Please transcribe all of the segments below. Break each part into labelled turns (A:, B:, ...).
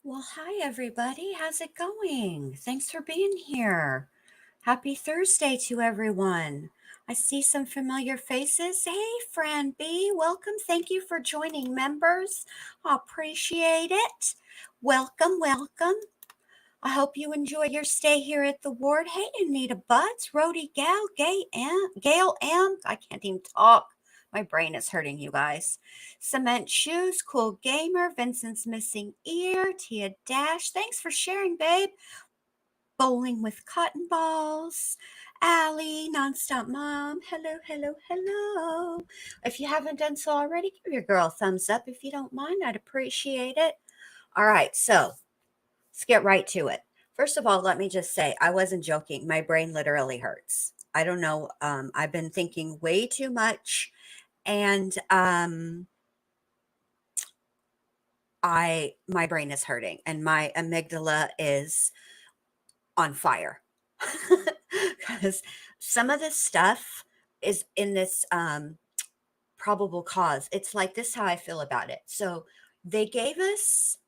A: Well, hi everybody. How's it going? Thanks for being here. Happy Thursday to everyone. I see some familiar faces. Hey, Fran B, welcome. Thank you for joining members. I appreciate it. Welcome, welcome. I hope you enjoy your stay here at the ward. Hey, Anita Butts, Rhodey Gal, Gail M. I can't even talk. My brain is hurting, you guys. Cement Shoes, Cool Gamer, Vincent's Missing Ear, Tia Dash. Thanks for sharing, babe. Bowling with Cotton Balls. Allie, Nonstop Mom. Hello, hello, hello. If you haven't done so already, give your girl a thumbs up if you don't mind. I'd appreciate it. All right, so let's get right to it. First of all, let me just say I wasn't joking. My brain literally hurts. I don't know. I've been thinking way too much, and I my brain is hurting, and my amygdala is on fire because some of this stuff is in this probable cause. It's like this how I feel about it. So they gave us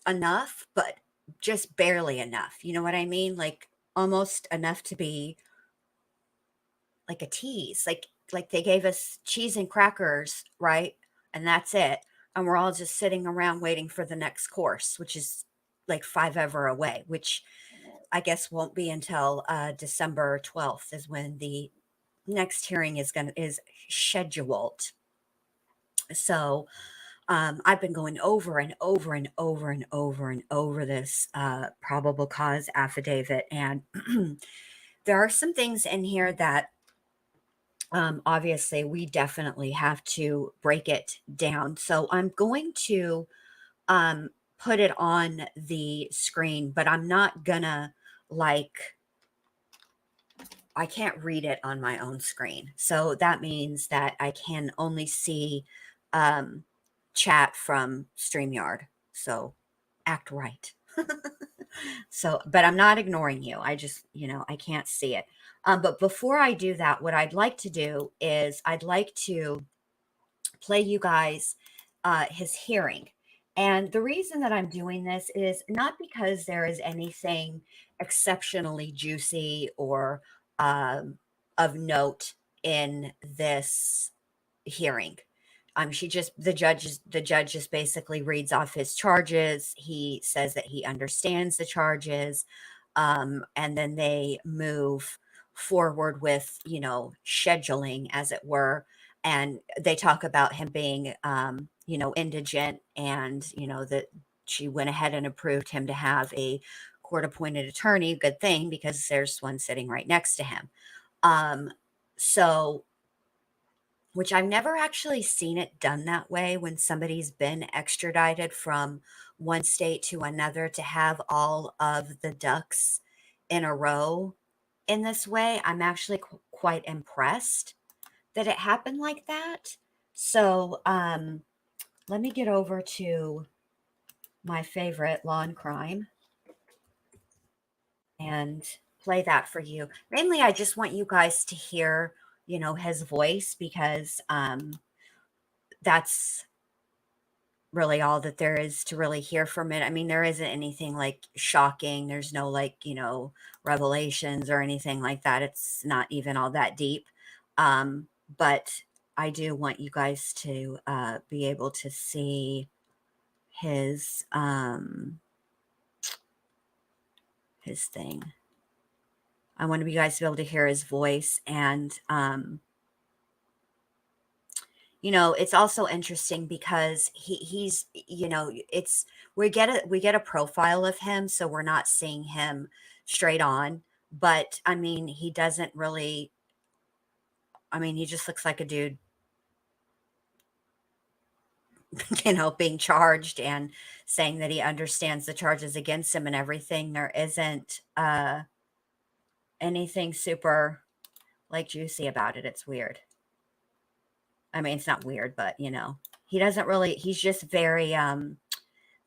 A: enough, but just barely enough. You know what I mean? Like almost enough to be like a tease. Like they gave us cheese and crackers, right? And that's it. And we're all just sitting around waiting for the next course, which is like 5 ever away, which I guess won't be until December 12th is when the next hearing is scheduled. So I've been going over and over and over and over and over this probable cause affidavit, and there are some things in here that obviously we definitely have to break it down. So I'm going to um, put it on the screen, but I'm not gonna like I can't read it on my own screen. So that means that I can only see um, chat from StreamYard. So act right. So, but I'm not ignoring you. I just, I can't see it. But before I do that, what I'd like to do is I'd like to play you guys his hearing. And the reason that I'm doing this is not because there is anything exceptionally juicy or of note in this hearing. The judge just basically reads off his charges. He says that he understands the charges, and then they move forward with scheduling, as it were, and they talk about him being indigent, and that she went ahead and approved him to have a court appointed attorney. Good thing, because there's one sitting right next to him. So which I've never actually seen it done that way when somebody's been extradited from one state to another, to have all of the ducks in a row in this way. I'm actually quite impressed that it happened like that. So let me get over to my favorite Law and Crime and play that for you. Mainly, I just want you guys to hear, his voice, because that's really all that there is to really hear from it. I mean, there isn't anything like shocking. There's no like, revelations or anything like that. It's not even all that deep. But I do want you guys to be able to see his thing. I want you guys to be able to hear his voice, and it's also interesting because he's, it's we get a profile of him, so we're not seeing him straight on. But I mean, he doesn't really. I mean, he just looks like a dude, being charged and saying that he understands the charges against him and everything. There isn't anything super like juicy about it. It's weird. I mean, it's not weird, but he doesn't really. He's just very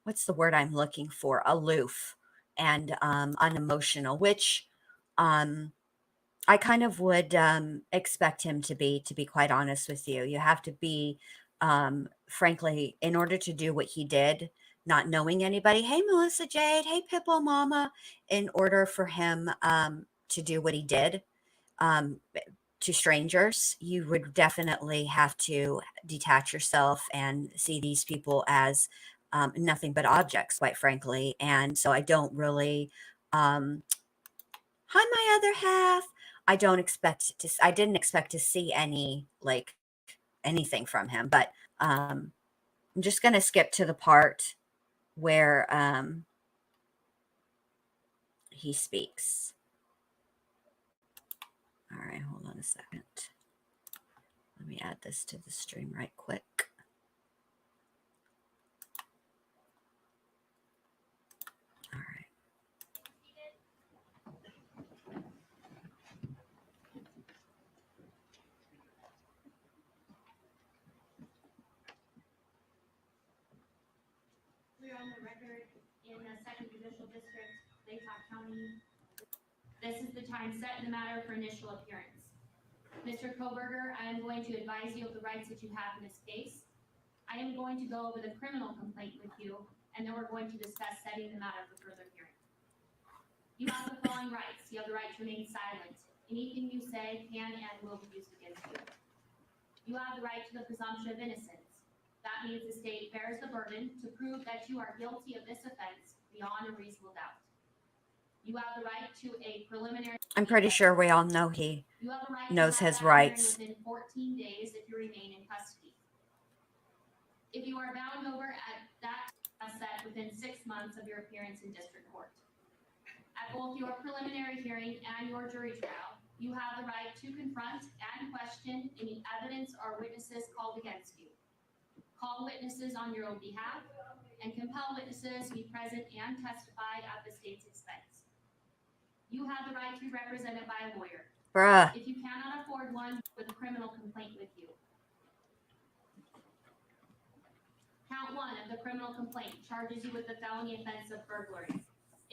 A: what's the word I'm looking for? Aloof and unemotional, which um, I kind of would expect him to be quite honest with you. You have to be, frankly, in order to do what he did. not knowing anybody. Hey, Melissa Jade. Hey, Pipple Mama. In order for him to do what he did um, to strangers, you would definitely have to detach yourself and see these people as nothing but objects, quite frankly. And so I don't really. Hi, my other half. I didn't expect to see any like anything from him, but um, I'm just going to skip to the part where he speaks. All right, hold on a second. Let me add this to the stream right quick. All right.
B: We're on the record in the Second Judicial District, Latah County. This is the time set in the matter for initial appearance. Mr. Kohberger, I am going to advise you of the rights that you have in this case. I am going to go over the criminal complaint with you, and then we're going to discuss setting the matter for further hearing. You have the following rights. You have the right to remain silent. Anything you say can and will be used against you. You have the right to the presumption of innocence. That means the state bears the burden to prove that you are guilty of this offense beyond a reasonable doubt. You have the right to a preliminary.
A: I'm pretty sure we all know he
B: You have the right
A: knows
B: to have
A: his
B: that hearing
A: rights.
B: within 14 days if you remain in custody. If you are bound over at that set within 6 months of your appearance in district court. At both your preliminary hearing and your jury trial, you have the right to confront and question any evidence or witnesses called against you. Call witnesses on your own behalf and compel witnesses to be present and testify at the state's expense. You have the right to be represented by a lawyer.
A: Bruh.
B: If you cannot afford one, with a criminal complaint with you. Count 1 of the criminal complaint charges you with the felony offense of burglary.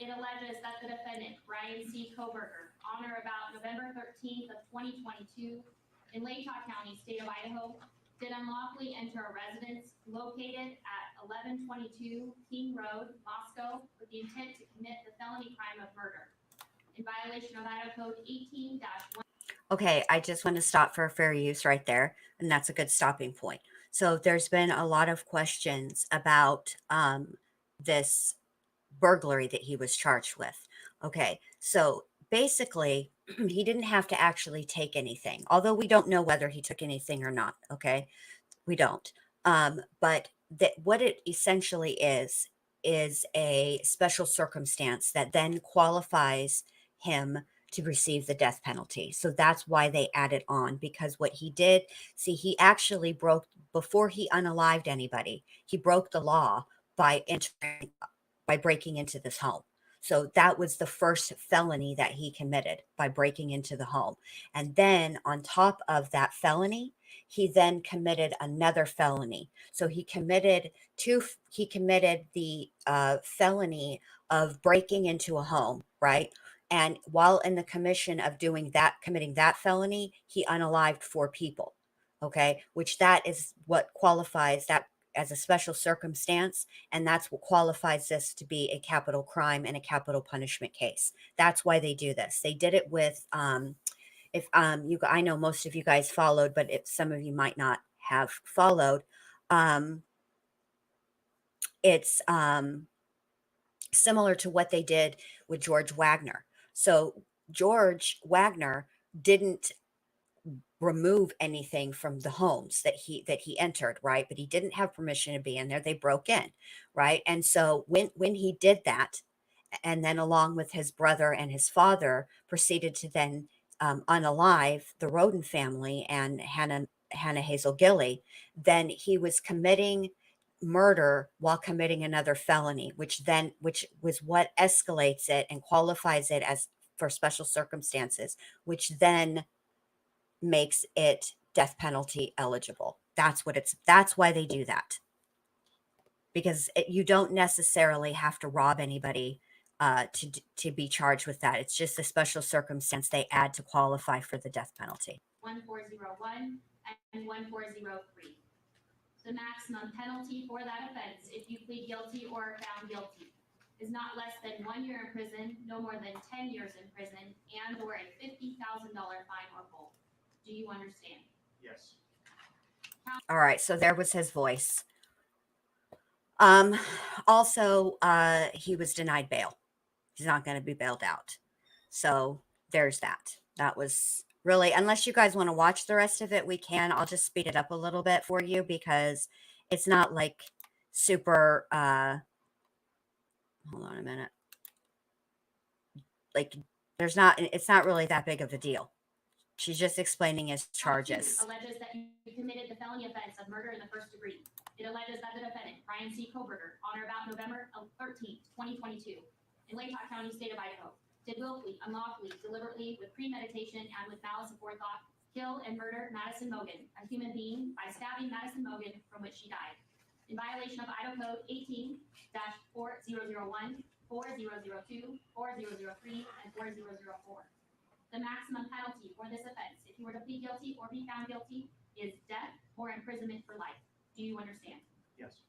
B: It alleges that the defendant, Bryan C. Kohberger, on or about November 13th of 2022 in Latah County, state of Idaho, did unlawfully enter a residence located at 1122 King Road, Moscow, with the intent to commit the felony crime of murder in violation of Idaho Code 18-1.
A: Okay, I just want to stop for fair use right there, and that's a good stopping point. So there's been a lot of questions about this burglary that he was charged with. Okay, so basically, he didn't have to actually take anything, although we don't know whether he took anything or not. Okay, we don't. But that what it essentially is a special circumstance that then qualifies him to receive the death penalty. So that's why they added on, because what he did, see, he actually broke, before he unalived anybody, he broke the law by entering, by breaking into this home. So that was the first felony that he committed, by breaking into the home. And then on top of that felony, he then committed another felony. So he committed the felony of breaking into a home, right? And while in the commission of committing that felony, he unalived 4 people. Okay, which that is what qualifies that as a special circumstance, and that's what qualifies this to be a capital crime and a capital punishment case. That's why they do this. They did it with if you I know most of you guys followed, but if some of you might not have followed, um it's similar to what they did with George Wagner. So George Wagner didn't remove anything from the homes that he entered, right? But he didn't have permission to be in there. They broke in, right? And so when he did that, and then along with his brother and his father proceeded to then unalive the Roden family and Hannah Hazel Gilley, then he was committing murder while committing another felony, which was what escalates it and qualifies it as for special circumstances, which then makes it death penalty eligible. That's why they do that, because you don't necessarily have to rob anybody to be charged with that. It's just a special circumstance they add to qualify for the death penalty.
B: 1401 and 1403. The maximum penalty for that offense, if you plead guilty or are found guilty, is not less than 1 year in prison, no more than 10 years in prison, and or a $50,000 fine or both. Do you understand?
C: Yes.
A: All right, so there was his voice. Also, he was denied bail. He's not going to be bailed out. So there's that. That was really, unless you guys want to watch the rest of it, we can. I'll just speed it up a little bit for you because it's not like super, hold on a minute. Like it's not really that big of a deal. She's just explaining his charges.
B: Alleges that you committed the felony offense of murder in the first degree. It alleges that the defendant, Bryan C. Kohberger, on or about November 13th, 2022, in Latah County, state of Idaho, did willfully, unlawfully, deliberately, with premeditation, and with malice aforethought, kill and murder Madison Mogan, a human being, by stabbing Madison Mogan, from which she died, in violation of Idaho Code 18-4001, 4002, 4003, and 4004. The maximum penalty for this offense, if you were to plead guilty or be found guilty, is death or imprisonment for life. Do you understand?
C: Yes.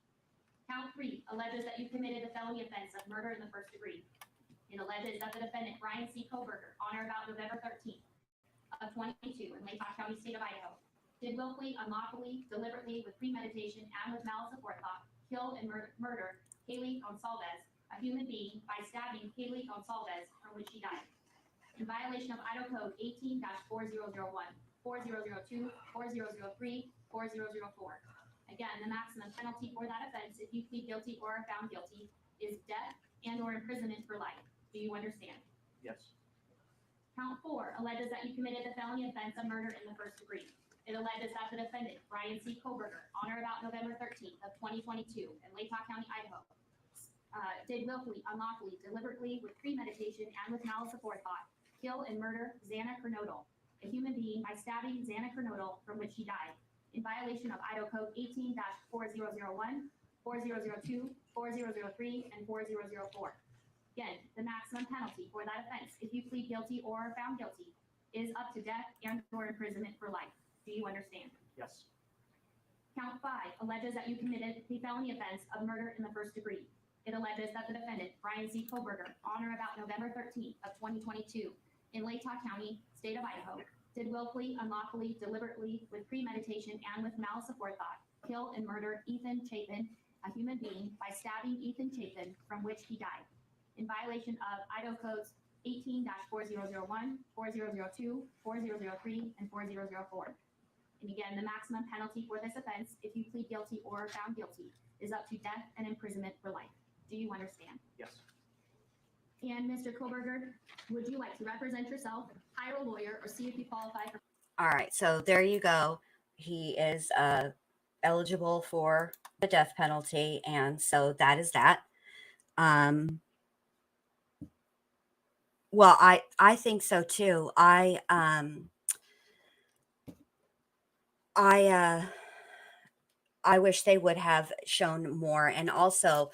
B: Count 3 alleges that you committed the felony offense of murder in the first degree. It alleges that the defendant, Bryan C. Kohberger, on or about November 13th of 2022 in Latah County, state of Idaho, did willfully, unlawfully, deliberately, with premeditation, and with malice aforethought, kill and murder Haley Gonsalves, a human being, by stabbing Haley Gonsalves, from which she died, in violation of Idaho Code 18-4001, 4002, 4003, 4004. Again, the maximum penalty for that offense, if you plead guilty or are found guilty, is death and or imprisonment for life. Do you understand?
C: Yes.
B: Count 4 alleges that you committed the felony offense of murder in the first degree. It alleges that the defendant, Bryan C. Kohberger, on or about November 13th of 2022 in Latah County, Idaho, did willfully, unlawfully, deliberately, with premeditation, and with malice aforethought, kill and murder Xana Kernodle, a human being, by stabbing Xana Kernodle, from which she died, in violation of Idaho Code 18-4001, 4002, 4003, and 4004. Again, the maximum penalty for that offense, if you plead guilty or are found guilty, is up to death and or imprisonment for life. Do you understand?
C: Yes.
B: Count 5 alleges that you committed the felony offense of murder in the first degree. It alleges that the defendant, Bryan C. Kohberger, on or about November 13th of 2022, in Latah County, state of Idaho, did willfully, unlawfully, deliberately, with premeditation, and with malice aforethought, kill and murder Ethan Chapin, a human being, by stabbing Ethan Chapin, from which he died, in violation of Idaho Codes 18-4001, 4002, 4003, and 4004. And again, the maximum penalty for this offense, if you plead guilty or are found guilty, is up to death and imprisonment for life. Do you understand?
C: Yes.
B: And Mr. Kohberger, would you like to represent yourself, hire a lawyer, or see if you qualify for?
A: All right, so there you go. He is eligible for the death penalty, and so that is that. Well, I think so too. I wish they would have shown more, and also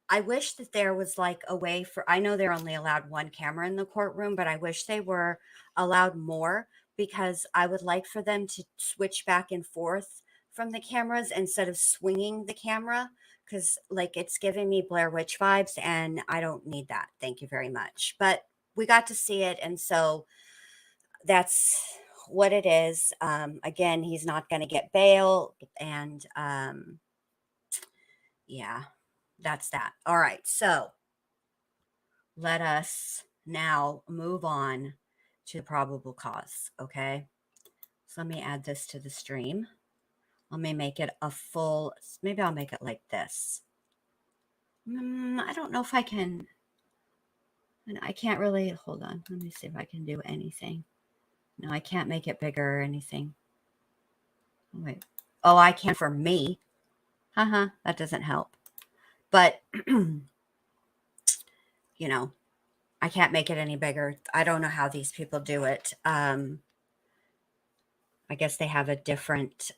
A: I wish that there was like a way for, I know they're only allowed one camera in the courtroom, but I wish they were allowed more, because I would like for them to switch back and forth from the cameras instead of swinging the camera, because like it's giving me Blair Witch vibes and I don't need that. Thank you very much. But we got to see it, and so that's what it is. Again, he's not going to get bail, and yeah, that's that. All right, so let us now move on to probable cause, okay? So let me add this to the stream. Let me make it a full, maybe I'll make it like this. I don't know if I can, and I can't really, hold on. Let me see if I can do anything. No, I can't make it bigger or anything. Oh, wait. Oh, I can for me. That doesn't help. But, you know, I can't make it any bigger. I don't know how these people do it. I guess they have a different,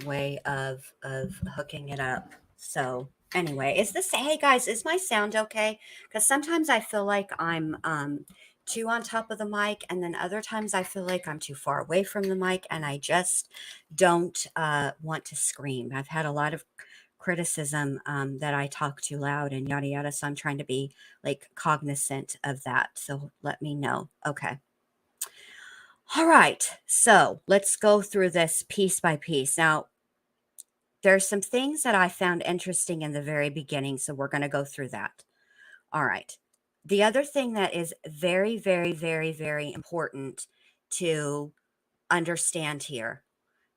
A: way of hooking it up. So anyway, hey guys, is my sound okay? Because sometimes I feel like I'm too on top of the mic, and then other times I feel like I'm too far away from the mic and I just don't want to scream. I've had a lot of criticism that I talk too loud and yada yada, so I'm trying to be like cognizant of that. So let me know. Okay. All right. So let's go through this piece by piece. Now, there's some things that I found interesting in the very beginning, so we're going to go through that. All right. The other thing that is very, very, very, very important to understand here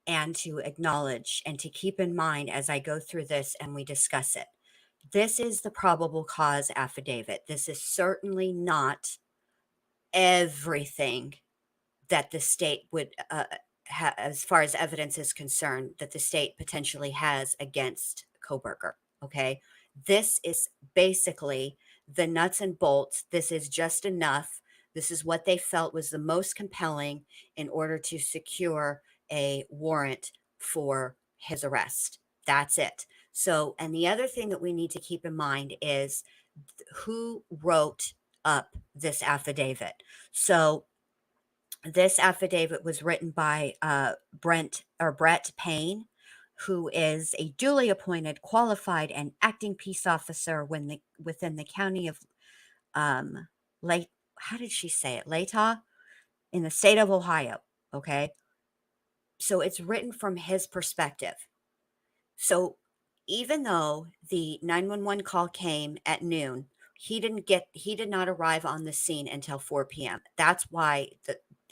A: and to acknowledge and to keep in mind as I go through this and we discuss it. This is the probable cause affidavit. This is certainly not everything that the state would, as far as evidence is concerned, that the state potentially has against Kohberger. Okay. This is basically the nuts and bolts. This is just enough. This is what they felt was the most compelling in order to secure a warrant for his arrest. That's it. So, and the other thing that we need to keep in mind is who wrote up this affidavit. So, this affidavit was written by Brett Payne, who is a duly appointed, qualified, and acting peace officer within the county of Lake. How did she say it? Latah in the state of Ohio. Okay, so it's written from his perspective. So even though the 911 call came at noon, he did not arrive on the scene until 4 p.m. That's why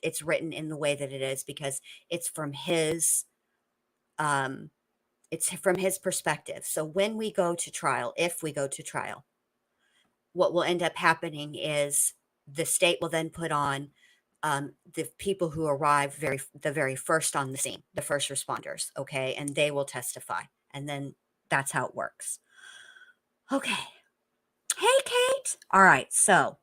A: it's written in the way that it is, because it's from his um it's from his perspective. So when we go to trial, if we go to trial, what will end up happening is the state will then put on the people who arrive the very first on the scene, the first responders, okay, and they will testify, and then that's how it works. Okay. Hey, Kate. All right. So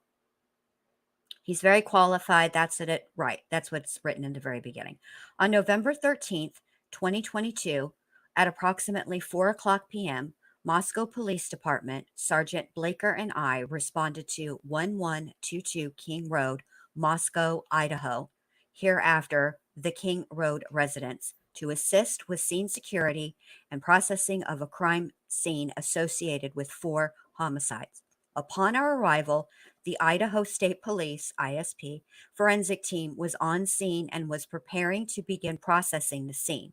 A: he's very qualified. That's it. Right. That's what's written in the very beginning. On November 13th, 2022, at approximately 4 o'clock p.m., Moscow Police Department, Sergeant Blaker and I responded to 1122 King Road, Moscow, Idaho, hereafter the King Road residence, to assist with scene security and processing of a crime scene associated with 4 homicides. Upon our arrival, the Idaho State Police, ISP, forensic team was on scene and was preparing to begin processing the scene.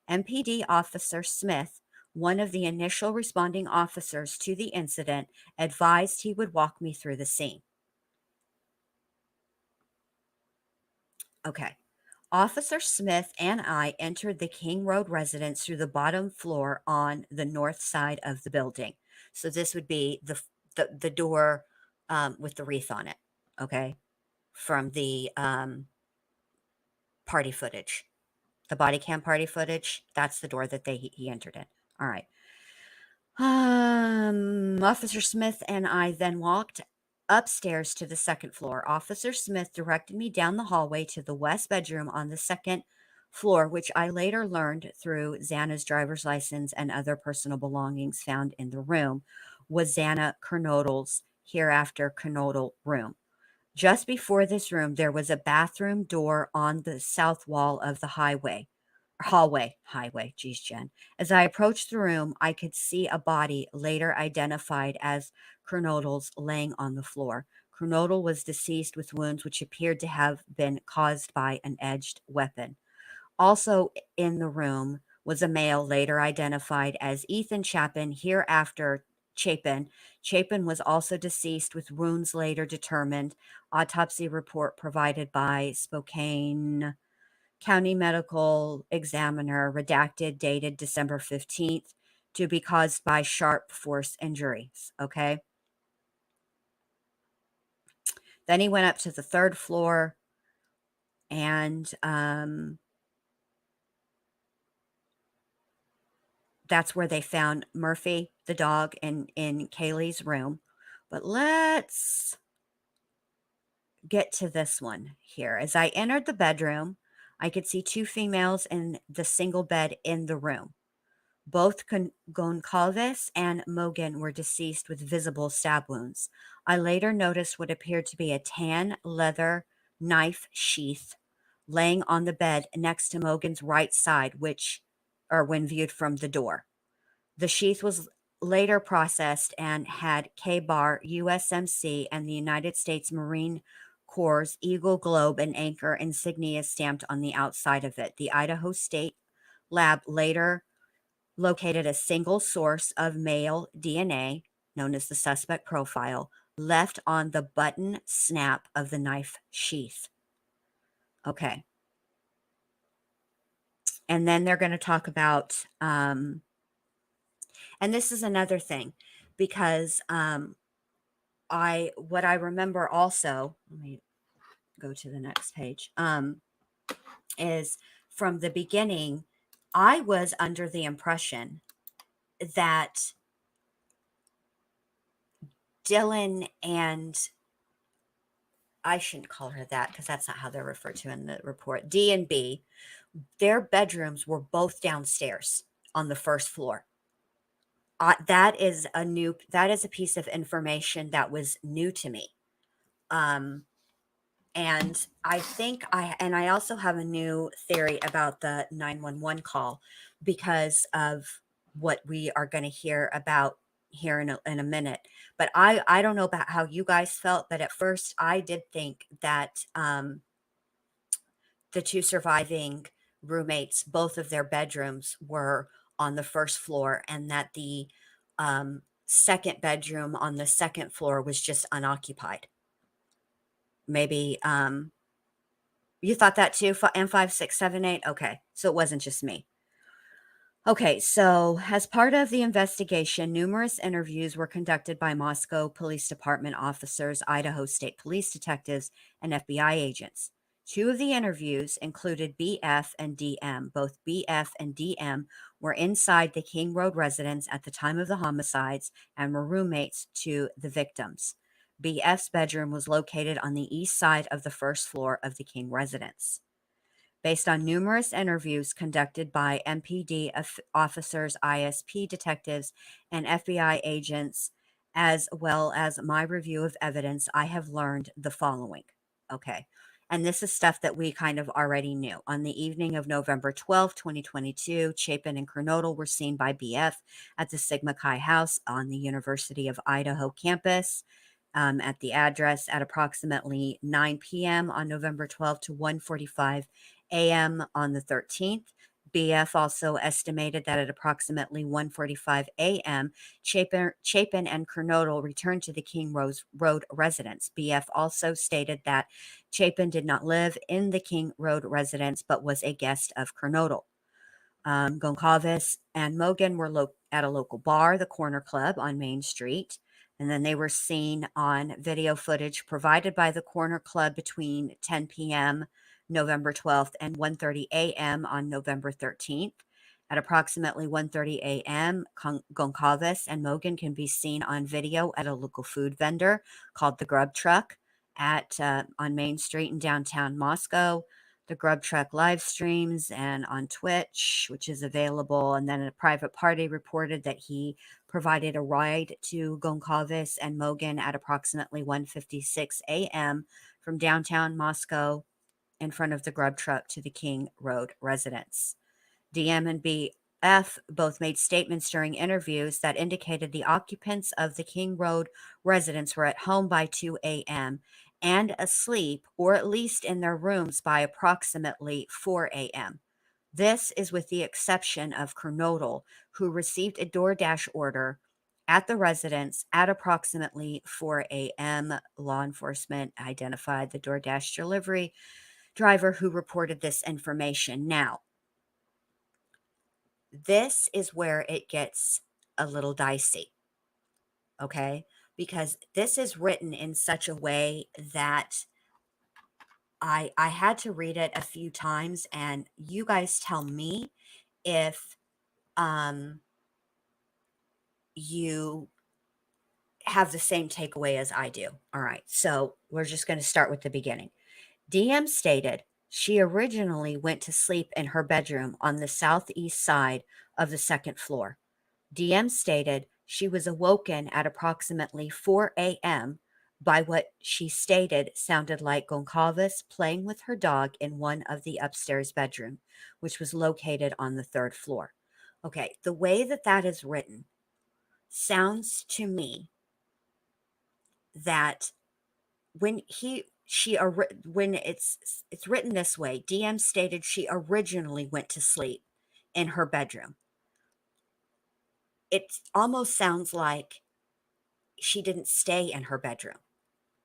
A: MPD Officer Smith, one of the initial responding officers to the incident, advised he would walk me through the scene. Okay. Officer Smith and I entered the King Road residence through the bottom floor on the north side of the building. So this would be the door with the wreath on it. Okay, from the party footage, the body cam party footage. That's the door that he entered in. All right. Officer Smith and I then walked upstairs to the second floor. Officer Smith directed me down the hallway to the west bedroom on the second floor, which I later learned through Xana's driver's license and other personal belongings found in the room was Xana Kernodle's, hereafter Kernodle room. Just before this room, there was a bathroom door on the south wall of the hallway, geez, Jen. As I approached the room, I could see a body later identified as Kernodle's laying on the floor. Kernodle was deceased with wounds which appeared to have been caused by an edged weapon. Also in the room was a male later identified as Ethan Chapin, hereafter Chapin. Chapin was also deceased with wounds later determined. Autopsy report provided by Spokane County Medical Examiner, redacted, dated December 15th, to be caused by sharp force injuries. Okay. Then he went up to the third floor and that's where they found Murphy, the dog, in Kaylee's room. But let's get to this one here. As I entered the bedroom, I could see 2 females in the single bed in the room. Both Goncalves and Mogan were deceased with visible stab wounds. I later noticed what appeared to be a tan leather knife sheath laying on the bed next to Mogan's right side, when viewed from the door. The sheath was later processed and had K-Bar, USMC, and the United States Marine Corps' Eagle Globe and Anchor insignia stamped on the outside of it. The Idaho State Lab later located a single source of male DNA, known as the suspect profile, left on the button snap of the knife sheath. Okay. And then they're going to talk about, and this is another thing, because what I remember also, let me go to the next page, is from the beginning, I was under the impression that Dylan and I shouldn't call her that because that's not how they're referred to in the report. D and B, their bedrooms were both downstairs on the first floor. That is a piece of information that was new to me. Um, and I also have a new theory about the 911 call because of what we are going to hear about here in a minute. But I don't know about how you guys felt, but at first I did think that the two surviving roommates, both of their bedrooms were on the first floor, and that the second bedroom on the second floor was just unoccupied. Maybe you thought that too, M5678? Okay, so it wasn't just me. Okay, so as part of the investigation, numerous interviews were conducted by Moscow Police Department officers, Idaho State Police detectives, and FBI agents. Two of the interviews included BF and DM. Both BF and DM were inside the King Road residence at the time of the homicides and were roommates to the victims. BF's bedroom was located on the east side of the first floor of the King residence. Based on numerous interviews conducted by MPD officers, ISP detectives, and FBI agents, as well as my review of evidence, I have learned the following. Okay. And this is stuff that we kind of already knew. On the evening of November 12, 2022, Chapin and Kernodle were seen by BF at the Sigma Chi House on the University of Idaho campus. At the address at approximately 9 p.m. on November 12 to 1:45 a.m. on the 13th. BF also estimated that at approximately 1:45 a.m., Chapin and Kernodle returned to the King Road residence. BF also stated that Chapin did not live in the King Road residence but was a guest of Kernodle. Goncalves and Mogan were at a local bar, the Corner Club on Main Street. And then they were seen on video footage provided by the Corner Club between 10 p.m. November 12th and 1:30 a.m. on November 13th. At approximately 1:30 a.m., Goncalves and Mogan can be seen on video at a local food vendor called the Grub Truck on Main Street in downtown Moscow. The Grub Truck live streams and on Twitch, which is available. And then a private party reported that he provided a ride to Goncalves and Mogan at approximately 1:56 a.m. from downtown Moscow in front of the Grub Truck to the King Road residence. DM and BF both made statements during interviews that indicated the occupants of the King Road residence were at home by 2 a.m. and asleep, or at least in their rooms by approximately 4 a.m. This is with the exception of Kernodle, who received a DoorDash order at the residence at approximately 4 a.m. Law enforcement identified the DoorDash delivery driver who reported this information. Now, this is where it gets a little dicey, okay? Because this is written in such a way that I had to read it a few times, and you guys tell me if you have the same takeaway as I do. All right, so we're just going to start with the beginning. DM stated She originally went to sleep in her bedroom on the southeast side of the second floor. DM stated she was awoken at approximately 4 a.m. by what she stated sounded like Goncalves playing with her dog in one of the upstairs bedroom, which was located on the third floor. Okay, the way that that is written sounds to me that when when it's written this way, DM stated she originally went to sleep in her bedroom. It almost sounds like she didn't stay in her bedroom,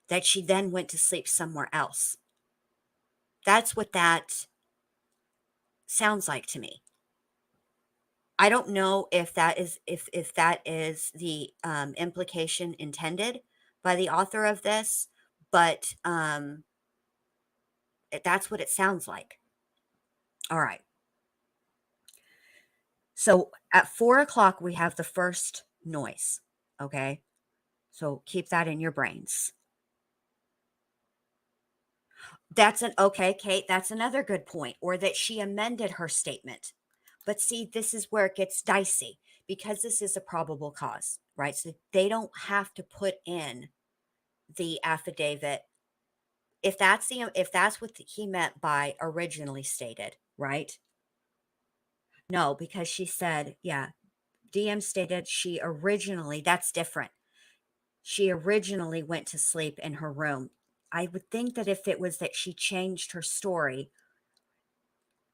A: that she then went to sleep somewhere else. That's what that sounds like to me. I don't know if that is the implication intended by the author of this, but that's what it sounds like. All right. So at 4 o'clock, we have the first noise. Okay. So keep that in your brains. That's an okay, Kate. That's another good point. Or that she amended her statement. But see, this is where it gets dicey because this is a probable cause, right? So they don't have to put in the affidavit if that's what he meant by originally stated, right? No, because she said, yeah, DM stated she originally, that's different. She originally went to sleep in her room. I would think that if it was that she changed her story,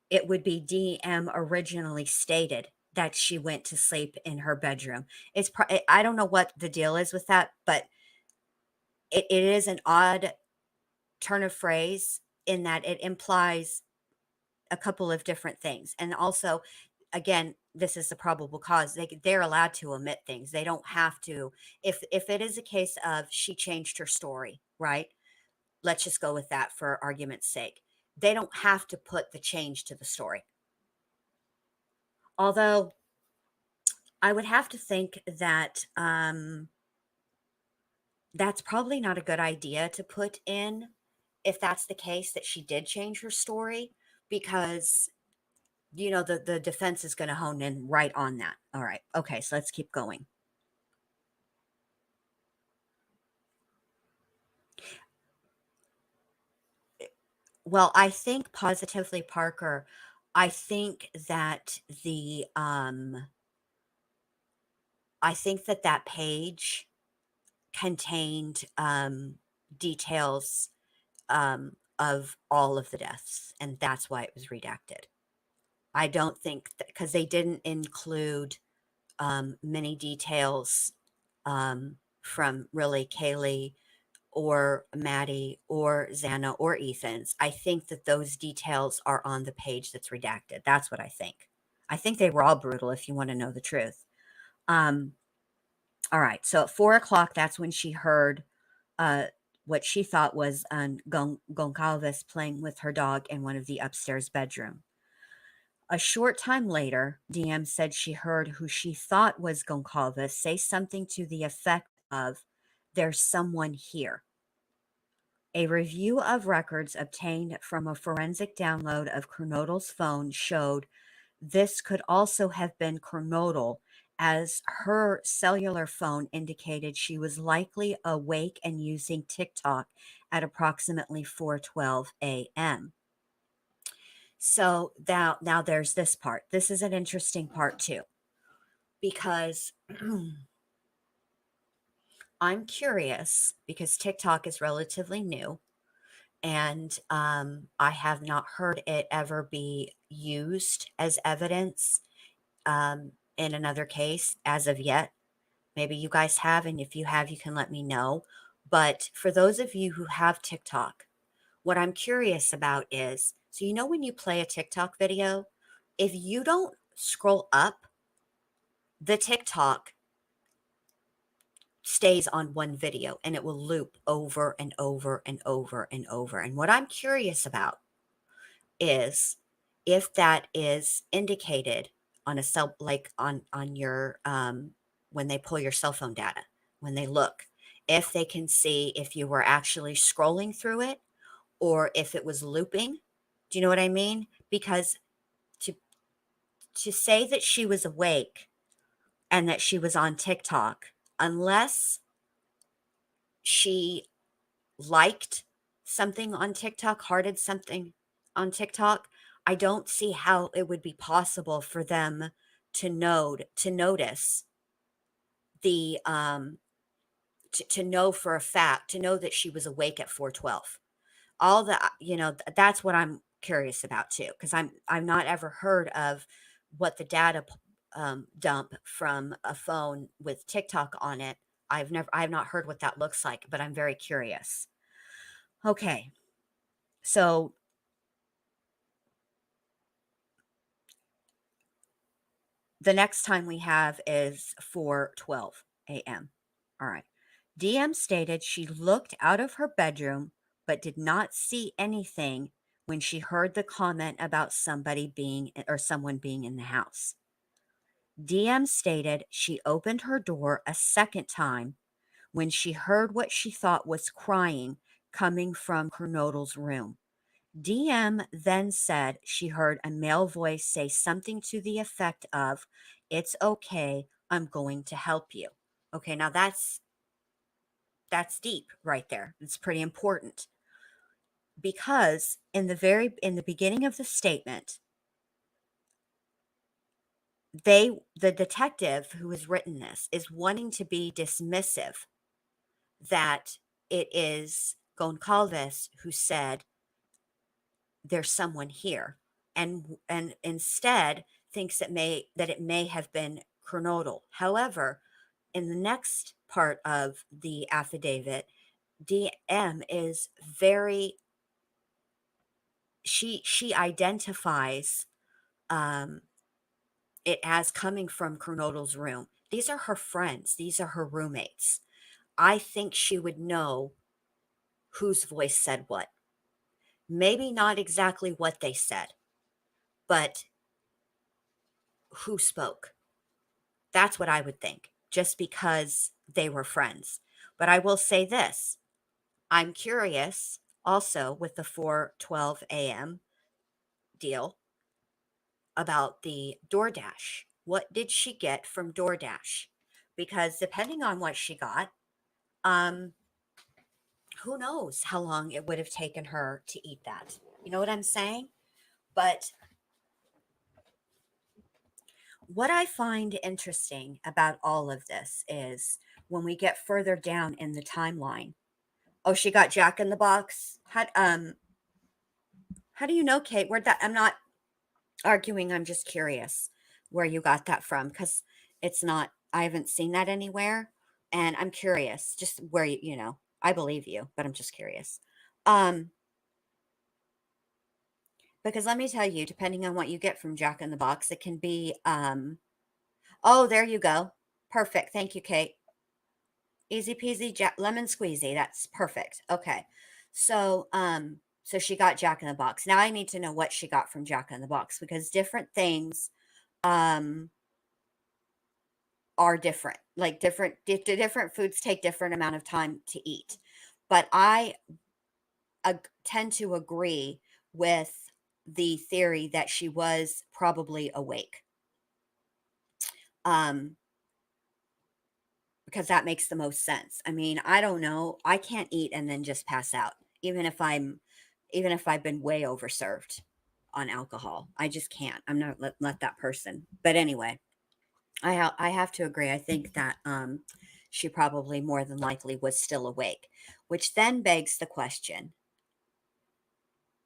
A: it would be DM originally stated that she went to sleep in her bedroom. I don't know what the deal is with that, but it is an odd turn of phrase in that it implies a couple of different things. And also, again, this is the probable cause. They're allowed to omit things. They don't have to. If it is a case of she changed her story, right? Let's just go with that for argument's sake. They don't have to put the change to the story. Although I would have to think that that's probably not a good idea to put in if that's the case that she did change her story because the defense is going to hone in right on that. All right. Okay, so let's keep going. Well, I think positively Parker, I think that I think that that page contained details of all of the deaths, and that's why it was redacted. I don't think because they didn't include many details from really Kaylee or Maddie or Xana or Ethan's. I think that those details are on the page that's redacted. That's what I think. I think they were all brutal if you want to know the truth. Um, all right. So at 4 o'clock, that's when she heard uh, what she thought was Goncalves playing with her dog in one of the upstairs bedroom. A short time later, DM said she heard who she thought was Goncalves say something to the effect of, "There's someone here." A review of records obtained from a forensic download of Kernodle's phone showed this could also have been Kernodle, as her cellular phone indicated she was likely awake and using TikTok at approximately 4:12 a.m. So now there's this part. This is an interesting part too, because I'm curious because TikTok is relatively new and I have not heard it ever be used as evidence in another case as of yet. Maybe you guys have, and if you have, you can let me know. But for those of you who have TikTok, what I'm curious about is so, when you play a TikTok video, if you don't scroll up, the TikTok stays on one video and it will loop over and over and over and over. And what I'm curious about is if that is indicated on a cell, like on your when they pull your cell phone data, when they look, if they can see if you were actually scrolling through it or if it was looping, Do you know what I mean? Because to to say that she was awake and that she was on TikTok, unless she liked something on TikTok, hearted something on TikTok, I don't see how it would be possible for them to notice the to know for a fact, to know that she was awake at 4:12. All the that's what I'm curious about too, because I've not ever heard of what the dump from a phone with TikTok on it. I've not heard what that looks like, but I'm very curious. Okay, so the next time we have is 4:12 a.m. All right. DM stated she looked out of her bedroom but did not see anything when she heard the comment about somebody being or someone being in the house. DM stated she opened her door a second time when she heard what she thought was crying coming from Kernodle's room. DM then said she heard a male voice say something to the effect of, "It's okay, I'm going to help you." Okay, now that's deep right there. It's pretty important because in the beginning of the statement, the detective who has written this is wanting to be dismissive that it is Goncalves who said there's someone here, and instead thinks that it may have been Kernodle. However, in the next part of the affidavit, DM is very she identifies um, it as coming from Kernodle's room. These are her friends. These are her roommates. I think she would know whose voice said what. Maybe not exactly what they said, but who spoke. That's what I would think, just because they were friends. But I will say this, I'm curious also with the 4:12 a.m. deal about the DoorDash. What did she get from DoorDash? Because depending on what she got, um, who knows how long it would have taken her to eat that. You know what I'm saying? But what I find interesting about all of this is when we get further down in the timeline. Oh, she got Jack in the Box. How do you know, Kate? Where that? I'm not arguing. I'm just curious where you got that from because it's not. I haven't seen that anywhere, and I'm curious just where you. I believe you, but I'm just curious. Um, because let me tell you, depending on what you get from Jack in the Box, it can be. Oh, there you go. Perfect. Thank you, Kate. Easy peasy, lemon squeezy. That's perfect. Okay. So she got Jack in the Box. Now I need to know what she got from Jack in the Box because different things um are different. Like different foods take different amount of time to eat. But I tend to agree with the theory that she was probably awake. Um because that makes the most sense. I mean, I don't know. I can't eat and then just pass out, even if I've been way overserved on alcohol. I just can't. I'm not that person. But anyway, I have to agree. I think that she probably more than likely was still awake, which then begs the question: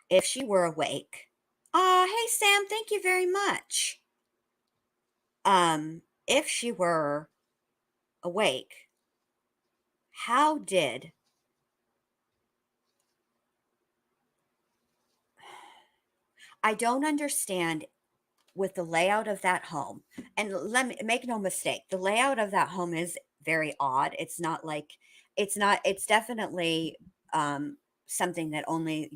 A: if she were awake, hey Sam, thank you very much. If she were awake, how did I don't understand with the layout of that home. And let me make no mistake, the layout of that home is very odd. It's definitely something that only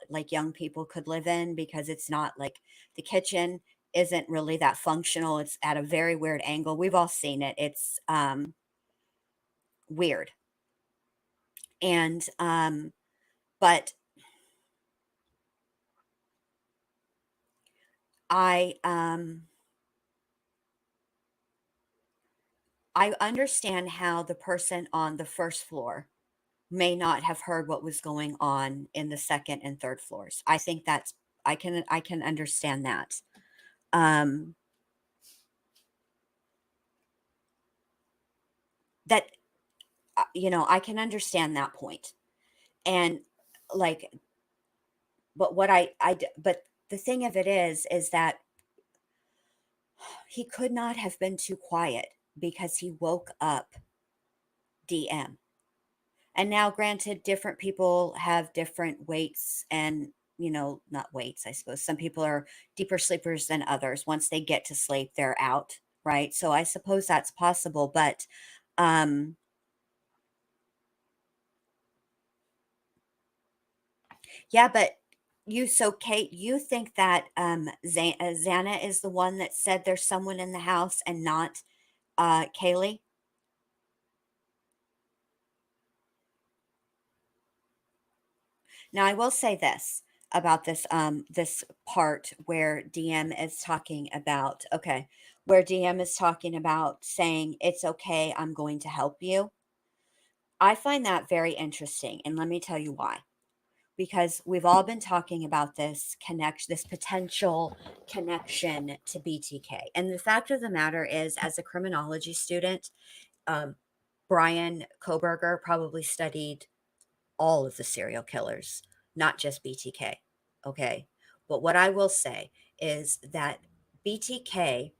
A: like young people could live in because it's not like the kitchen isn't really that functional. It's at a very weird angle. We've all seen it. It's weird. And but I I understand how the person on the first floor may not have heard what was going on in the second and third floors. I think that's I can understand that. Um, that I can understand that point. And like, but but the thing of it is that he could not have been too quiet because he woke up DM. And now, granted, different people have different weights and, not weights, I suppose. Some people are deeper sleepers than others. Once they get to sleep, they're out, right? So I suppose that's possible. But um, yeah, but Kate, you think that Xana is the one that said there's someone in the house and not Kaylee? Now, I will say this about this part where DM is talking about, okay, where DM is talking about saying, "It's okay, I'm going to help you." I find that very interesting, and let me tell you why. Because we've all been talking about this potential connection to BTK. And the fact of the matter is, as a criminology student, um, Bryan Kohberger probably studied all of the serial killers, not just BTK. Okay. But what I will say is that BTK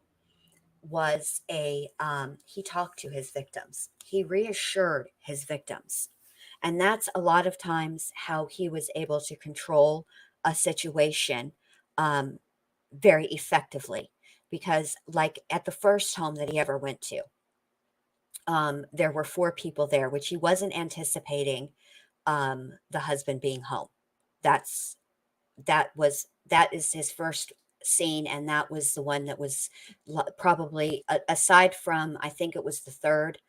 A: he talked to his victims, he reassured his victims. And that's a lot of times how he was able to control a situation um, very effectively. Because, like at the first home that he ever went to, there were four people there, which he wasn't anticipating the husband being home. That's that is his first scene, and that was the one that was probably aside from, I think it was the third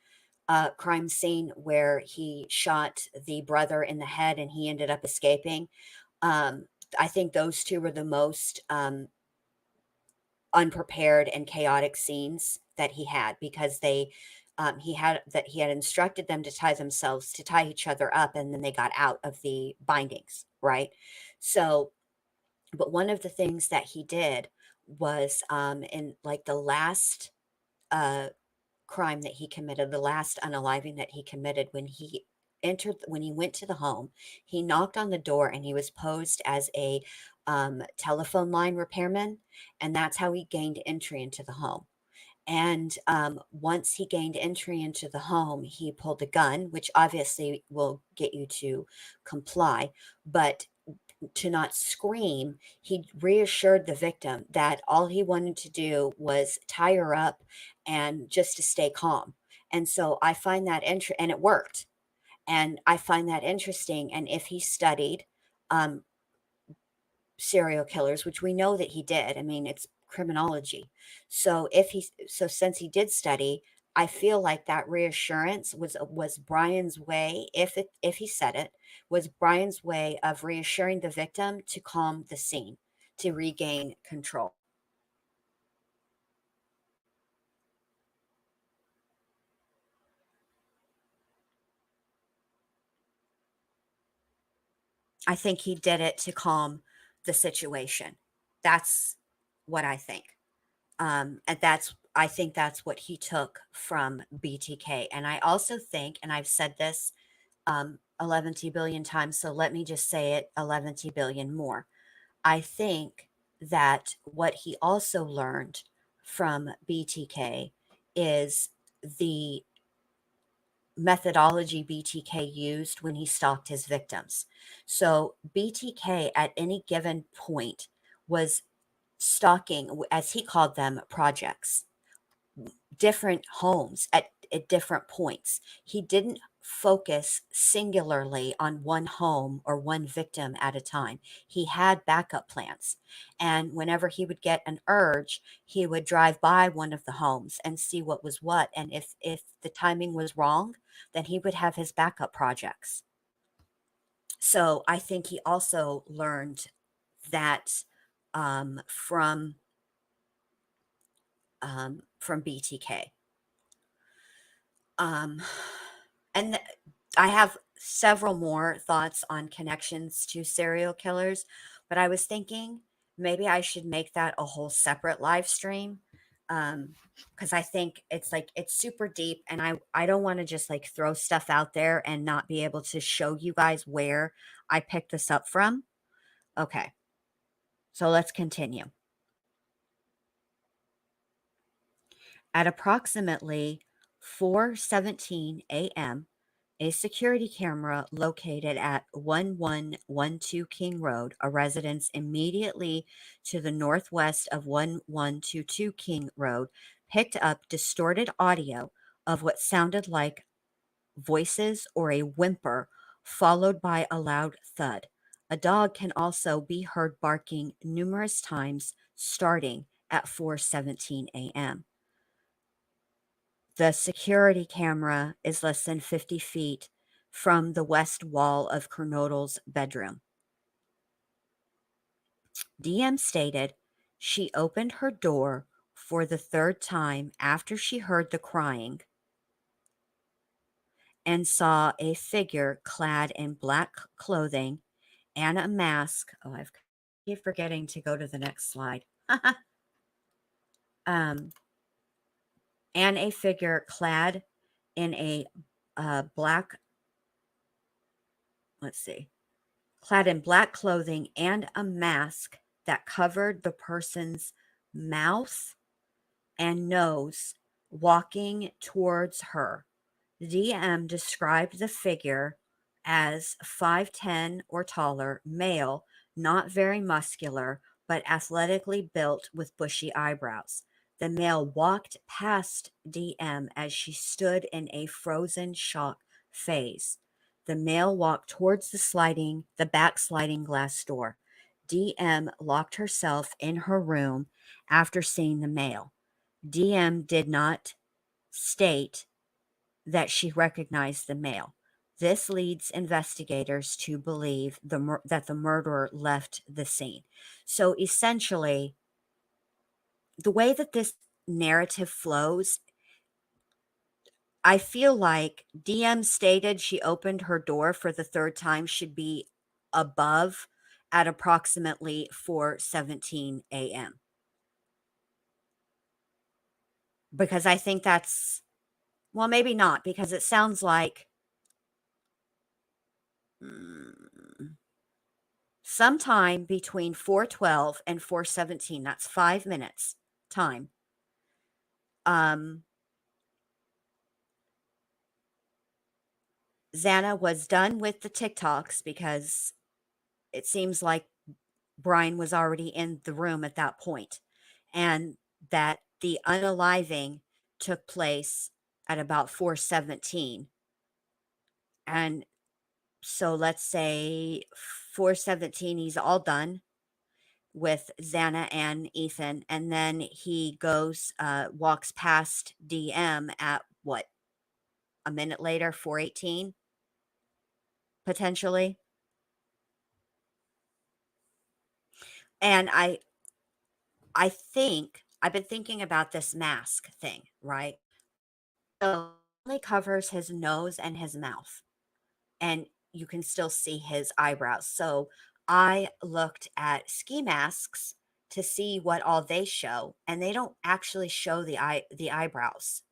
A: crime scene where he shot the brother in the head and he ended up escaping. Um, I think those two were the most unprepared and chaotic scenes that he had because he had instructed them to tie each other up, and then they got out of the bindings, right? So, but one of the things that he did was in like the last uh crime that he committed, the last unaliving that he committed, when he went to the home, he knocked on the door and he was posed as a telephone line repairman, and that's how he gained entry into the home. And once he gained entry into the home, he pulled a gun, which obviously will get you to comply, but to not scream, he reassured the victim that all he wanted to do was tie her up and just to stay calm. And so I find that and it worked. And I find that interesting. And if he studied um, serial killers, which we know that he did, I mean, it's criminology. So since he did study, I feel like that reassurance was Brian's way, if he said it, was Brian's way of reassuring the victim to calm the scene, to regain control. I think he did it to calm the situation. That's what I think. And I think that's what he took from BTK. And I also think, and I've said this 11 billion times, so let me just say it 11 billion more. I think that what he also learned from BTK is the methodology BTK used when he stalked his victims. So BTK at any given point was stalking, as he called them, projects, different homes at different points. He didn't focus singularly on one home or one victim at a time. He had backup plans. And whenever he would get an urge, he would drive by one of the homes and see what was what. And if the timing was wrong, then he would have his backup projects. So I think he also learned that from from BTK. Um, and I have several more thoughts on connections to serial killers, but I was thinking maybe I should make that a whole separate live stream. Because I think it's like it's super deep, and I don't want to just like throw stuff out there and not be able to show you guys where I picked this up from. Okay, so let's continue. At approximately 4:17 a.m., a security camera located at 1112 King Road, a residence immediately to the northwest of 1122 King Road, picked up distorted audio of what sounded like voices or a whimper, followed by a loud thud. A dog can also be heard barking numerous times starting at 4:17 a.m. The security camera is less than 50 feet from the west wall of Kernodle's bedroom. DM stated she opened her door for the third time after she heard the crying and saw a figure clad in black clothing and a mask. Oh, I keep forgetting to go to the next slide. um, and a figure clad in a black, let's see, clad in black clothing and a mask that covered the person's mouth and nose, walking towards her. The DM described the figure as 5'10" or taller, male, not very muscular, but athletically built with bushy eyebrows. The male walked past DM as she stood in a frozen shock phase. The male walked towards the back sliding glass door. DM locked herself in her room after seeing the male. DM did not state that she recognized the male. This leads investigators to believe that the murderer left the scene. So essentially, the way that this narrative flows, I feel like DM stated she opened her door for the third time should be above at approximately 4:17 a.m. Because I think that's, well, maybe not, because it sounds like sometime between 4:12 and 4:17. That's 5 minutes time. Um, Xana was done with the TikToks because it seems like Bryan was already in the room at that point, and that the unaliving took place at about 4:17. And so let's say 4:17, he's all done with Xana and Ethan, and then he goes, walks past DM at what, a minute later, 4:18, potentially. And I think I've been thinking about this mask thing, right? So it only covers his nose and his mouth, and you can still see his eyebrows. So I looked at ski masks to see what all they show, and they don't actually show the eyebrows.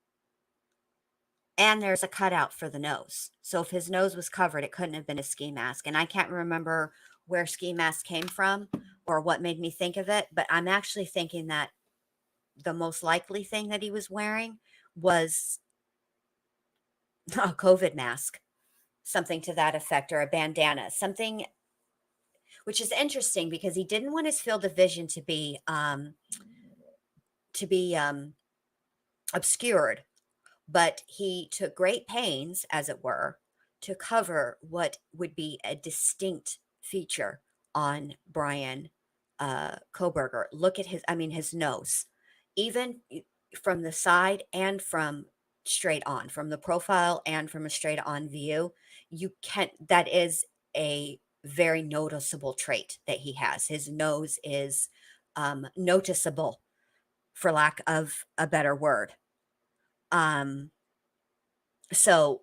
A: And there's a cutout for the nose. So if his nose was covered, it couldn't have been a ski mask. And I can't remember where ski mask came from or what made me think of it, but I'm actually thinking that the most likely thing that he was wearing was a COVID mask, something to that effect, or a bandana, something, which is interesting because he didn't want his field of vision to be obscured, but he took great pains, as it were, to cover what would be a distinct feature on Bryan Kohberger. Look at his nose, even from the side and from straight on, from the profile and from a straight on view. That is a very noticeable trait that he has. His nose is noticeable for lack of a better word. Um, so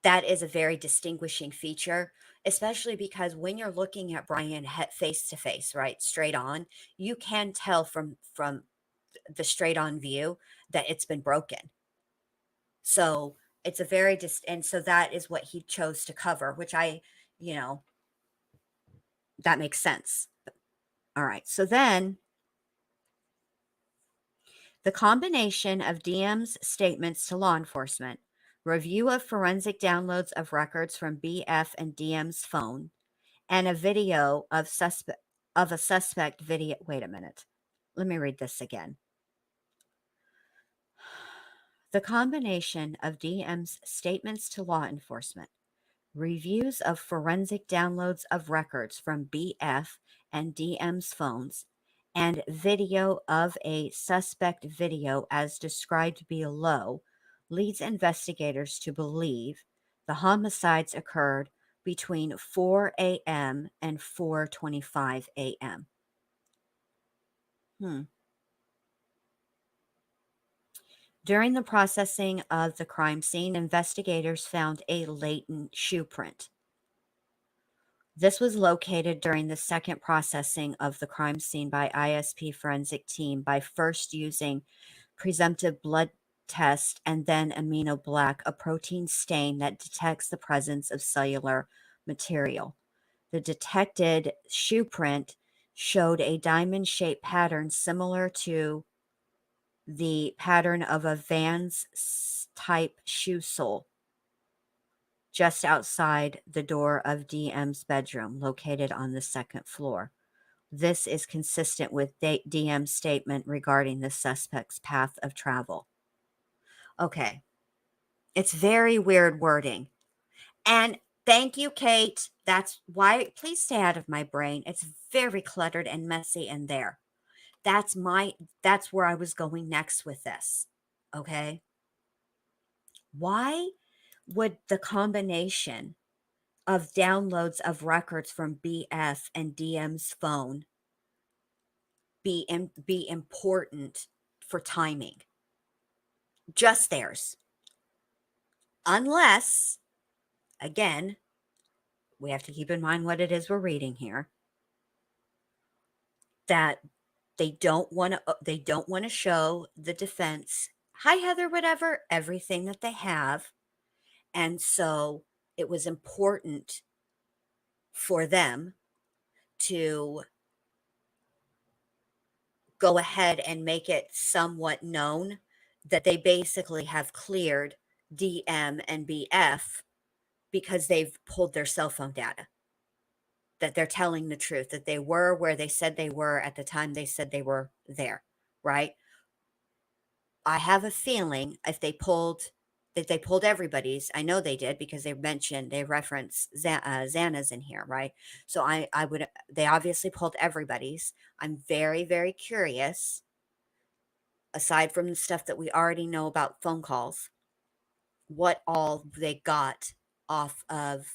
A: that is a very distinguishing feature, especially because when you're looking at Bryan face to face, right, straight on, you can tell from the straight on view that it's been broken. So it's a very and so that is what he chose to cover, which you know, that makes sense. All right. So then the combination of DM's statements to law enforcement, review of forensic downloads of records from BF and DM's phone, and a video of a suspect video. Wait a minute. Let me read this again. The combination of DM's statements to law enforcement, reviews of forensic downloads of records from BF and DM's phones, and video of a suspect video as described below leads investigators to believe the homicides occurred between 4 a.m. and 4:25 a.m. Hmm. During the processing of the crime scene, investigators found a latent shoe print. This was located during the second processing of the crime scene by ISP forensic team by first using presumptive blood test and then amino black, a protein stain that detects the presence of cellular material. The detected shoe print showed a diamond-shaped pattern similar to the pattern of a Vans type shoe sole just outside the door of DM's bedroom, located on the second floor. This is consistent with DM's statement regarding the suspect's path of travel. Okay, it's very weird wording. And thank you, Kate. That's why, please stay out of my brain. It's very cluttered and messy in there. That's where I was going next with this. Okay. Why would the combination of downloads of records from BF and DM's phone be important for timing? Just theirs. Unless, again, we have to keep in mind what it is we're reading here, that they don't want to show the defense, hi Heather, whatever, everything that they have. And so it was important for them to go ahead and make it somewhat known that they basically have cleared DM and BF because they've pulled their cell phone data, that they're telling the truth, that they were where they said they were at the time they said they were there, right? I have a feeling if they pulled everybody's, I know they did because they reference Xana's in here, right? So they obviously pulled everybody's. I'm very, very curious, aside from the stuff that we already know about phone calls, what all they got off of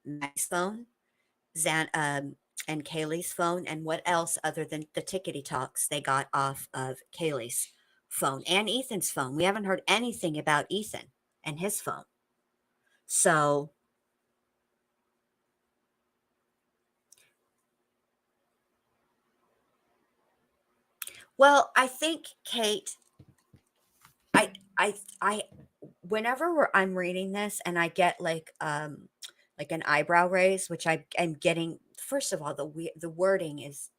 A: Maggie's phone, and Kaylee's phone, and what else other than the tickety talks they got off of Kaylee's phone and Ethan's phone. We haven't heard anything about Ethan and his phone. So, well, I think Kate, I, whenever I'm reading this and I get like an eyebrow raise, which I'm getting. First of all, the wording is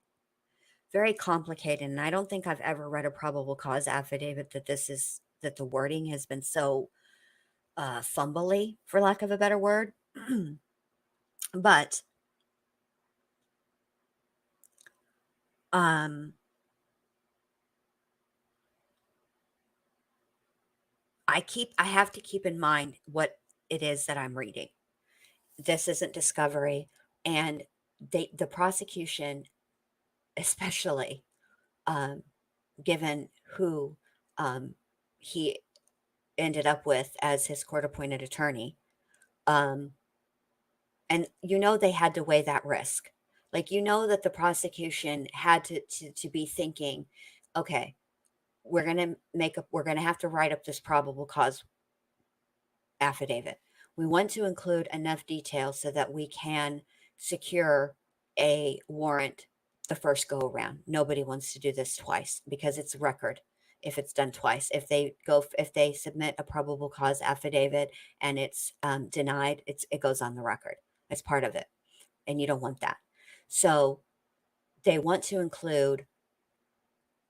A: very complicated, and I don't think I've ever read a probable cause affidavit that the wording has been so fumbly, for lack of a better word. But um, I have to keep in mind what it is that I'm reading. This isn't discovery, and the prosecution, especially um, given who he ended up with as his court appointed attorney. Um, and they had to weigh that risk. Like, that the prosecution had to be thinking, okay, we're going to have to write up this probable cause affidavit. We want to include enough detail so that we can secure a warrant the first go around. Nobody wants to do this twice because it's a record if it's done twice. If they submit a probable cause affidavit and it's denied, it goes on the record. It's part of it, and you don't want that. So they want to include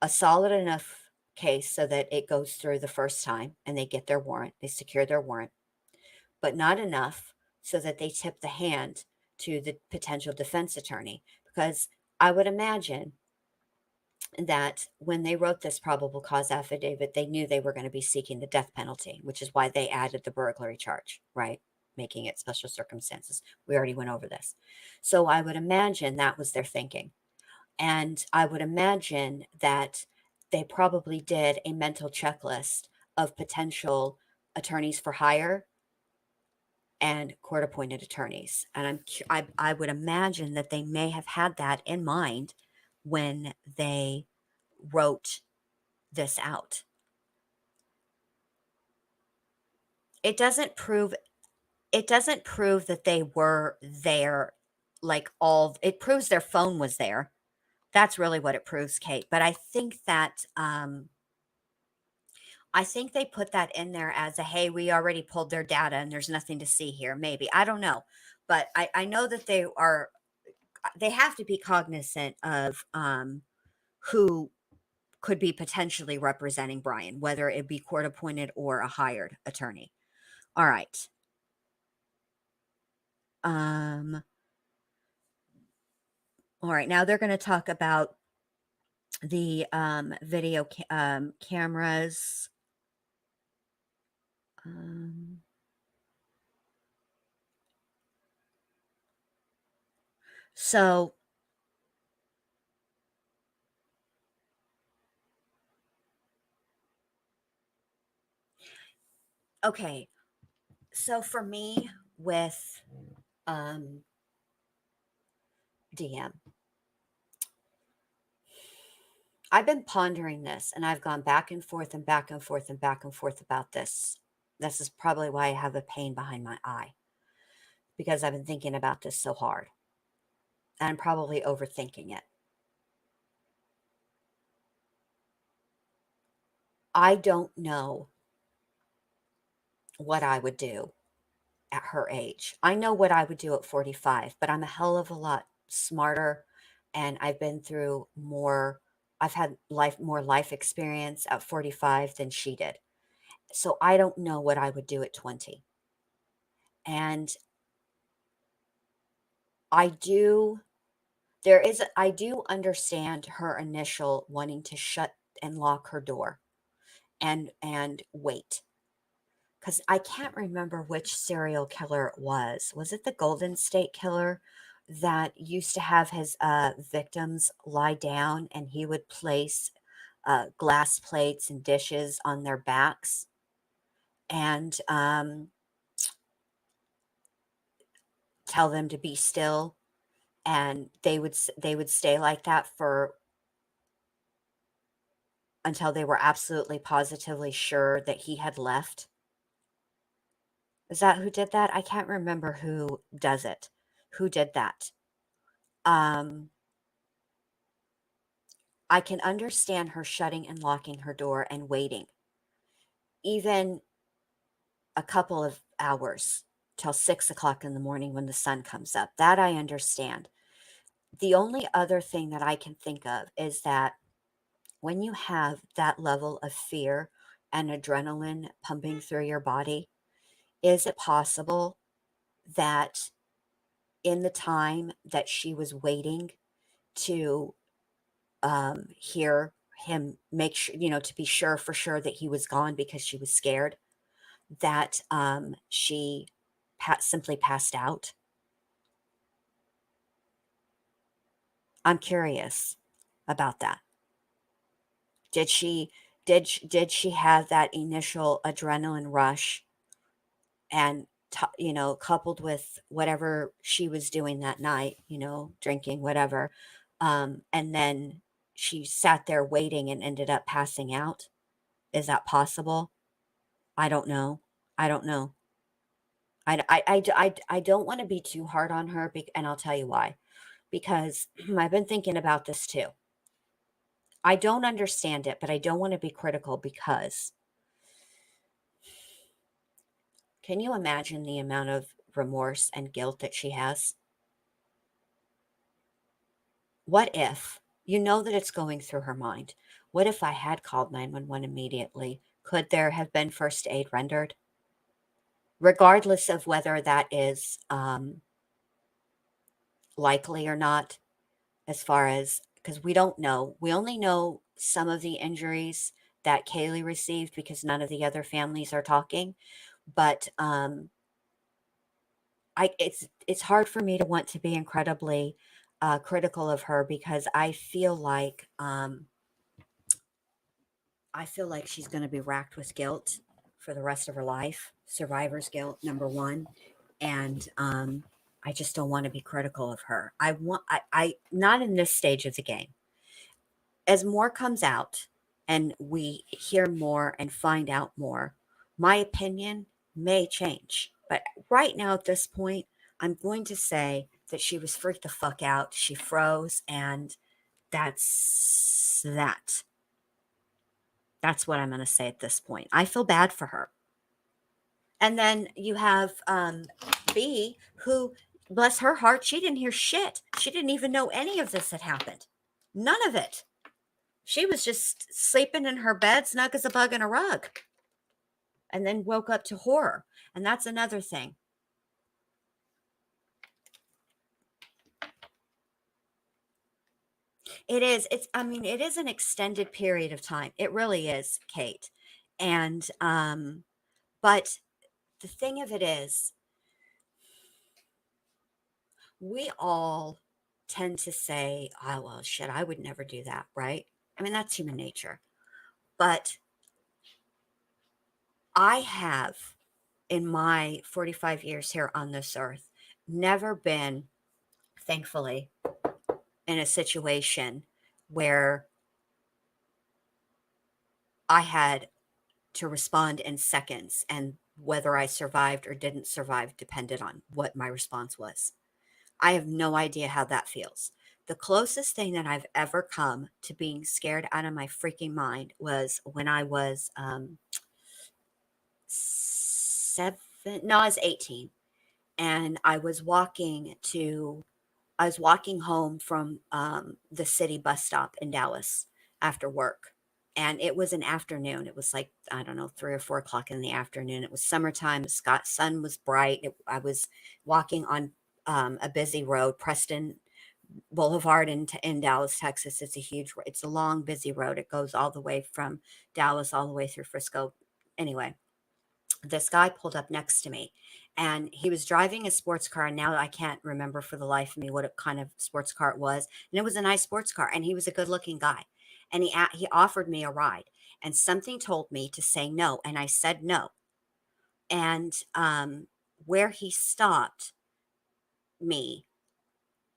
A: a solid enough case so that it goes through the first time and they get their warrant, they secure their warrant, but not enough so that they tip the hand to the potential defense attorney. Because I would imagine that when they wrote this probable cause affidavit, they knew they were going to be seeking the death penalty, which is why they added the burglary charge, right? Making it special circumstances. We already went over this. So I would imagine that was their thinking. And I would imagine that they probably did a mental checklist of potential attorneys for hire and court appointed attorneys. And I would imagine that they may have had that in mind when they wrote this out. It doesn't prove that they were there, like, all it proves their phone was there. That's really what it proves, Kate. But I think they put that in there as a, hey, we already pulled their data and there's nothing to see here. Maybe. I don't know. But I know that they have to be cognizant of who could be potentially representing Bryan, whether it be court appointed or a hired attorney. All right. Um, all right. Now they're going to talk about the video cameras. Um, so, okay. So for me, with DM, I've been pondering this and I've gone back and forth and back and forth and back and forth about this. This is probably why I have a pain behind my eye, because I've been thinking about this so hard and I'm probably overthinking it. I don't know what I would do at her age. I know what I would do at 45, but I'm a hell of a lot smarter and I've been through more. I've had more life experience at 45 than she did. So I don't know what I would do at 20. And I do I do understand her initial wanting to shut and lock her door and wait. Because I can't remember which serial killer it was. Was it the Golden State Killer that used to have his victims lie down and he would place glass plates and dishes on their backs and tell them to be still, and they would stay like that for until they were absolutely positively sure that he had left? Is that who did that? I can't remember who does it. Who did that? Um, I can understand her shutting and locking her door and waiting, even a couple of hours till 6 o'clock in the morning when the sun comes up. That I understand. The only other thing that I can think of is that when you have that level of fear and adrenaline pumping through your body, is it possible that in the time that she was waiting to hear him, make sure, to be sure for sure that he was gone because she was scared, that she simply passed out? I'm curious about that. Did she did she have that initial adrenaline rush and coupled with whatever she was doing that night, drinking, whatever, and then she sat there waiting and ended up passing out. Is that possible? I don't know. I don't know. I don't want to be too hard on her, and I'll tell you why. Because I've been thinking about this too. I don't understand it, but I don't want to be critical because can you imagine the amount of remorse and guilt that she has? What if you know that it's going through her mind? What if I had called 911 immediately? Could there have been first aid rendered? Regardless of whether that is likely or not, as far as because we don't know. We only know some of the injuries that Kaylee received because none of the other families are talking. But it's hard for me to want to be incredibly critical of her because I feel like she's going to be racked with guilt for the rest of her life. Survivor's guilt, number one, and I just don't want to be critical of her. I not in this stage of the game. As more comes out and we hear more and find out more, my opinion may change. But right now, at this point, I'm going to say that she was freaked the fuck out. She froze, and that's that. That's what I'm going to say at this point. I feel bad for her. And then you have B, who, bless her heart, she didn't hear shit. She didn't even know any of this had happened. None of it. She was just sleeping in her bed, snug as a bug in a rug, and then woke up to horror. And that's another thing. It is. I mean, it is an extended period of time. It really is, Kate. And, but the thing of it is, we all tend to say, oh, well, shit, I would never do that, right? I mean, that's human nature. But I have, in my 45 years here on this earth, never been, thankfully, in a situation where I had to respond in seconds, and whether I survived or didn't survive depended on what my response was. I have no idea how that feels. The closest thing that I've ever come to being scared out of my freaking mind was when I was 7, no, I was 18, and I was walking home from the city bus stop in Dallas after work. And it was an afternoon. It was like, I don't know, 3 or 4 o'clock in the afternoon. It was summertime. The sun was bright. I was walking on a busy road, Preston Boulevard in Dallas, Texas. It's a long, busy road. It goes all the way from Dallas all the way through Frisco. Anyway, this guy pulled up next to me and he was driving a sports car. And now I can't remember for the life of me what kind of sports car it was. And it was a nice sports car and he was a good looking guy. And he offered me a ride and something told me to say no. And I said no. And where he stopped me,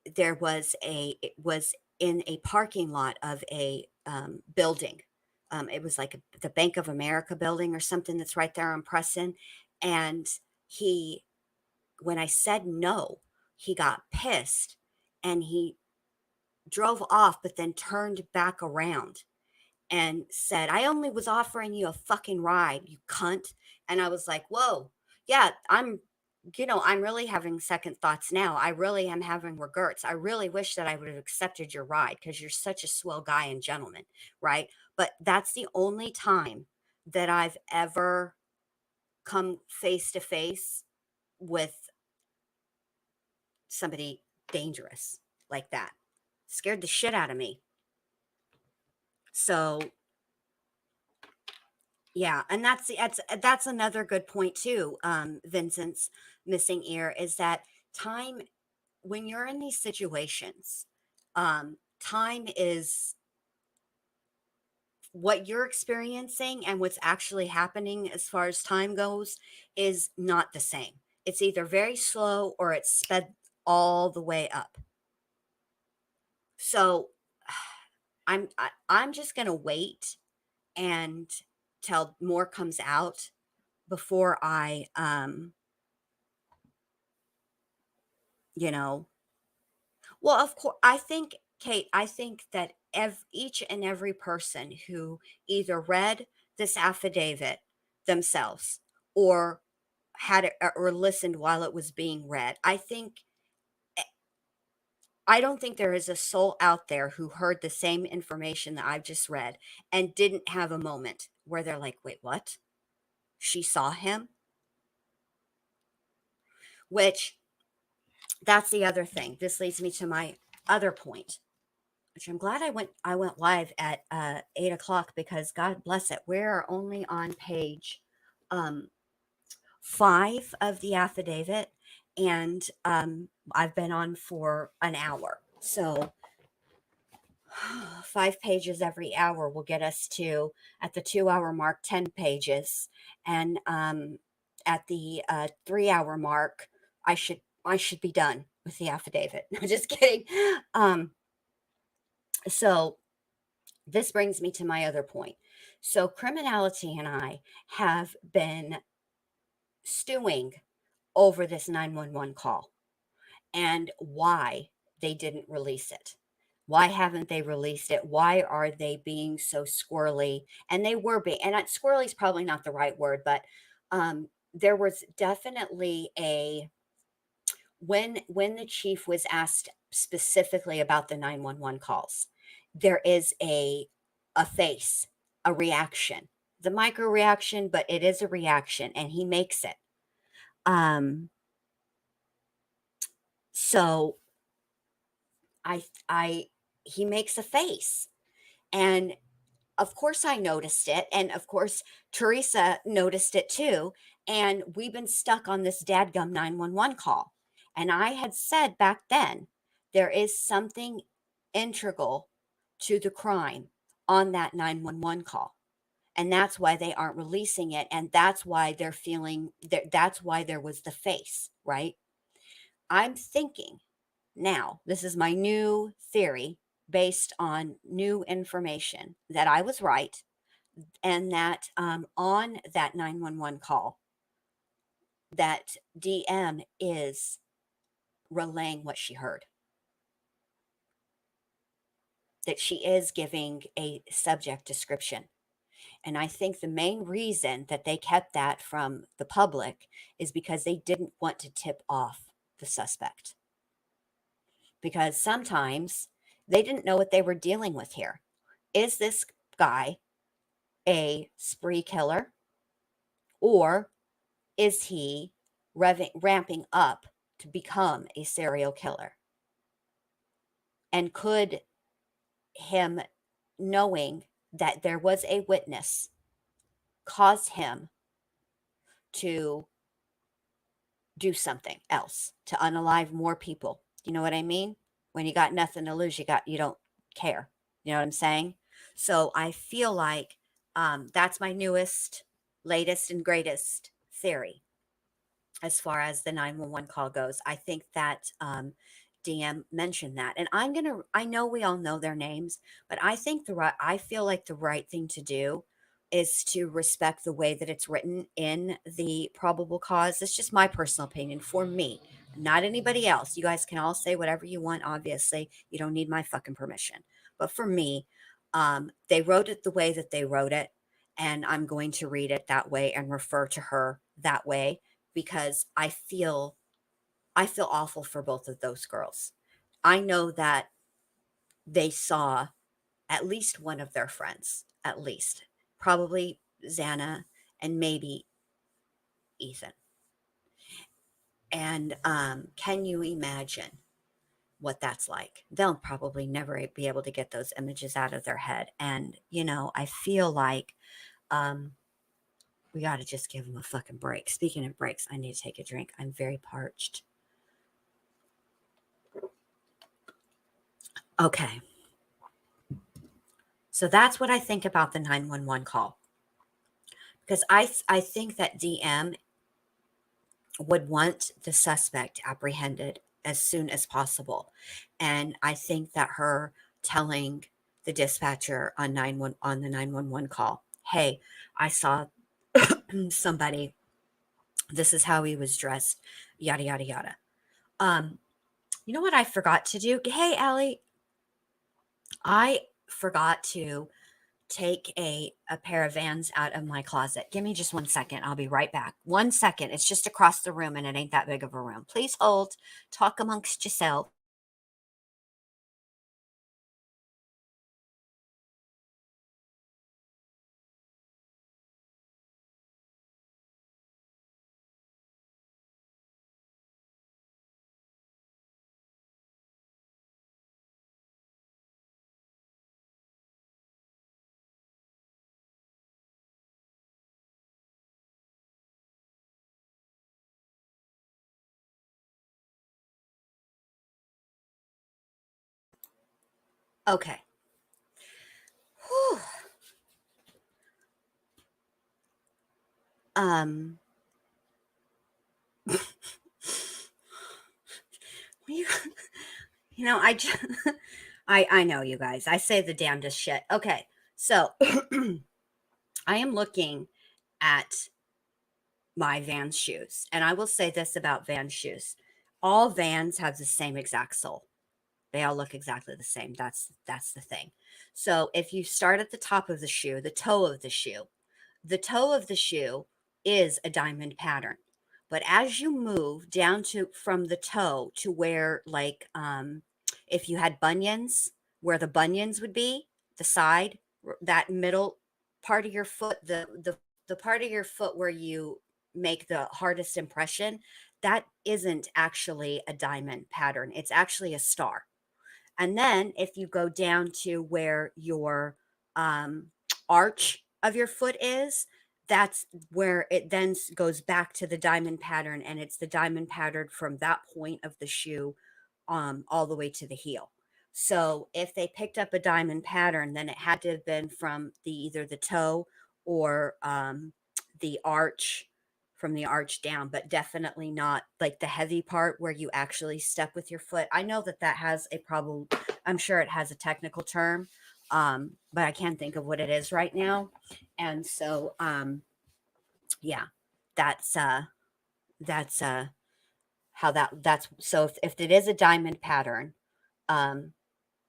A: it was in a parking lot of a building. It was like the Bank of America building or something that's right there on Preston. And he, when I said no, he got pissed and he drove off, but then turned back around and said, I only was offering you a fucking ride, you cunt. And I was like, whoa, yeah, I'm really having second thoughts now. I really am having regrets. I really wish that I would have accepted your ride because you're such a swell guy and gentleman, right? But that's the only time that I've ever come face to face with somebody dangerous like that. Scared the shit out of me. So yeah, and that's another good point too. Vincent's missing ear is that time when you're in these situations, time is what you're experiencing and what's actually happening as far as time goes is not the same. It's either very slow or it's sped all the way up. So I'm just gonna wait and till more comes out before I, you know, well, of course, I think, Kate, I think that each and every person who either read this affidavit themselves or had it or listened while it was being read, I don't think there is a soul out there who heard the same information that I've just read and didn't have a moment where they're like, wait, what? She saw him? Which that's the other thing. This leads me to my other point, which I'm glad I went live at 8 o'clock because God bless it. We're only on page 5 of the affidavit, and I've been on for an hour. So 5 pages every hour will get us to, at the 2 hour mark, 10 pages. And at the 3 hour mark, I should be done with the affidavit. No, just kidding. Um, so this brings me to my other point. So criminality and I have been stewing over this 911 call and why they didn't release it. Why haven't they released it? Why are they being so squirrely? And they were being, and squirrely is probably not the right word, but there was definitely a, when the chief was asked specifically about the 911 calls, there is a face, a reaction, the micro reaction, but it is a reaction, and he makes it. Um, so I he makes a face, and of course I noticed it, and of course Teresa noticed it too, and we've been stuck on this dadgum 911 call. And I had said back then there is something integral to the crime on that 911 call. And that's why they aren't releasing it, and that's why they're feeling that, that's why there was the face, right? I'm thinking now, this is my new theory based on new information, that I was right, and that on that 911 call, that DM is relaying what she heard, that she is giving a subject description. And I think the main reason that they kept that from the public is because they didn't want to tip off the suspect. Because sometimes they didn't know what they were dealing with here. Is this guy a spree killer, or is he ramping up to become a serial killer? And could him knowing that there was a witness cause him to do something else, to unalive more people? You know what I mean? When you got nothing to lose, you don't care. You know what I'm saying? So I feel like that's my newest, latest, and greatest theory as far as the 911 call goes. I think that DM mentioned that. And I know we all know their names, but I feel like the right thing to do is to respect the way that it's written in the probable cause. It's just my personal opinion for me, not anybody else. You guys can all say whatever you want. Obviously, you don't need my fucking permission. But for me, they wrote it the way that they wrote it, and I'm going to read it that way and refer to her that way because I feel awful for both of those girls. I know that they saw at least one of their friends, at least, probably Xana and maybe Ethan. And can you imagine what that's like? They'll probably never be able to get those images out of their head. And, I feel like um, we got to just give them a fucking break. Speaking of breaks, I need to take a drink. I'm very parched. Okay. So that's what I think about the 911 call. Because I think that DM would want the suspect apprehended as soon as possible. And I think that her telling the dispatcher on on the 911 call. Hey, I saw somebody. This is how he was dressed. Yada yada yada. Um, you know what I forgot to do? Hey, Allie, I forgot to take a pair of Vans out of my closet. Give me just 1 second. I'll be right back. 1 second. It's just across the room and it ain't that big of a room. Please hold. Talk amongst yourself. Okay. Whew. Um, you, you know, I just, I know you guys. I say the damnedest shit. Okay. So I am looking at my Vans shoes. And I will say this about Vans shoes. All Vans have the same exact sole. They all look exactly the same. That's the thing. So if you start at the top of the shoe, the toe of the shoe is a diamond pattern. But as you move down to from the toe to where if you had bunions, where the bunions would be, the side, that middle part of your foot, the part of your foot where you make the hardest impression, that isn't actually a diamond pattern. It's actually a star. And then if you go down to where your um, arch of your foot is, that's where it then goes back to the diamond pattern. And it's the diamond pattern from that point of the shoe all the way to the heel. So if they picked up a diamond pattern, then it had to have been from either the toe or the arch, from the arch down, but definitely not like the heavy part where you actually step with your foot. I know that has a problem. I'm sure it has a technical term, but I can't think of what it is right now. And so, yeah, that's that's how that's so if it is a diamond pattern, um,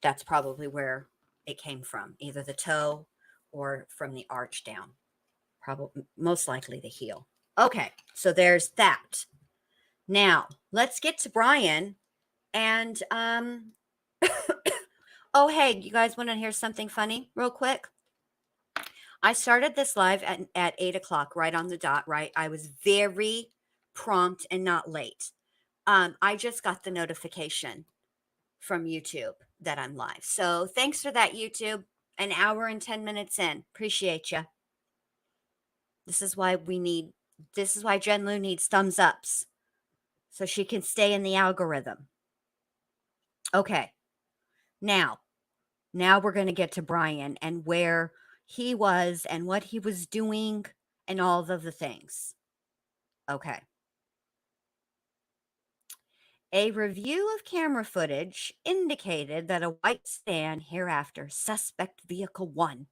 A: that's probably where it came from, either the toe or from the arch down. Probably most likely the heel. Okay, so there's that. Now, let's get to Bryan and oh hey, you guys want to hear something funny real quick? I started this live at 8 o'clock, right on the dot, right? I was very prompt and not late. I just got the notification from YouTube that I'm live. So thanks for that, YouTube. An hour and 10 minutes in. Appreciate you. This is why Jen Lu needs thumbs ups so she can stay in the algorithm. Okay. Now we're going to get to Bryan and where he was and what he was doing and all of the things. Okay. A review of camera footage indicated that a white sedan, hereafter suspect vehicle 1,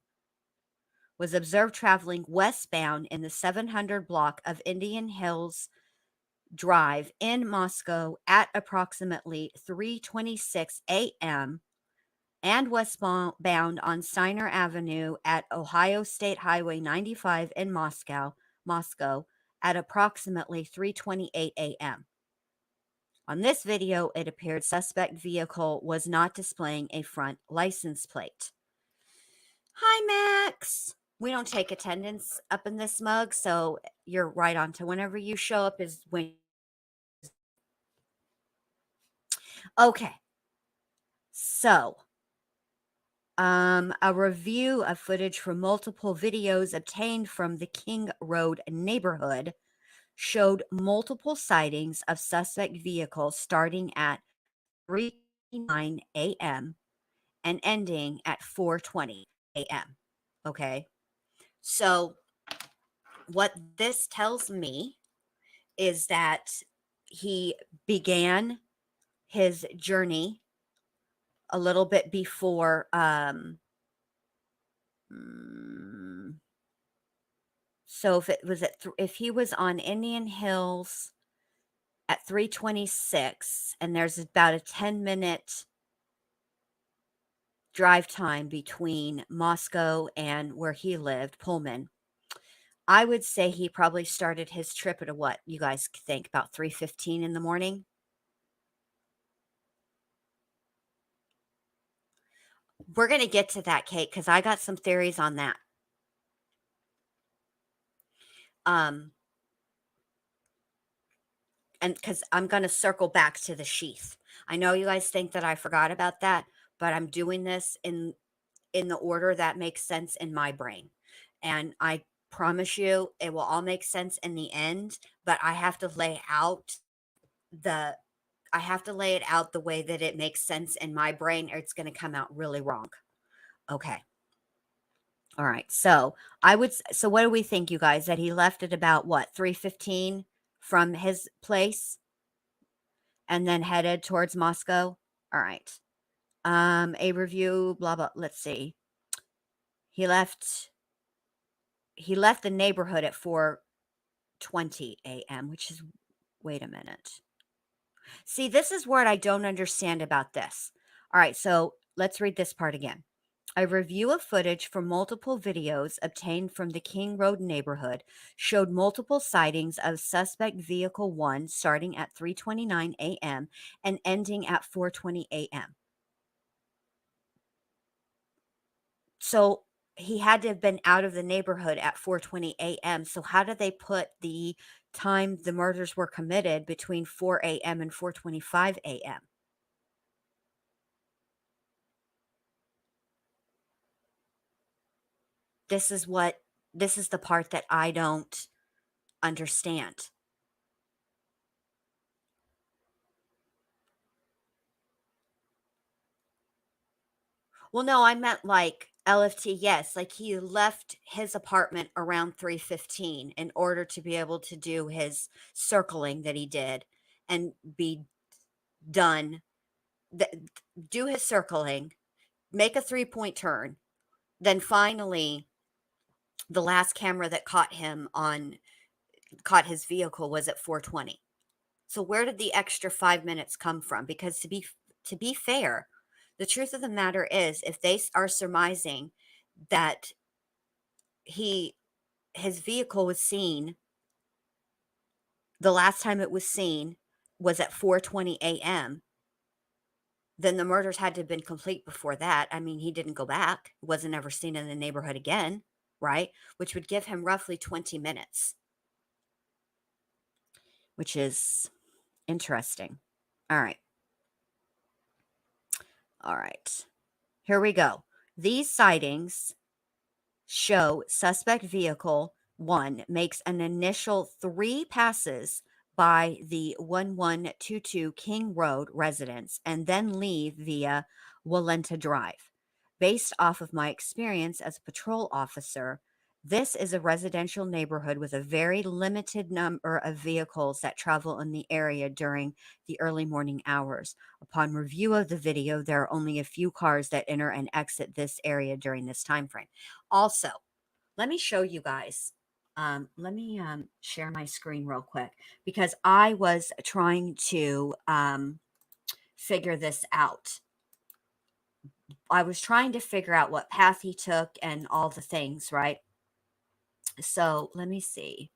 A: was observed traveling westbound in the 700 block of Indian Hills Drive in Moscow at approximately 3:26 a.m. and westbound on Steiner Avenue at Ohio State Highway 95 in Moscow at approximately 3:28 a.m. On this video, it appeared suspect vehicle was not displaying a front license plate. Hi, Max. We don't take attendance up in this mug, so you're right on to whenever you show up is when. Okay. So, a review of footage from multiple videos obtained from the King Road neighborhood showed multiple sightings of suspect vehicles starting at 3:09 a.m. and ending at 4:20 a.m. Okay. So, what this tells me is that he began his journey a little bit before So if it was if he was on Indian Hills at 3:26, and there's about a 10-minute drive time between Moscow and where he lived, Pullman, I would say he probably started his trip at what you guys think, about 3:15 in the morning. We're going to get to that, Kate, because I got some theories on that. And because I'm going to circle back to the sheath. I know you guys think that I forgot about that, but I'm doing this in the order that makes sense in my brain. And I promise you it will all make sense in the end, but the I have to lay it out the way that it makes sense in my brain, or it's going to come out really wrong. Okay. All right. So so what do we think, you guys, that he left at about what, 3:15 from his place and then headed towards Moscow? All right. A review, blah blah. Let's see. He left the neighborhood at 4:20 a.m., which is, wait a minute. See, this is what I don't understand about this. All right, so let's read this part again. A review of footage from multiple videos obtained from the King Road neighborhood showed multiple sightings of suspect vehicle 1 starting at 3:29 a.m. and ending at 4:20 a.m. So he had to have been out of the neighborhood at 4:20 a.m. So how did they put the time the murders were committed between 4 a.m. and 4:25 a.m.? This is the part that I don't understand. Well, no, I meant like LFT, yes, like he left his apartment around 3:15 in order to be able to do his circling that he did and be done, th- do his circling, make a 3-point turn. Then finally, the last camera that caught his vehicle was at 4:20. So where did the extra 5 minutes come from? Because to be fair, the truth of the matter is, if they are surmising that he his vehicle was seen, the last time it was seen was at 4:20 a.m., then the murders had to have been complete before that. I mean, he didn't go back, wasn't ever seen in the neighborhood again, right? Which would give him roughly 20 minutes, which is interesting. All right. All right. Here we go. These sightings show suspect vehicle 1 makes an initial 3 passes by the 1122 King Road residence and then leave via Walenta Drive. Based off of my experience as a patrol officer, this is a residential neighborhood with a very limited number of vehicles that travel in the area during the early morning hours. Upon review of the video, there are only a few cars that enter and exit this area during this time frame. Also, let me show you guys. Let me share my screen real quick because I was trying to figure this out. I was trying to figure out what path he took and all the things, right? So let me see.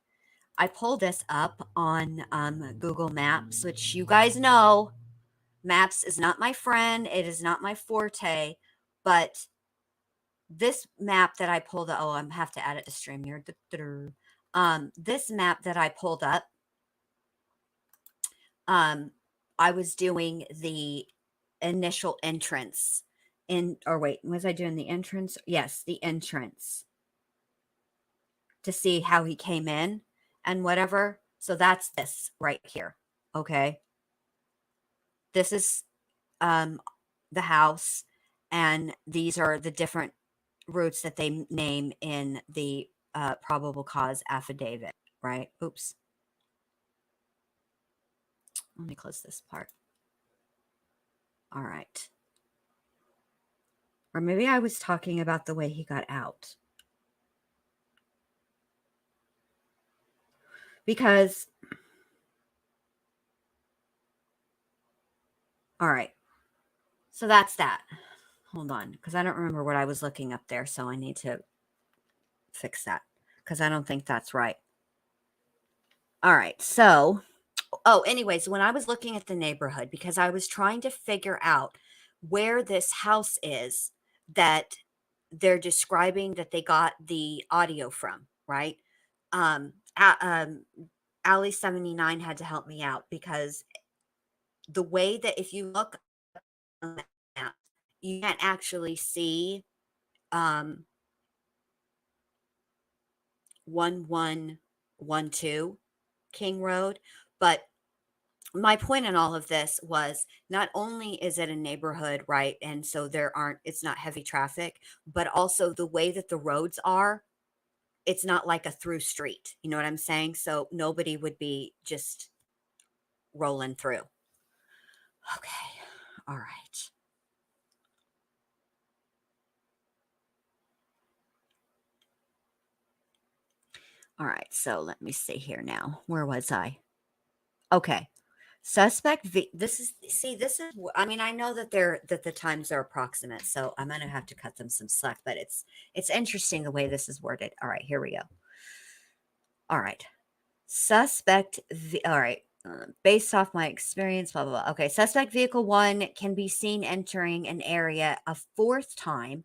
A: I pulled this up on Google Maps, which you guys know, Maps is not my friend. It is not my forte, but this map that I pulled up, oh, I have to add it to StreamYard. This map that I pulled up, I was doing the initial entrance or wait, was I doing the entrance? Yes, the entrance to see how he came in and whatever. So that's this right here. Okay. This is the house, and these are the different routes that they name in the probable cause affidavit, right? Oops. Let me close this part. All right. Or maybe I was talking about the way he got out. Because, all right. So that's that. Hold on, because I don't remember what I was looking up there. So I need to fix that because I don't think that's right. All right. So, anyways, when I was looking at the neighborhood, because I was trying to figure out where this house is that they're describing that they got the audio from, right? Um, Alley 79 had to help me out because the way that if you look on the map, you can't actually see 1112 King Road. But my point in all of this was not only is it a neighborhood, right? And so it's not heavy traffic, but also the way that the roads are, it's not like a through street. You know what I'm saying? So nobody would be just rolling through. Okay. All right. All right. So let me see here now. Where was I? Okay. Suspect V. This is I mean, I know that the times are approximate, so I'm gonna have to cut them some slack, but it's interesting the way this is worded. All right, here we go. All right. All right. Based off my experience, blah, blah, blah. Okay. Suspect vehicle 1 can be seen entering the area a fourth time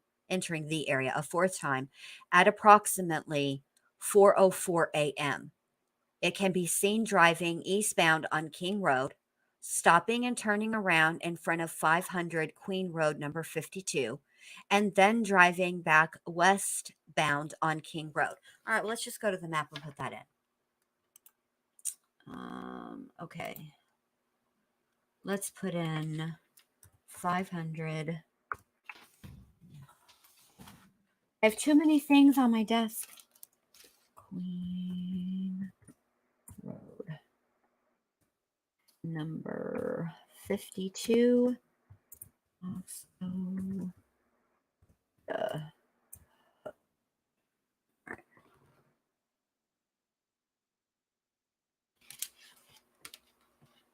A: at approximately 4:04 a.m. It can be seen driving eastbound on King Road, stopping and turning around in front of 500 Queen Road, number 52, and then driving back westbound on King Road. All right, let's just go to the map and put that in. Okay. Let's put in 500. I have too many things on my desk. Queen Road. Number 52. Also,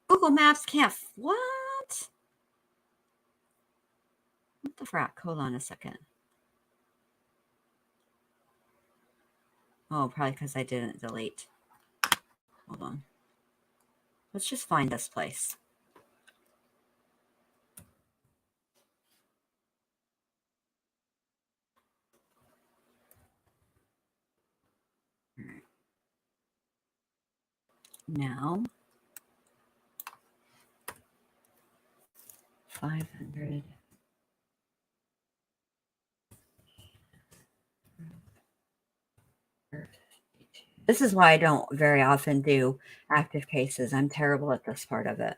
A: Google Maps can't. What? What the frack? Hold on a second. Oh, probably because I didn't delete. Hold on. Let's just find this place. Now, 500. This is why I don't very often do active cases. I'm terrible at this part of it.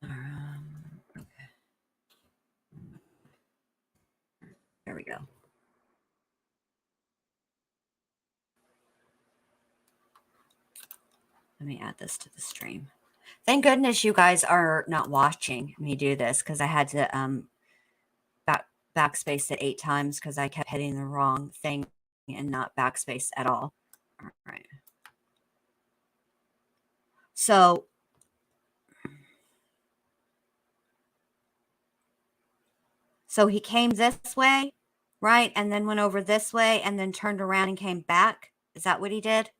A: Okay. There we go. Let me add this to the stream. Thank goodness you guys are not watching me do this because I had to backspace it 8 times because I kept hitting the wrong thing and not backspace at all. All right. So he came this way, right? And then went over this way and then turned around and came back. Is that what he did?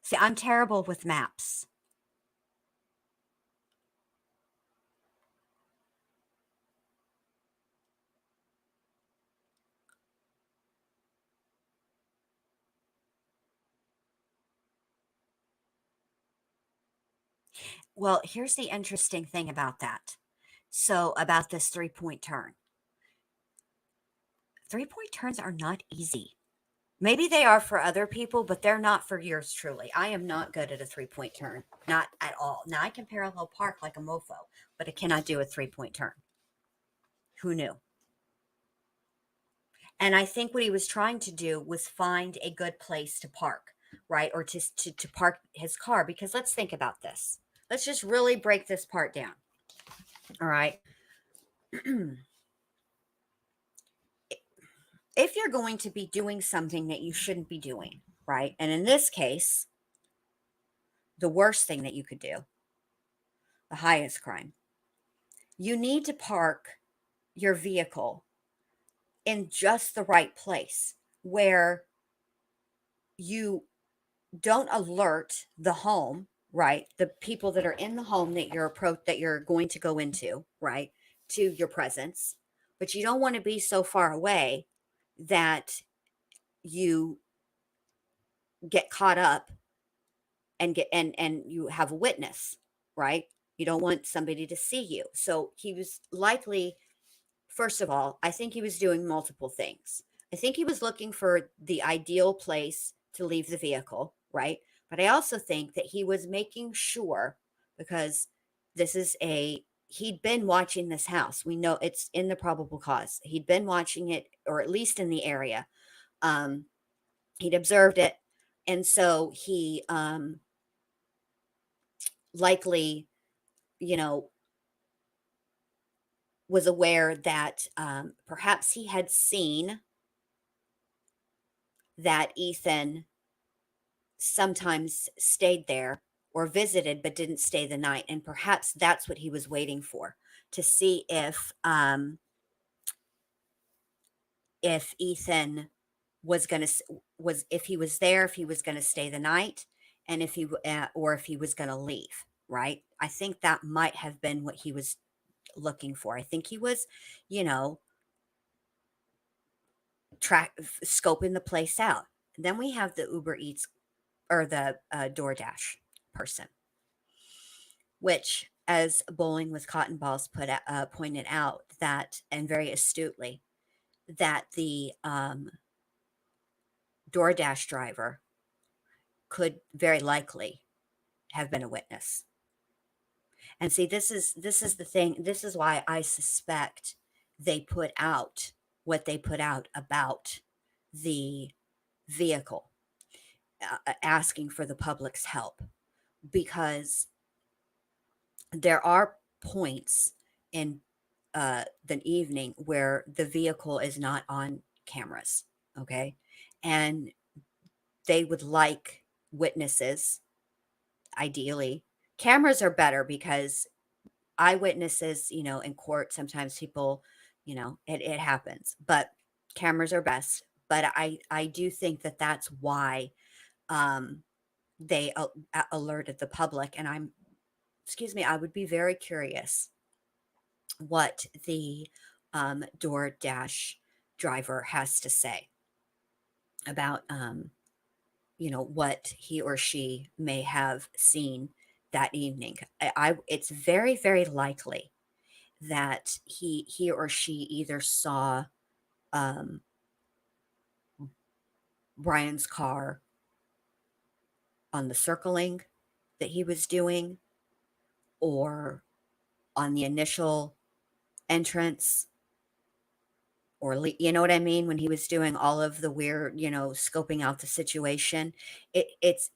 A: See, I'm terrible with maps. Well, here's the interesting thing about that. So about this 3-point turn. 3-point turns are not easy. Maybe they are for other people, but they're not for yours truly. I am not good at a 3-point turn. Not at all. Now I can parallel park like a mofo, but I cannot do a 3-point turn. Who knew? And I think what he was trying to do was find a good place to park. right? Or to park his car. Because let's think about this. Let's just really break this part down. All right. If you're going to be doing something that you shouldn't be doing, right? And in this case, the worst thing that you could do, the highest crime, you need to park your vehicle in just the right place where you don't alert the home, right? The people that are in the home that you're going to go into, right? To your presence. But you don't want to be so far away that you get caught up and you have a witness, right? You don't want somebody to see you. So he was likely, first of all, I think he was doing multiple things. I think he was looking for the ideal place to leave the vehicle, right? But I also think that he was making sure, because he'd been watching this house. We know it's in the probable cause. He'd been watching it, or at least in the area. Um, he'd observed it. And so he likely, you know, was aware that perhaps he had seen that Ethan sometimes stayed there or visited but didn't stay the night, and perhaps that's what he was waiting for, to see if Ethan was going to was if he was there, if he was going to stay the night, and or if he was going to leave, right? I think that might have been what he was looking for. I think he was, you know, scoping the place out. Then we have the Uber Eats or the DoorDash person, which, as Bowling with Cotton Balls pointed out, that, and very astutely, that the DoorDash driver could very likely have been a witness. And see, this is the thing. This is why I suspect they put out what they put out about the vehicle, asking for the public's help, because there are points in the evening where the vehicle is not on cameras, okay? And they would like witnesses, ideally. Cameras are better because eyewitnesses, in court, sometimes people, it happens, but cameras are best. But I do think that that's why um, they alerted the public. And excuse me, I would be very curious what the DoorDash driver has to say about, what he or she may have seen that evening. It's very, very likely that he or she either saw um, Brian's car on the circling that he was doing, or on the initial entrance, or you know what I mean, when he was doing all of the weird, scoping out the situation. It's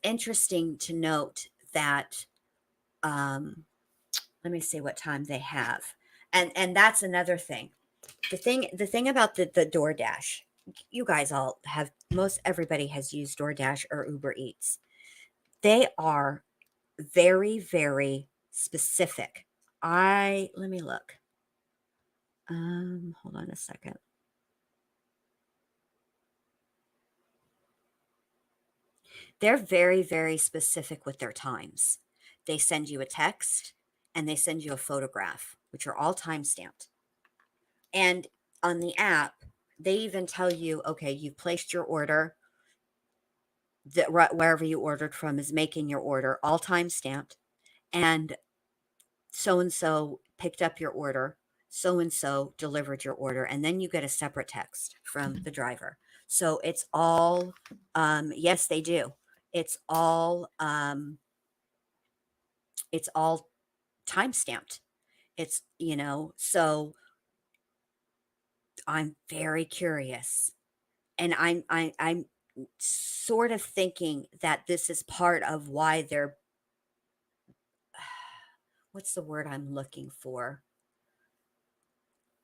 A: interesting to note that um let me see what time they have. And that's another thing. The thing about the DoorDash, you guys all have, most everybody has used DoorDash or Uber Eats. They are very, very specific. Let me look. Hold on a second. They're very, very specific with their times. They send you a text and they send you a photograph, which are all time stamped. And on the app, they even tell you, okay, you've placed your order, that wherever you ordered from is making your order, all time stamped, and so picked up your order, so and so delivered your order, and then you get a separate text from the driver. So it's all, yes, they do. It's all, it's all time stamped. It's, so I'm very curious, and I'm sort of thinking that this is part of why they're what's the word I'm looking for?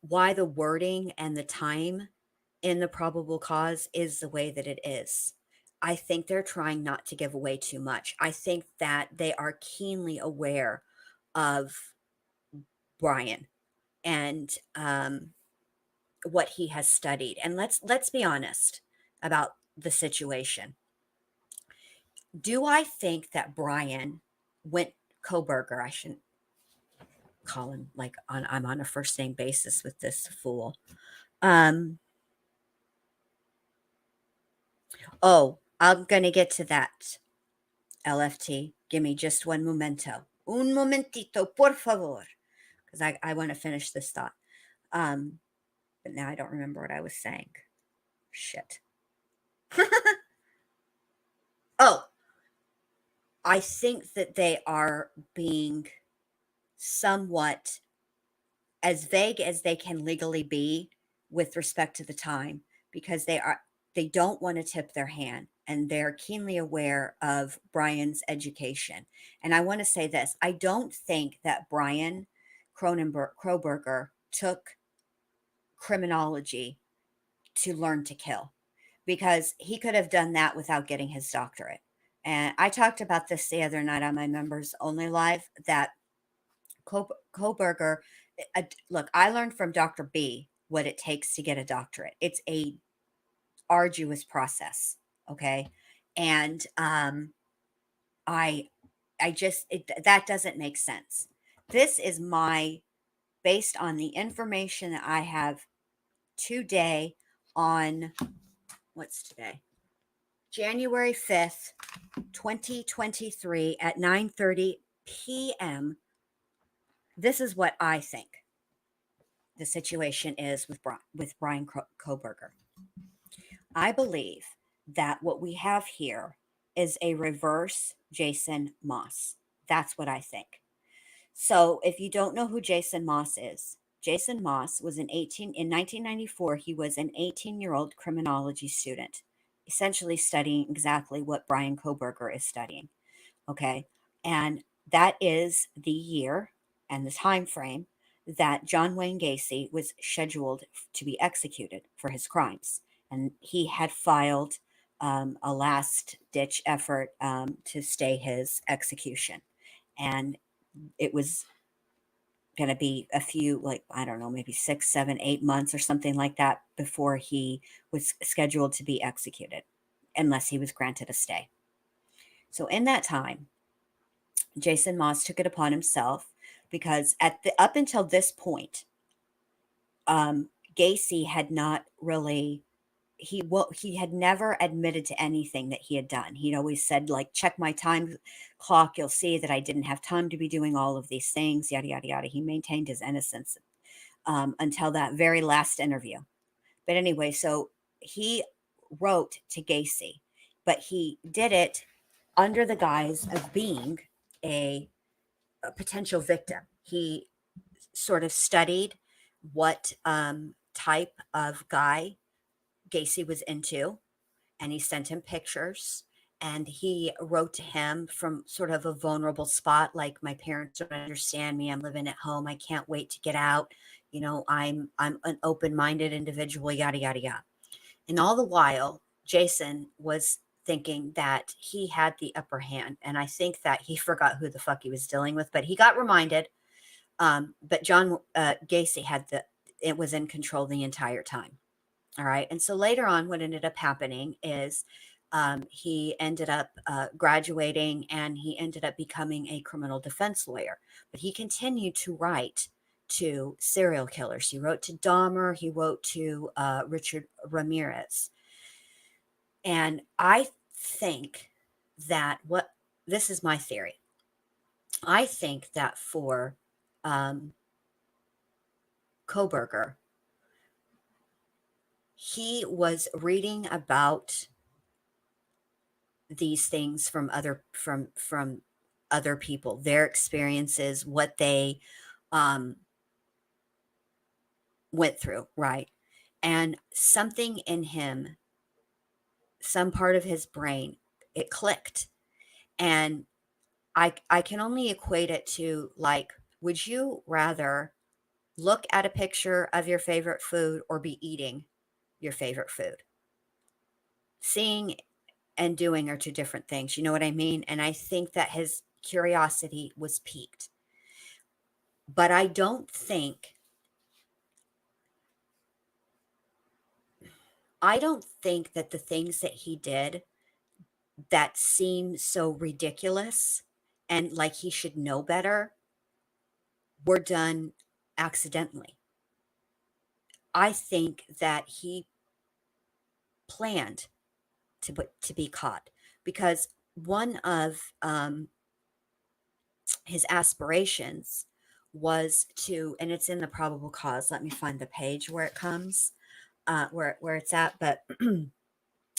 A: Why the wording and the time in the probable cause is the way that it is. I think they're trying not to give away too much. I think that they are keenly aware of Bryan and what he has studied. And let's be honest about the situation. Do I think that Bryan went Kohberger? I shouldn't call him like I'm on a first name basis with this fool. Um, oh, I'm gonna get to that. LFT, give me just one momento. Un momentito, por favor. Because I want to finish this thought. But now I don't remember what I was saying. Shit. Oh, I think that they are being somewhat as vague as they can legally be with respect to the time because they don't want to tip their hand and they're keenly aware of Bryan's education. And I want to say this, I don't think that Bryan Kohberger took criminology to learn to kill because he could have done that without getting his doctorate. And I talked about this the other night on my members only live that Kohberger, look, I learned from Dr. B what it takes to get a doctorate. It's a arduous process, okay? And I that doesn't make sense. This is my based on the information that I have today on what's today? January 5th, 2023 at 9:30 p.m. This is what I think the situation is with Bryan Kohberger. I believe that what we have here is a reverse Jason Moss. That's what I think. So if you don't know who Jason Moss is, Jason Moss was in 1994 he was an 18-year-old criminology student, essentially studying exactly what Bryan Kohberger is studying. Okay? And that is the year and the time frame that John Wayne Gacy was scheduled to be executed for his crimes. And he had filed a last ditch effort to stay his execution. And it was going to be a few, like, I don't know, maybe 6, 7, 8 months or something like that before he was scheduled to be executed, unless he was granted a stay. So in that time, Jason Moss took it upon himself because up until this point, Gacy had not really he had never admitted to anything that he had done. He'd always said, like, check my time clock, you'll see that I didn't have time to be doing all of these things, yada yada yada. He maintained his innocence until that very last interview. But anyway, so he wrote to Gacy, but he did it under the guise of being a potential victim. He sort of studied what type of guy Gacy was into, and he sent him pictures. And he wrote to him from sort of a vulnerable spot, like, my parents don't understand me. I'm living at home. I can't wait to get out. You know, I'm an open-minded individual, yada yada yada. And all the while, Jason was thinking that he had the upper hand. And I think that he forgot who the fuck he was dealing with, but he got reminded. But John Gacy it was in control the entire time. All right. And so later on, what ended up happening is he ended up graduating and he ended up becoming a criminal defense lawyer. But he continued to write to serial killers. He wrote to Dahmer. He wrote to Richard Ramirez. And I think that this is my theory. I think that for Kohberger, he was reading about these things from other people, their experiences, what they went through, right? And something in him some part of his brain, it clicked. And I can only equate it to, like, would you rather look at a picture of your favorite food or be eating your favorite food? Seeing and doing are two different things. You know what I mean? And I think that his curiosity was piqued. But I don't think that the things that he did that seem so ridiculous and like he should know better were done accidentally. I think that he planned to be caught, because one of his aspirations was to, and it's in the probable cause. Let me find the page where it comes, where it's at. But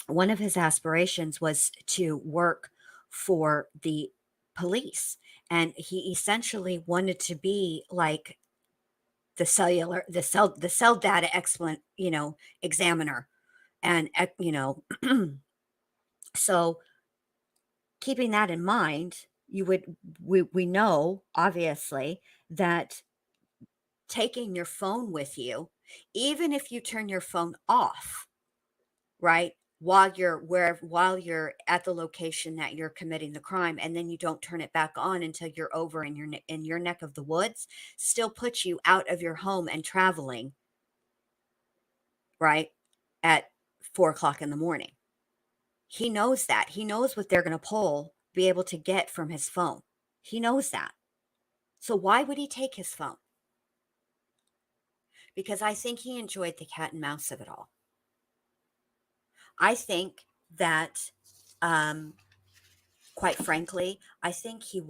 A: one of his aspirations was to work for the police, and he essentially wanted to be like the cell data examiner, and so keeping that in mind, we know obviously that taking your phone with you, even if you turn your phone off, right? While you're at the location that you're committing the crime, and then you don't turn it back on until you're over in your neck of the woods, still puts you out of your home and traveling, right? At 4 o'clock in the morning. He knows that. He knows what they're going to be able to get from his phone. He knows that. So why would he take his phone? Because I think he enjoyed the cat and mouse of it all. I think that, um, quite frankly, I think he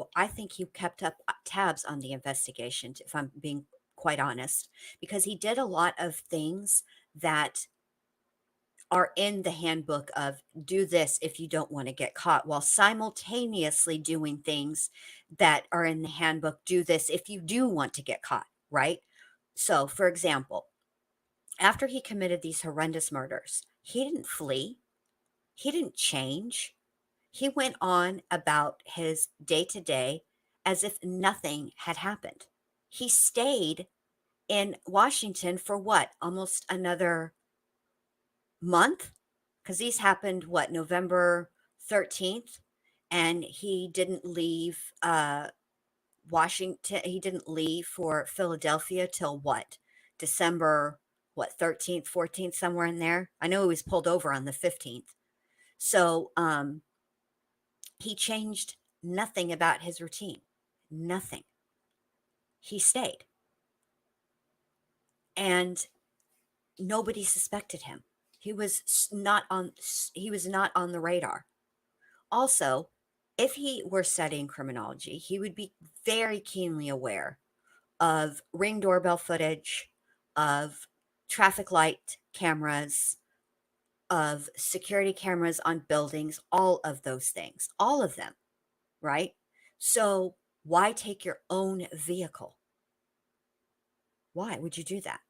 A: kept up tabs on the investigation, if I'm being quite honest, because he did a lot of things that are in the handbook of do this if you don't want to get caught, while simultaneously doing things that are in the handbook, do this if you do want to get caught, right? So, for example, after he committed these horrendous murders, he didn't flee, he didn't change. He went on about his day to day as if nothing had happened. He stayed in Washington for what, almost another month? Because these happened, what, November 13th? And he didn't leave Washington, he didn't leave for Philadelphia till what, December, what, 13th, 14th, somewhere in there. I know he was pulled over on the 15th. So he changed nothing about his routine. Nothing. He stayed. And nobody suspected him. He was not on the radar. Also, if he were studying criminology, he would be very keenly aware of Ring doorbell footage, of traffic light cameras, of security cameras on buildings, all of those things, all of them, right? So, why take your own vehicle? Why would you do that?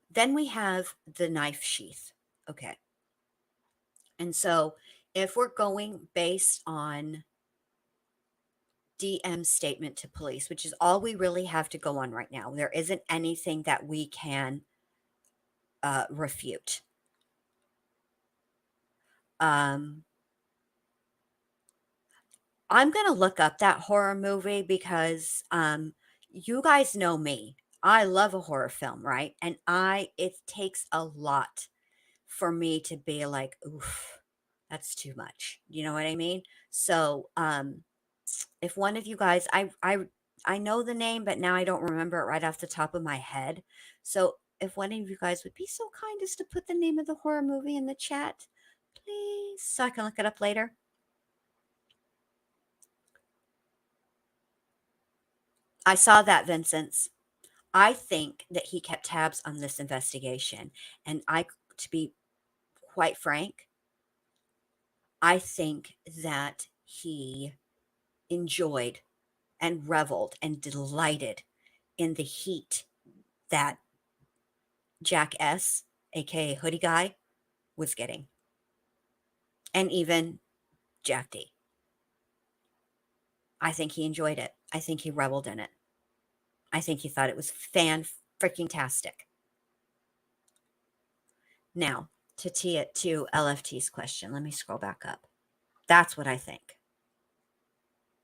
A: Then we have the knife sheath. Okay. And so, if we're going based on DM's statement to police, which is all we really have to go on right now, there isn't anything that we can refute. Um, I'm going to look up that horror movie because you guys know me. I love a horror film, right? And it takes a lot for me to be like, oof, that's too much. You know what I mean? So, if one of you guys, I know the name, but now I don't remember it right off the top of my head. So, if one of you guys would be so kind as to put the name of the horror movie in the chat, please, so I can look it up later. I saw that, Vincent's. I think that he kept tabs on this investigation, and to be quite frank, I think that he enjoyed and reveled and delighted in the heat that Jack S. aka Hoodie Guy, was getting. And even Jack D. I think he enjoyed it. I think he reveled in it. I think he thought it was fan-freaking-tastic. Now, to LFT's question, let me scroll back up. That's what I think.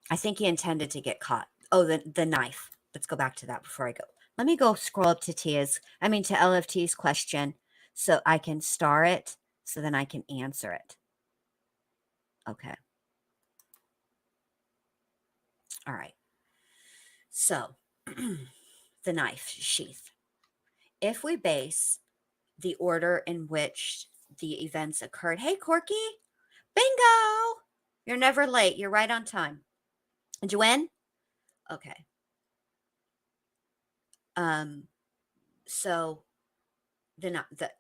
A: I think he intended to get caught. Oh, the knife. Let's go back to that before I go. Let me go scroll up to LFT's question so I can star it so then I can answer it. Okay. All right. So, the knife sheath. If we base the order in which the events occurred. Hey, Corky. Bingo. You're never late. You're right on time. Did you win? Okay. So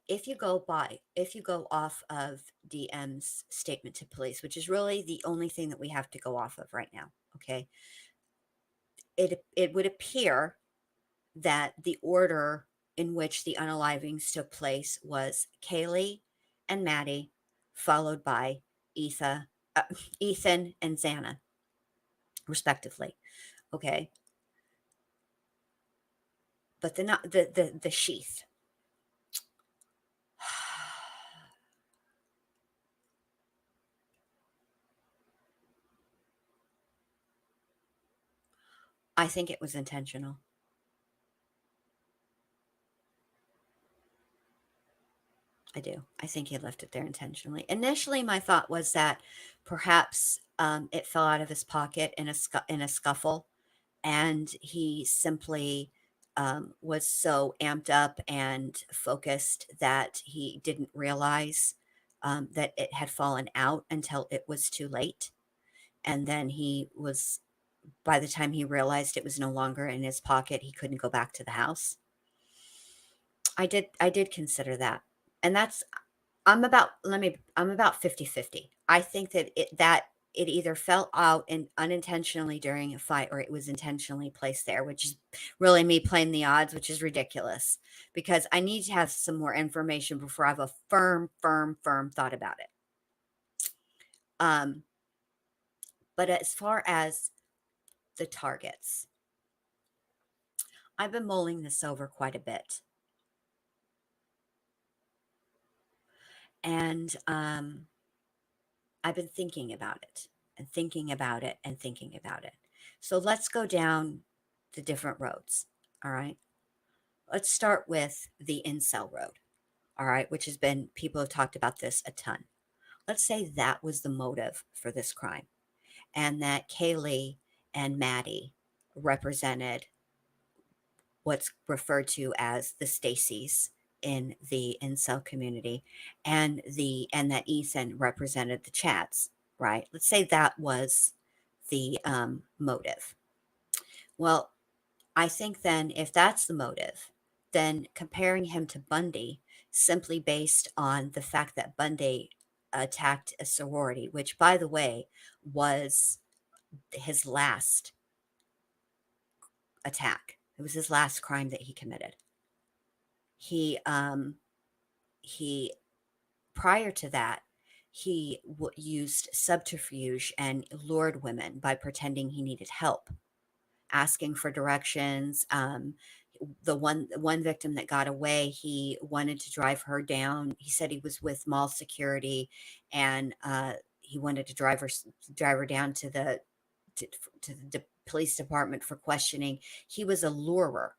A: if you go off of DM's statement to police, which is really the only thing that we have to go off of right now, okay? It would appear that the order in which the unalivings took place was Kaylee and Maddie, followed by Ethan and Xana, respectively. Okay. But the sheath. I think it was intentional. I do. I think he left it there intentionally. Initially, my thought was that perhaps it fell out of his pocket in a scuffle, and he simply was so amped up and focused that he didn't realize that it had fallen out until it was too late. And then by the time he realized it was no longer in his pocket, he couldn't go back to the house. I did consider that. And I'm about 50-50. I think that it either fell out and unintentionally during a fight or it was intentionally placed there, which is really me playing the odds, which is ridiculous because I need to have some more information before I have a firm thought about it. But as far as the targets, I've been mulling this over quite a bit. And I've been thinking about it and thinking about it and thinking about it. So let's go down the different roads. All right. Let's start with the incel road. All right. Which has been, people have talked about this a ton. Let's say that was the motive for this crime and that Kaylee and Maddie represented what's referred to as the Stacys in the incel community and that Ethan represented the Chads, right? Let's say that was the motive. Well, I think then if that's the motive, then comparing him to Bundy simply based on the fact that Bundy attacked a sorority, which by the way was his last attack. It was his last crime that he committed. He prior to that, he used subterfuge and lured women by pretending he needed help, asking for directions. The one victim that got away, he wanted to drive her down. He said he was with mall security, and he wanted to drive her down to the police department for questioning. He was a lurer,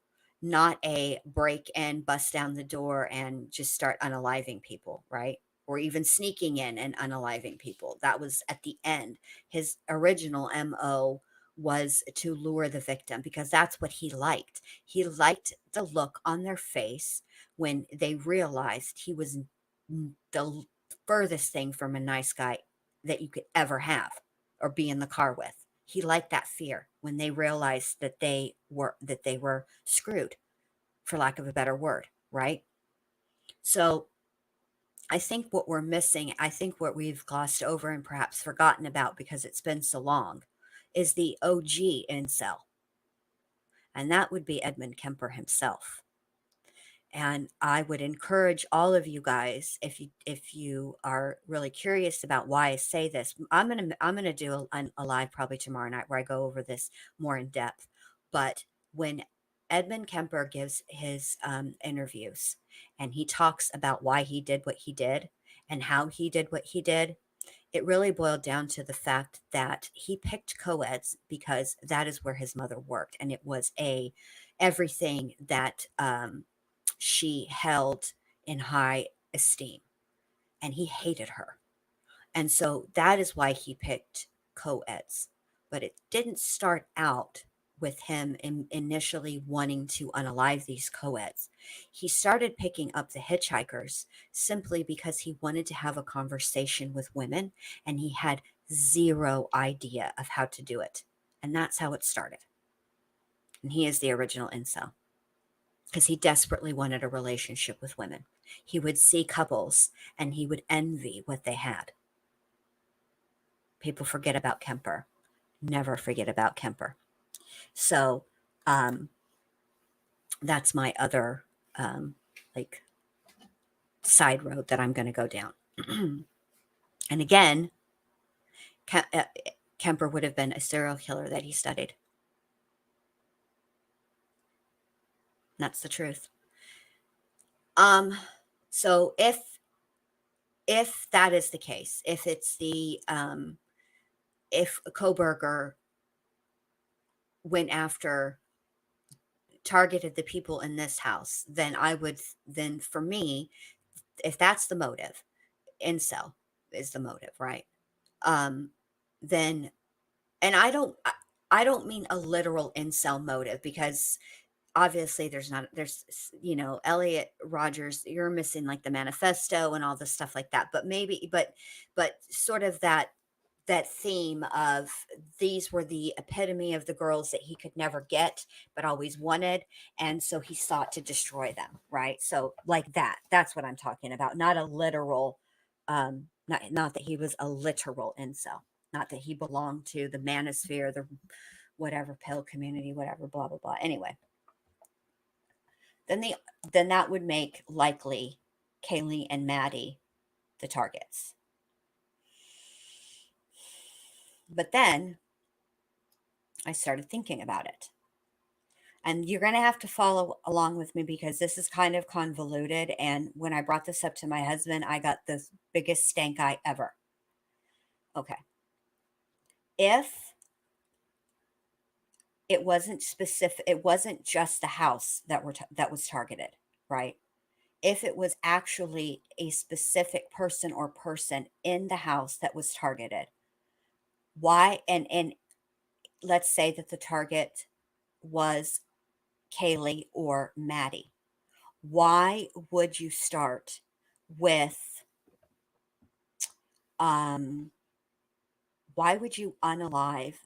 A: not a break in, bust down the door, and just start unaliving people, right? Or even sneaking in and unaliving people. That was at the end. His original MO was to lure the victim because that's what he liked. He liked the look on their face when they realized he was the furthest thing from a nice guy that you could ever have or be in the car with. He liked that fear when they realized that they were screwed, for lack of a better word, right? So I think what we're missing, I think what we've glossed over and perhaps forgotten about because it's been so long, is the OG incel. And that would be Edmund Kemper himself. And I would encourage all of you guys, if you are really curious about why I say this, I'm gonna do a live probably tomorrow night where I go over this more in depth. But when Edmund Kemper gives his interviews and he talks about why he did what he did and how he did what he did, it really boiled down to the fact that he picked co-eds because that is where his mother worked, and it was a everything that she held in high esteem, and he hated her. And so that is why he picked co-eds. But it didn't start out with him initially wanting to unalive these co-eds. He started picking up the hitchhikers simply because he wanted to have a conversation with women and he had zero idea of how to do it. And that's how it started. And he is the original incel because he desperately wanted a relationship with women. He would see couples and he would envy what they had. People forget about Kemper. Never forget about Kemper. So that's my other like side road that I'm going to go down. And again, Kemper would have been a serial killer that he studied. That's the truth. So if that is the case, if it's the if Kohberger went after targeted the people in this house, then for me, if that's the motive, incel is the motive, right? Um, then, and I don't mean a literal incel motive because obviously there's Elliot Rogers, you're missing like the manifesto and all this stuff like that, but maybe, but sort of that theme of these were the epitome of the girls that he could never get but always wanted, and so he sought to destroy them, right? So like that's what I'm talking about, not a literal not that he was a literal incel, not that he belonged to the manosphere, the whatever pill community, whatever, blah blah blah. Anyway, then the then that would make likely Kaylee and Maddie the targets. But then I started thinking about it. And you're going to have to follow along with me because this is kind of convoluted. And when I brought this up to my husband, I got the biggest stank eye ever. Okay. If it wasn't specific, it wasn't just the house that was targeted, right? If it was actually a specific person or person in the house that was targeted, why? And let's say that the target was Kaylee or Maddie. Why would you start with um why would you unalive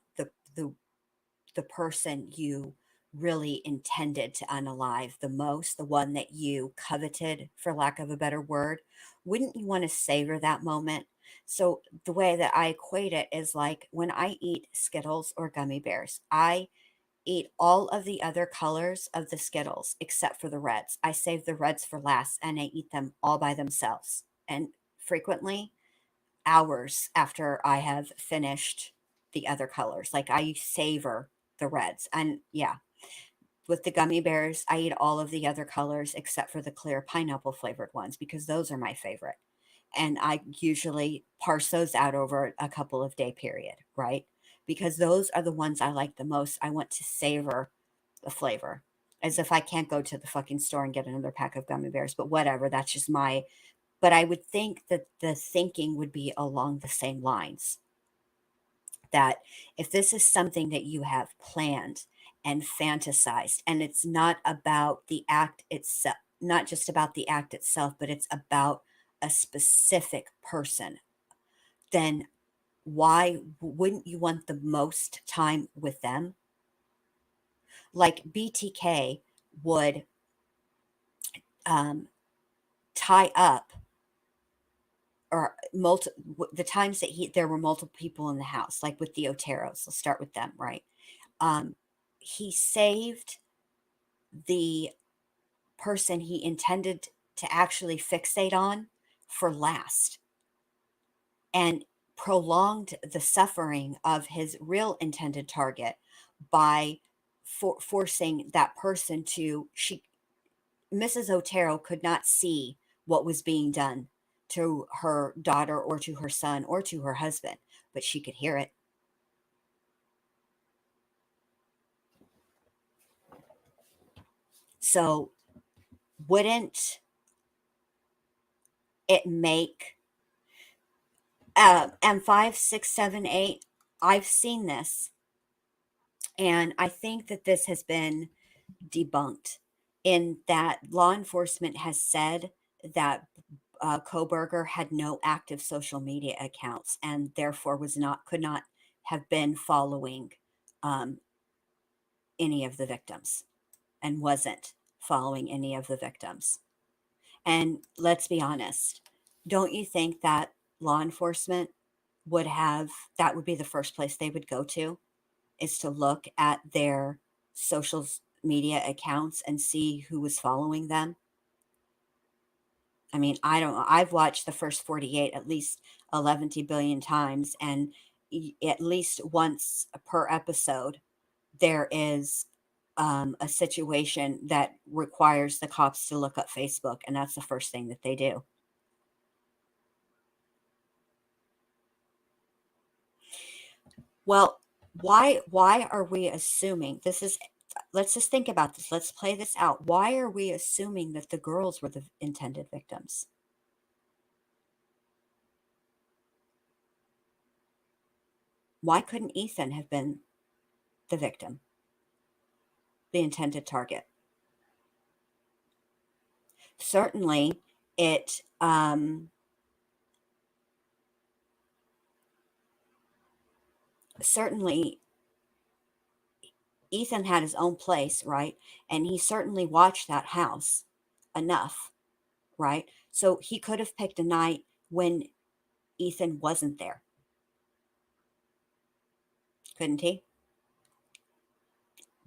A: the person you really intended to unalive the most, the one that you coveted, for lack of a better word? Wouldn't you want to savor that moment? So the way that I equate it is like when I eat Skittles or gummy bears, I eat all of the other colors of the Skittles except for the reds. I save the reds for last and I eat them all by themselves. And frequently, hours after I have finished the other colors. Like I savor the reds. And yeah, with the gummy bears, I eat all of the other colors except for the clear pineapple flavored ones because those are my favorite. And I usually parse those out over a couple of day period, right? Because those are the ones I like the most. I want to savor the flavor as if I can't go to the fucking store and get another pack of gummy bears, but whatever. That's just my, but I would think that the thinking would be along the same lines, that if this is something that you have planned and fantasized, and it's not about the act itself, not just about the act itself, but it's about a specific person, then why wouldn't you want the most time with them? Like BTK would um, tie up, or the times that there were multiple people in the house, like with the Oteros. Let's start with them, right? Um, he saved the person he intended to actually fixate on for last, and prolonged the suffering of his real intended target by forcing that person to she Mrs. Otero could not see what was being done to her daughter or to her son or to her husband, but she could hear it. So wouldn't it make and 5, 6, 7, 8, I've seen this, and I think that this has been debunked in that law enforcement has said that Kohberger had no active social media accounts and therefore was not could not have been following um, any of the victims and wasn't following any of the victims. And let's be honest, don't you think that law enforcement would have that would be the first place they would go to, is to look at their social media accounts and see who was following them? I mean, I don't know. I've watched the first 48 at least 11 billion times, and at least once per episode, there is a situation that requires the cops to look up Facebook, and that's the first thing that they do. Well, why are we assuming this is let's just think about this. Let's play this out. Why are we assuming that the girls were the intended victims? Why couldn't Ethan have been the victim, the intended target? Certainly, it certainly Ethan had his own place, right? And he certainly watched that house enough, right? So he could have picked a night when Ethan wasn't there, couldn't he?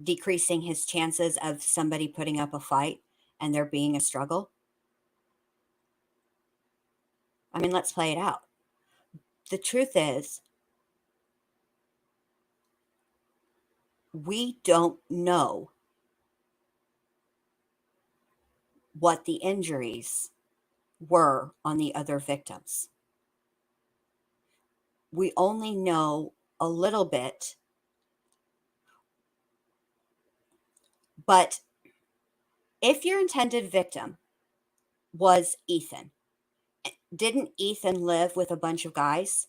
A: Decreasing his chances of somebody putting up a fight and there being a struggle. I mean, let's play it out. The truth is, we don't know what the injuries were on the other victims. We only know a little bit, but if your intended victim was Ethan, didn't Ethan live with a bunch of guys?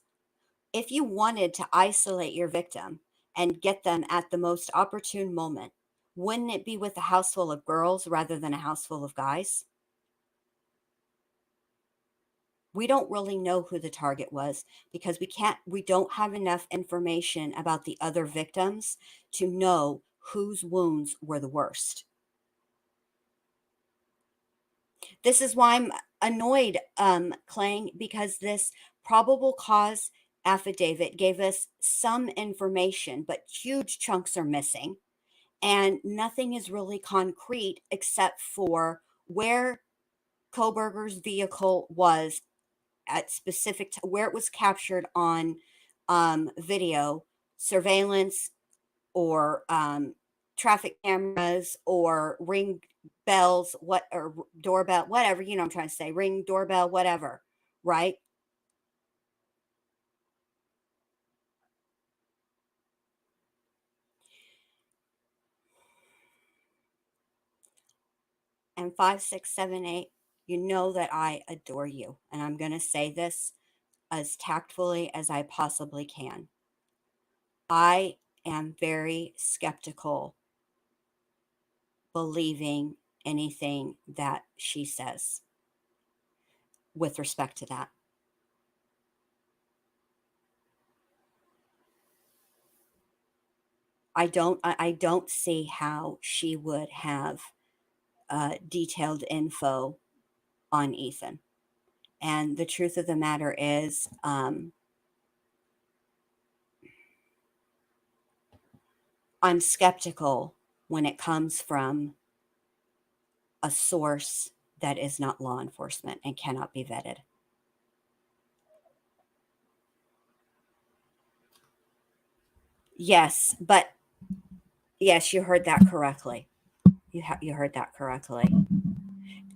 A: If you wanted to isolate your victim and get them at the most opportune moment, wouldn't it be with a house full of girls rather than a house full of guys? We don't really know who the target was because we don't have enough information about the other victims to know whose wounds were the worst. This is why I'm annoyed, Clang, because this probable cause affidavit gave us some information, but huge chunks are missing. And nothing is really concrete except for where Kohberger's vehicle was at specific where it was captured on video, surveillance, or traffic cameras, or ring bells, what or doorbell, whatever, I'm trying to say, ring doorbell, whatever, right? And 5, 6, 7, 8, you know that I adore you, and I'm going to say this as tactfully as I possibly can. I am very skeptical believing anything that she says with respect to that. I don't see how she would have detailed info on Ethan. And the truth of the matter is, I'm skeptical when it comes from a source that is not law enforcement and cannot be vetted. Yes, but yes, you heard that correctly. You heard that correctly.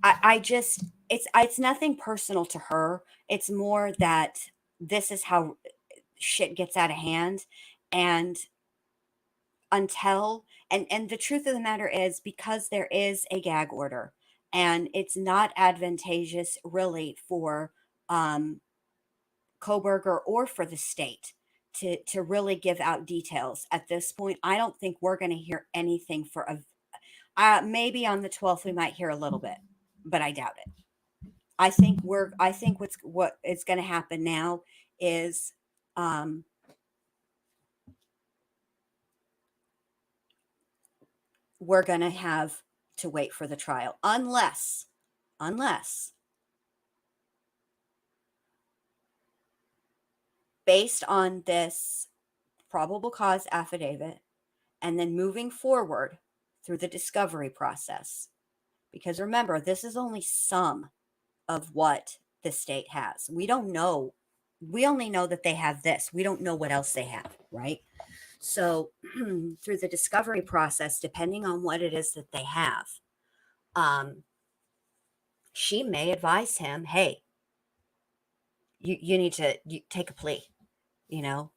A: I just it's nothing personal to her. It's more that this is how shit gets out of hand, and until and the truth of the matter is, because there is a gag order, and it's not advantageous really for um Kohberger or for the state to really give out details at this point. I don't think we're going to hear anything for a maybe on the 12th we might hear a little bit, but I doubt it. I think what is going to happen now is um we're going to have to wait for the trial, unless based on this probable cause affidavit, and then moving forward through the discovery process, because remember, this is only some of what the state has. We don't know. We only know that they have this. We don't know what else they have, right? So, through the discovery process, depending on what it is that they have, um, she may advise him, hey, you need to take a plea, you know,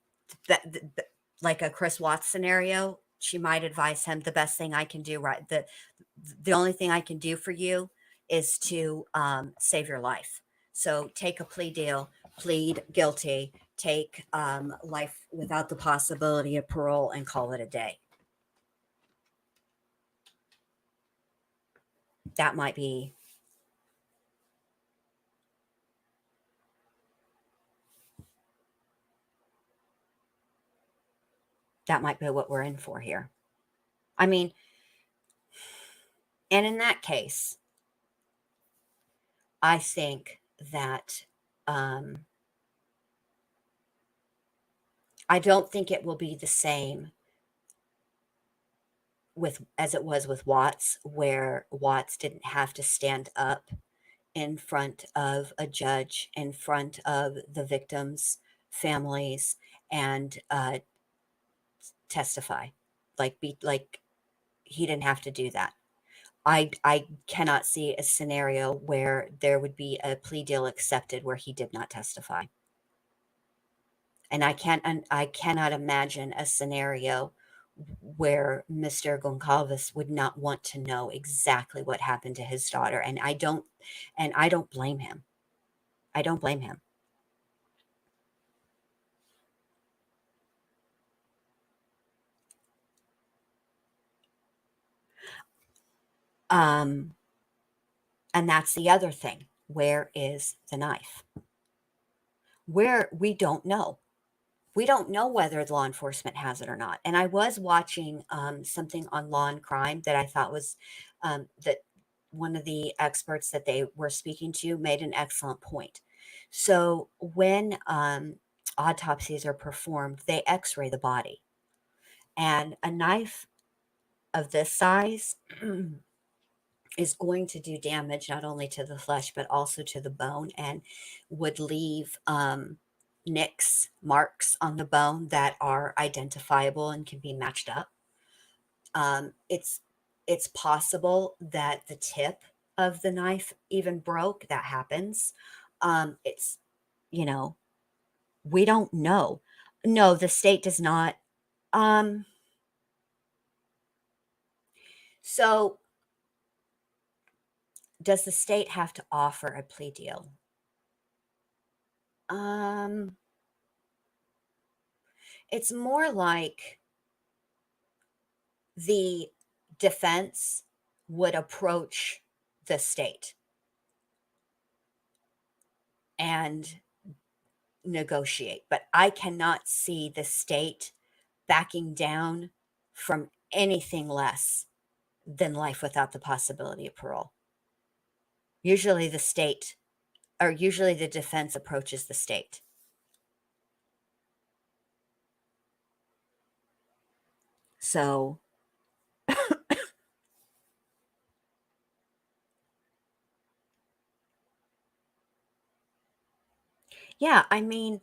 A: like a Chris Watts scenario. She might advise him, the best thing I can do, right? The only thing I can do for you is to save your life. So take a plea deal, plead guilty, take life without the possibility of parole, and call it a day. That might be what we're in for here. I mean, and in that case, I think that I don't think it will be the same with as it was with Watts, where Watts didn't have to stand up in front of a judge, in front of the victims' families, and testify. Like he didn't have to do that. I cannot see a scenario where there would be a plea deal accepted where he did not testify. And I cannot imagine a scenario where Mr. Goncalves would not want to know exactly what happened to his daughter. And I don't blame him. I don't blame him. Um, and that's the other thing. Where is the knife? Where we don't know. We don't know whether law enforcement has it or not. And I was watching something on law and crime that I thought was that one of the experts that they were speaking to made an excellent point. So when autopsies are performed, they x-ray the body. And a knife of this size is going to do damage not only to the flesh but also to the bone, and would leave nicks, marks on the bone that are identifiable and can be matched up. It's possible that the tip of the knife even broke. That happens. It's you know we don't know. No, the state does not. Um, so does the state have to offer a plea deal? Um, it's more like the defense would approach the state and negotiate. But I cannot see the state backing down from anything less than life without the possibility of parole. Usually the state, or usually the defense approaches the state. So Yeah, I mean,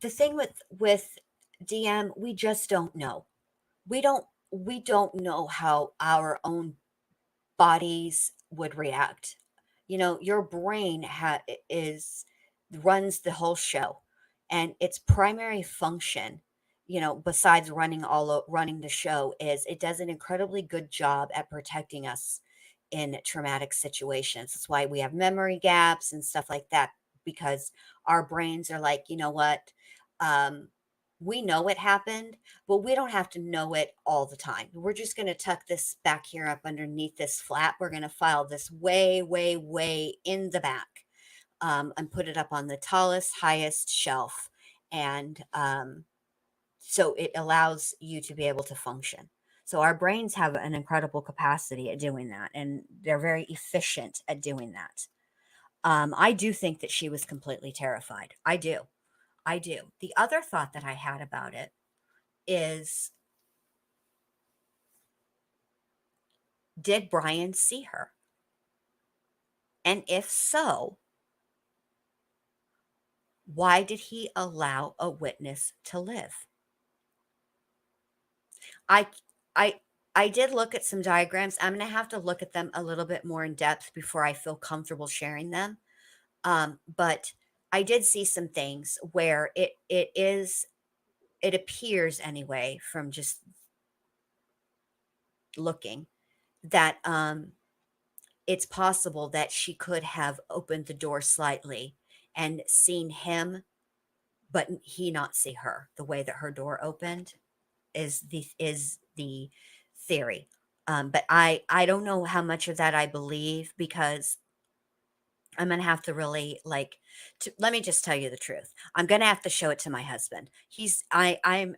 A: the thing with DM, we just don't know. We don't know how our own bodies would react. Your brain is runs the whole show, and its primary function, besides running the show, is it does an incredibly good job at protecting us in traumatic situations. That's why we have memory gaps and stuff like that, because our brains are like, you know what? Um, we know it happened, but we don't have to know it all the time. We're just going to tuck this back here up underneath this flap. We're going to file this way, way, way in the back, and put it up on the tallest, highest shelf. And so it allows you to be able to function. So our brains have an incredible capacity at doing that, and they're very efficient at doing that. I do think that she was completely terrified. I do. I do. The other thought that I had about it is, did Bryan see her? And if so, why did he allow a witness to live? I I I did look at some diagrams. I'm going to have to look at them a little bit more in depth before I feel comfortable sharing them. But I did see some things where it appears anyway from just looking that it's possible that she could have opened the door slightly and seen him, but he not see her. The way that her door opened is the theory. But I don't know how much of that I believe, because I'm gonna have to really let me just tell you the truth. I'm gonna have to show it to my husband. I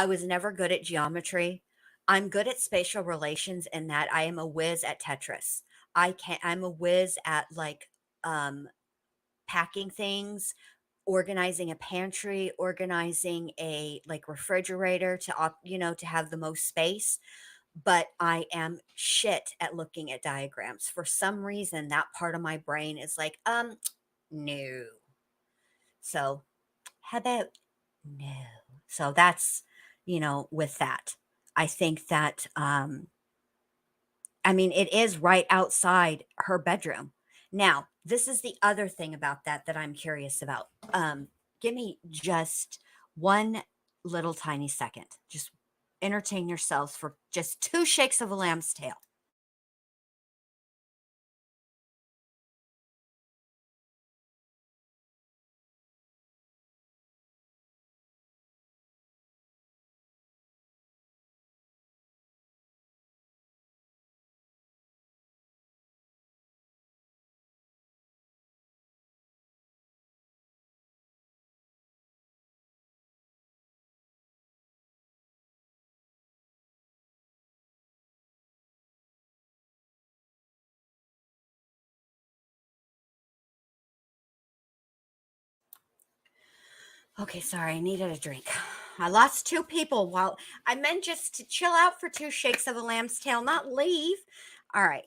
A: was never good at geometry. I'm good at spatial relations in that I am a whiz at Tetris. I'm a whiz at um packing things, organizing a pantry, organizing a refrigerator to have the most space. But I am shit at looking at diagrams. For some reason, that part of my brain is like, no. So how about no? So that's, with that. I think that, I mean, it is right outside her bedroom. Now, this is the other thing about that I'm curious about. Give me just one little tiny second. Just entertain yourselves for just two shakes of a lamb's tail. Okay, sorry, I needed a drink. I lost two people while I meant just to chill out for two shakes of a lamb's tail, not leave. All right.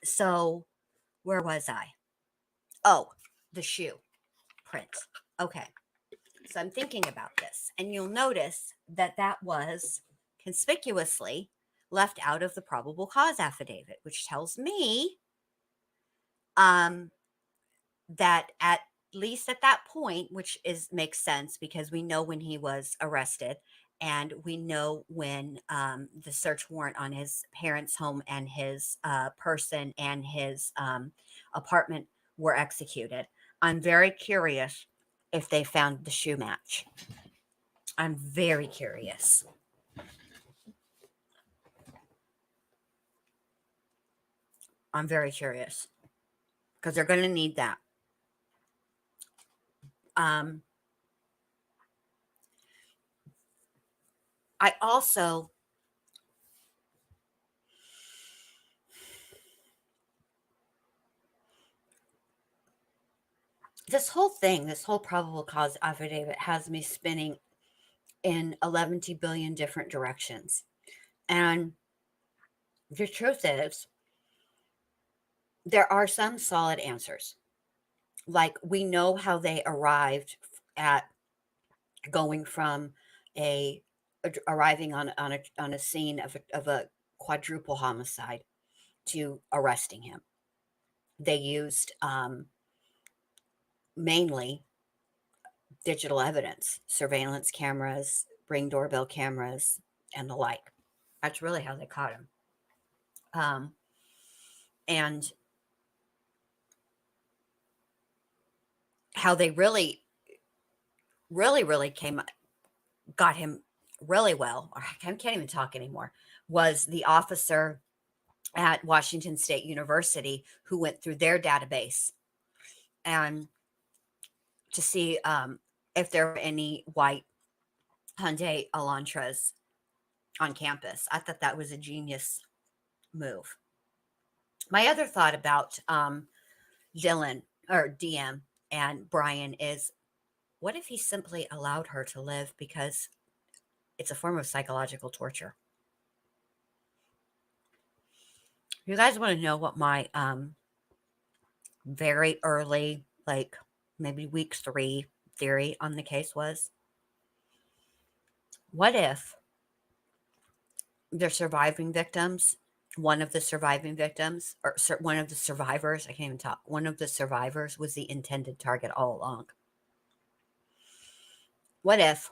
A: So where was I? Oh, the shoe print. Okay. So I'm thinking about this, and you'll notice that that was conspicuously left out of the probable cause affidavit, which tells me um that at least at that point, which is makes sense because we know when he was arrested, and we know when the search warrant on his parents' home and his person and his apartment were executed. I'm very curious if they found the shoe match. I'm very curious. I'm very curious because they're going to need that. Um, I also, this whole probable cause affidavit has me spinning in 11 billion different directions. And the truth is, there are some solid answers. Like, we know how they arrived at going from a arriving on a scene of a quadruple homicide to arresting him. They used mainly digital evidence, surveillance cameras, ring doorbell cameras, and the like. That's really how they caught him. Um, and how they really, really, really got him really well. I can't even talk anymore. Was the officer at Washington State University who went through their database and to see if there were any white Hyundai Elantras on campus. I thought that was a genius move. My other thought about Dylan or DM and Bryan is, what if he simply allowed her to live because it's a form of psychological torture? You guys want to know what my very early, like maybe week 3 theory on the case was? What if the surviving victims, one of the surviving victims, or one of the survivors, I can't even talk, one of the survivors was the intended target all along? What if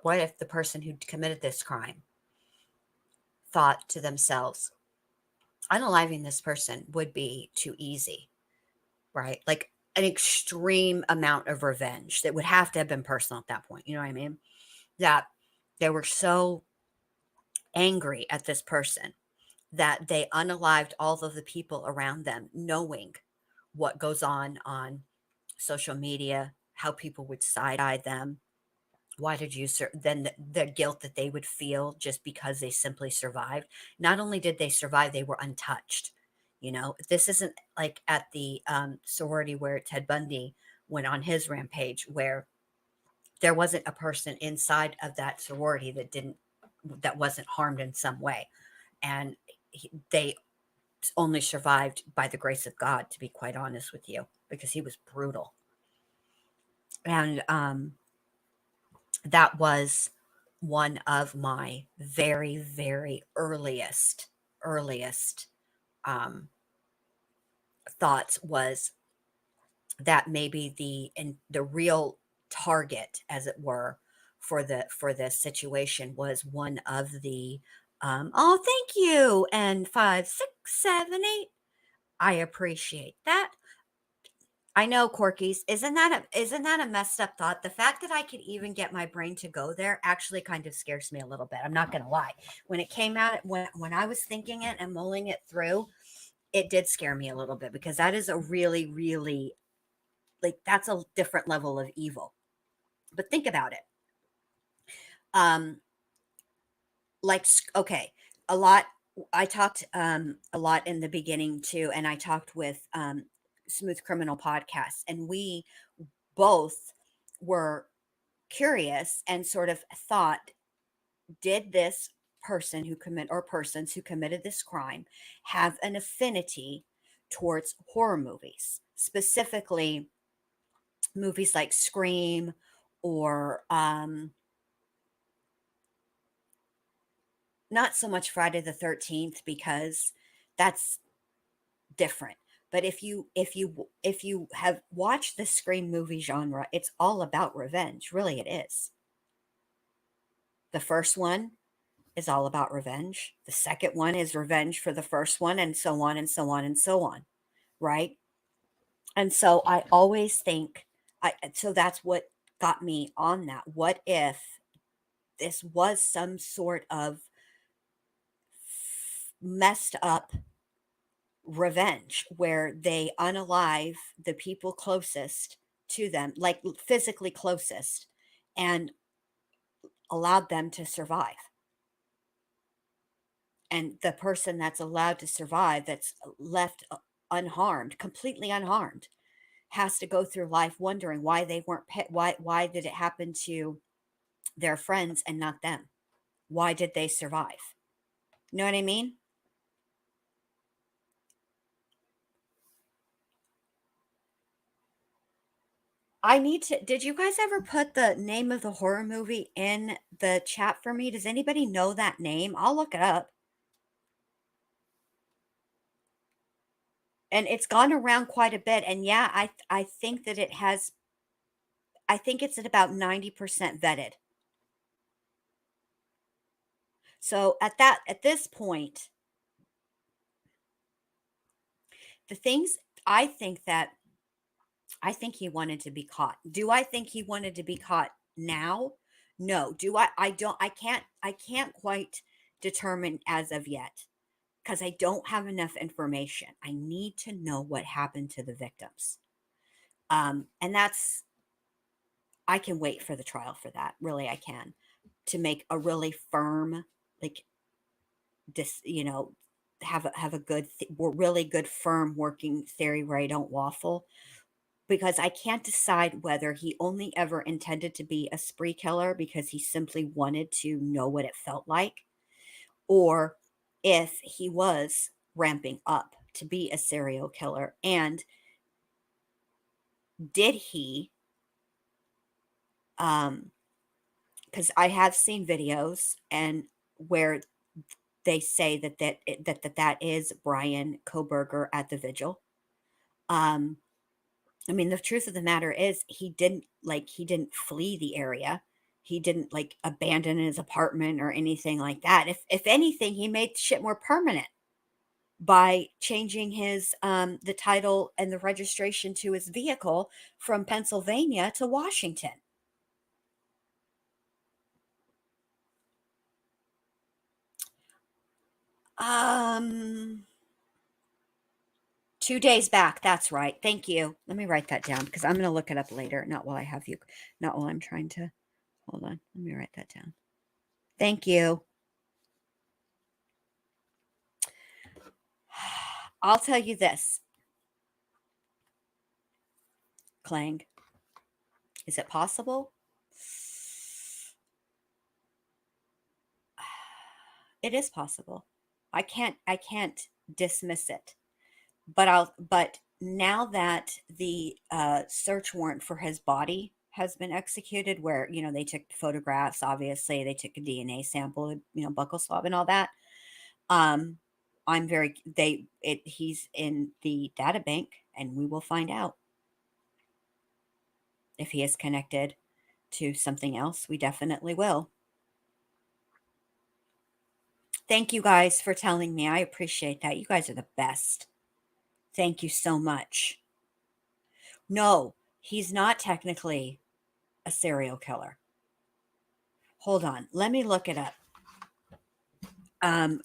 A: what if the person who committed this crime thought to themselves, unaliving this person would be too easy, right? Like an extreme amount of revenge that would have to have been personal at that point. You know what I mean? That they were so angry at this person that they unalived all of the people around them, knowing what goes on social media, how people would side eye them. Why did you then the guilt that they would feel just because they simply survived? Not only did they survive, they were untouched. This isn't like at the sorority where Ted Bundy went on his rampage, where there wasn't a person inside of that sorority that wasn't harmed in some way, and they only survived by the grace of God, to be quite honest with you, because he was brutal. And that was one of my very, very earliest um, thoughts, was that maybe the real target, as it were, for this situation was one of the oh, thank you, and 5, 6, 7, 8. I appreciate that. I know, Corkies. Isn't that a messed up thought? The fact that I could even get my brain to go there actually kind of scares me a little bit. I'm not going to lie. When it came out, when I was thinking it and mulling it through, it did scare me a little bit, because that is a really, really, like, that's a different level of evil. But think about it. Um, like, okay, a lot. I talked a lot in the beginning too, and I talked with Smooth Criminal Podcast, and we both were curious and sort of thought, did this person who commit or persons who committed this crime have an affinity towards horror movies, specifically movies like Scream, or not so much Friday the 13th, because that's different. But if you have watched the Scream movie genre, it's all about revenge. Really, it is. The first one is all about revenge. The second one is revenge for the first one, and so on and so on and so on, right? And so I always think, so that's what got me on that. What if this was some sort of messed up revenge where they unalive the people closest to them, like physically closest, and allowed them to survive? And the person that's allowed to survive, that's left unharmed, completely unharmed, has to go through life wondering why they weren't why did it happen to their friends and not them? Why did they survive? You know what I mean? I need to did you guys ever put the name of the horror movie in the chat for me? Does anybody know that name? I'll look it up. And it's gone around quite a bit, and yeah, I think that it has I think it's at about 90% vetted. So at this point, the things I think that I think he wanted to be caught. Do I think he wanted to be caught now? No. Do I don't I can't quite determine as of yet because I don't have enough information. I need to know what happened to the victims. And that's I can wait for the trial for that. Really I can to make a really firm like you know have a good really good firm working theory where I don't waffle because I can't decide whether he only ever intended to be a spree killer because he simply wanted to know what it felt like, or if he was ramping up to be a serial killer. And did he, because I have seen videos and where they say that is Bryan Kohberger at the vigil. Um, I mean, the truth of the matter is he didn't flee the area. He didn't like abandon his apartment or anything like that. If anything, he made shit more permanent by changing his the title and the registration to his vehicle from Pennsylvania to Washington. Um 2 days back, that's right. Thank you. Let me write that down because I'm going to look it up later, not while I'm trying to hold on. Let me write that down. Thank you. I'll tell you this, Clang. Is it possible? It is possible. I can't dismiss it. But now that the search warrant for his body has been executed, where they took photographs, obviously they took a DNA sample, buccal swab and all that. Um, I'm very he's in the data bank, and we will find out if he is connected to something else. We definitely will. Thank you guys for telling me. I appreciate that. You guys are the best. Thank you so much. No, he's not technically a serial killer. Hold on. Let me look it up.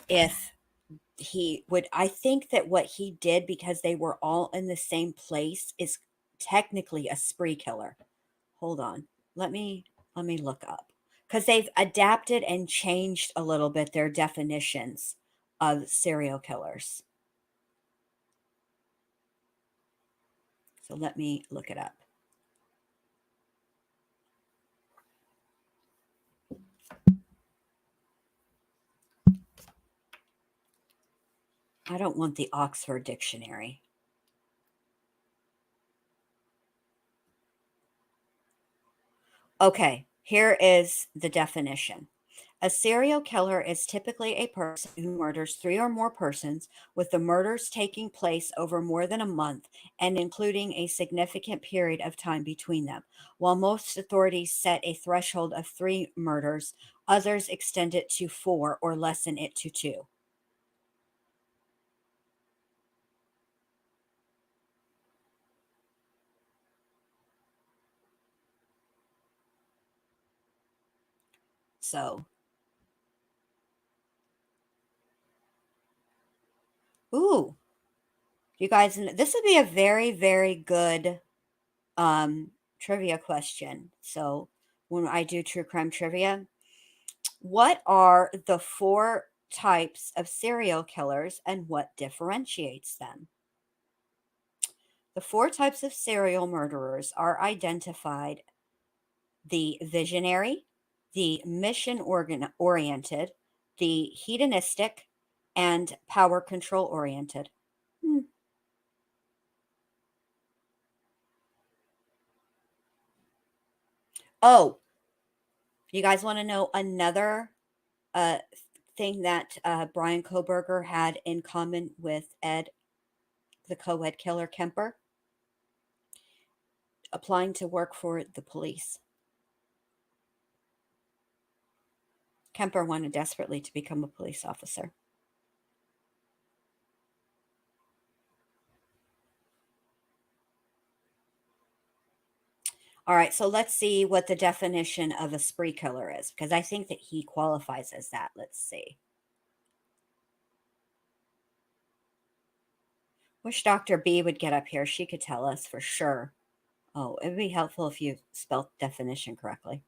A: If he would, I think that what he did, because they were all in the same place, is technically a spree killer. Hold on. Let me look up, because they've adapted and changed a little bit their definitions of serial killers. So let me look it up. I don't want the Oxford Dictionary. Okay, here is the definition. A serial killer is typically a person who murders 3 or more persons, with the murders taking place over more than a month and including a significant period of time between them. While most authorities set a threshold of 3 murders, others extend it to 4 or lessen it to 2. So, ooh, you guys, this would be a very, very good trivia question. So, when I do true crime trivia, what are the 4 types of serial killers and what differentiates them? The 4 types of serial murderers are identified: the visionary, the mission oriented, the hedonistic, and power control oriented. Hmm. Oh, you guys want to know another uh, thing that Bryan Kohberger had in common with Ed, the co-ed killer Kemper? Applying to work for the police. Kemper wanted desperately to become a police officer. All right, so let's see what the definition of a spree killer is, because I think that he qualifies as that. Let's see. Wish Dr. B would get up here. She could tell us for sure. Oh, it would be helpful if you spelled definition correctly.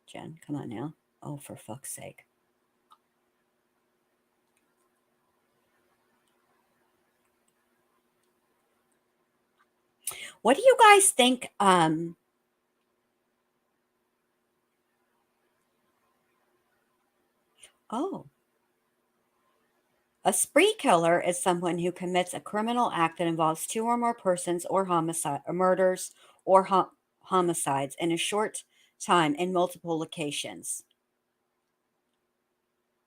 A: Jen, come on now. Oh, for fuck's sake. What do you guys think? Oh, a spree killer is someone who commits a criminal act that involves two or more persons or homicide, or murders or homicides in a short time in multiple locations.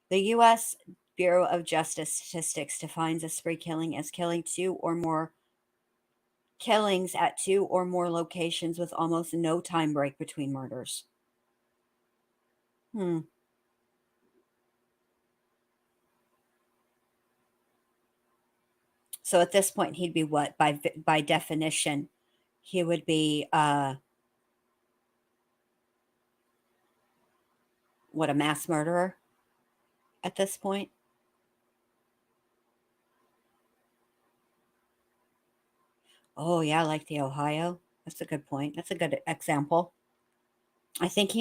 A: The U.S. Bureau of Justice Statistics defines a spree killing as killing two or more killings at two or more locations with almost no time break between murders. Hmm. So at this point, he'd be what? By definition, he would be what, a mass murderer at this point? Oh yeah, like the Ohio. That's a good point. That's a good example. I think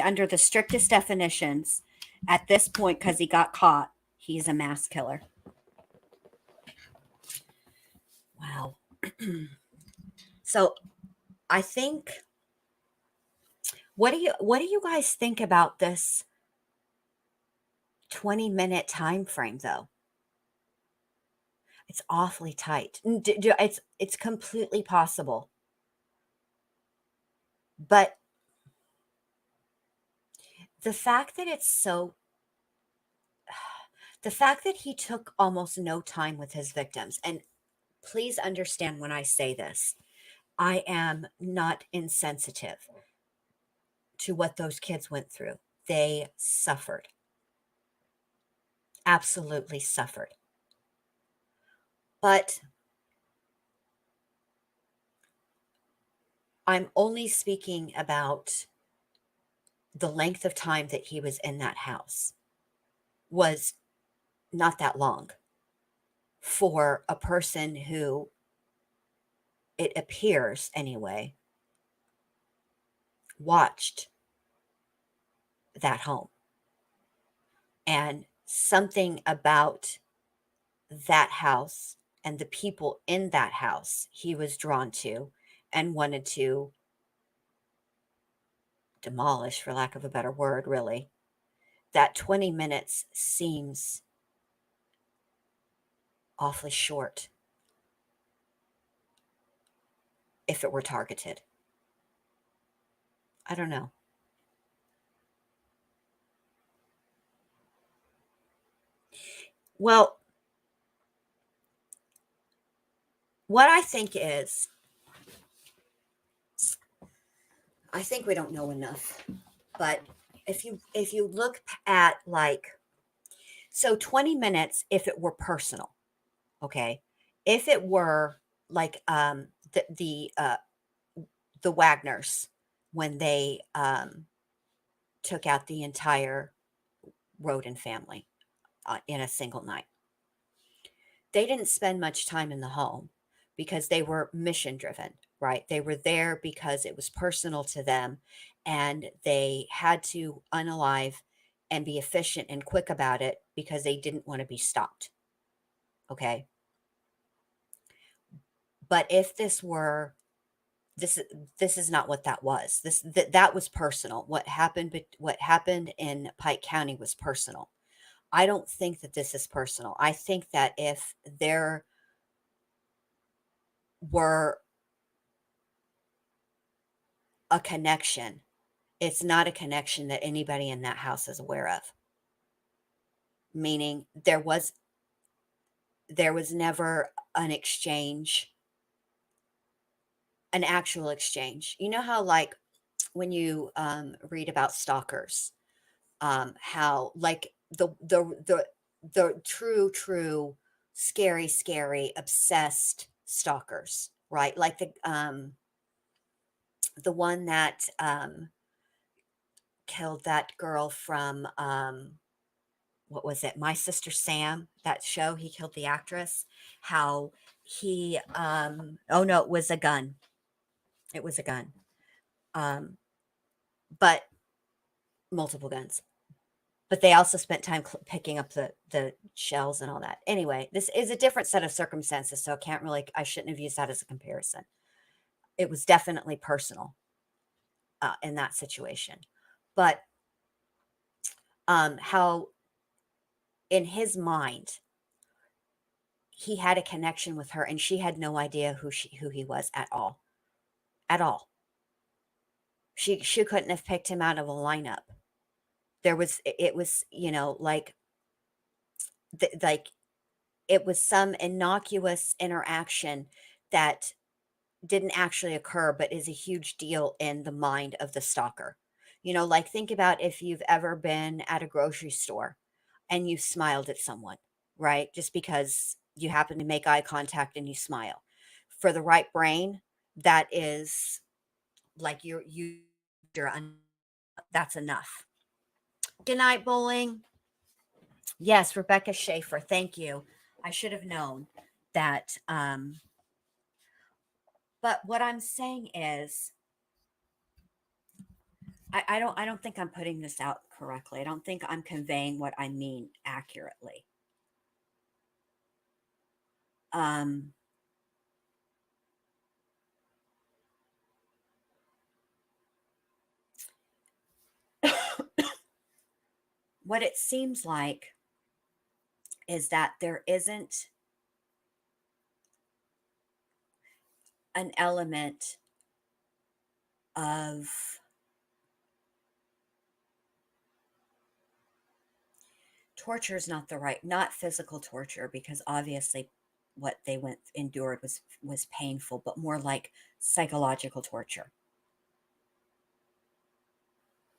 A: under the strictest definitions, at this point, because he got caught, he's a mass killer. Wow. So I think, what do you guys think about this 20-minute time frame though? It's awfully tight. It's completely possible. But the fact that it's so the fact that he took almost no time with his victims, and please understand when I say this, I am not insensitive to what those kids went through. They suffered. Absolutely suffered. But I'm only speaking about the length of time that he was in that house was not that long for a person who, it appears anyway, watched that home. And something about that house and the people in that house he was drawn to and wanted to demolish, for lack of a better word, really. That 20 minutes seems awfully short if it were targeted. I don't know. Well, what I think is, I think we don't know enough. But if you look at, like, so 20 minutes if it were personal, okay? If it were like the Wagners, when they took out the entire Roden family in a single night, they didn't spend much time in the home because they were mission driven, right? They were there because it was personal to them and they had to unalive and be efficient and quick about it because they didn't want to be stopped. Okay. But if this this is not what that was. That was personal. What happened in Pike County was personal. I don't think that this is personal. I think that if there were a connection It's not a connection that anybody in that house is aware of. Meaning there was never an exchange, an actual exchange. You know how, like, when you read about stalkers, how, like, the true scary obsessed stalkers, right? Like the one that killed that girl from what was it, My Sister Sam, that show. He killed the actress. How he oh no, it was a gun. It was a gun. um but multiple guns. But they also spent time picking up the shells and all that. Anyway, this is a different set of circumstances, so I shouldn't have used that as a comparison. It was definitely personal in that situation. But how in his mind he had a connection with her, and she had no idea who he was at all. At all. She couldn't have picked him out of a lineup. It was, like it was some innocuous interaction that didn't actually occur, but is a huge deal in the mind of the stalker. Like, think about if you've ever been at a grocery store and you smiled at someone, right? Just because you happen to make eye contact and you smile. For the right brain, that is like that's enough. Good night, bowling. Yes, Rebecca Schaefer. Thank you. I should have known that. But what I'm saying is, I don't think I'm putting this out correctly. I don't think I'm conveying what I mean accurately. Um, what it seems like is that there isn't an element of torture is not physical torture, because obviously what they endured was painful, but more like psychological torture.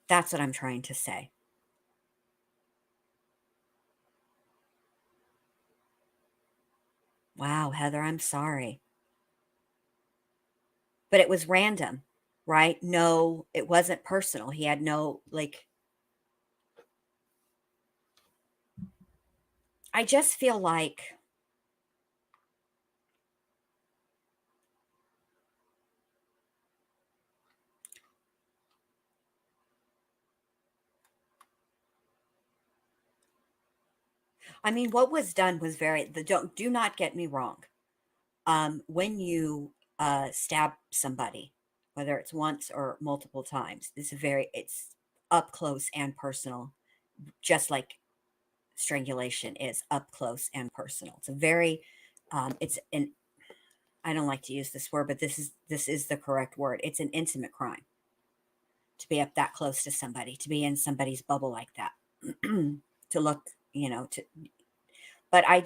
A: That's what I'm trying to say. Wow, Heather, I'm sorry. But it was random, right? No, it wasn't personal. He had no, like, I just feel like, I mean, what was done was do not get me wrong. When you stab somebody, whether it's once or multiple times, it's up close and personal, just like strangulation is up close and personal. It's a very, it's an, I don't like to use this word, but this is the correct word. It's an intimate crime to be up that close to somebody, to be in somebody's bubble like that, to look, but I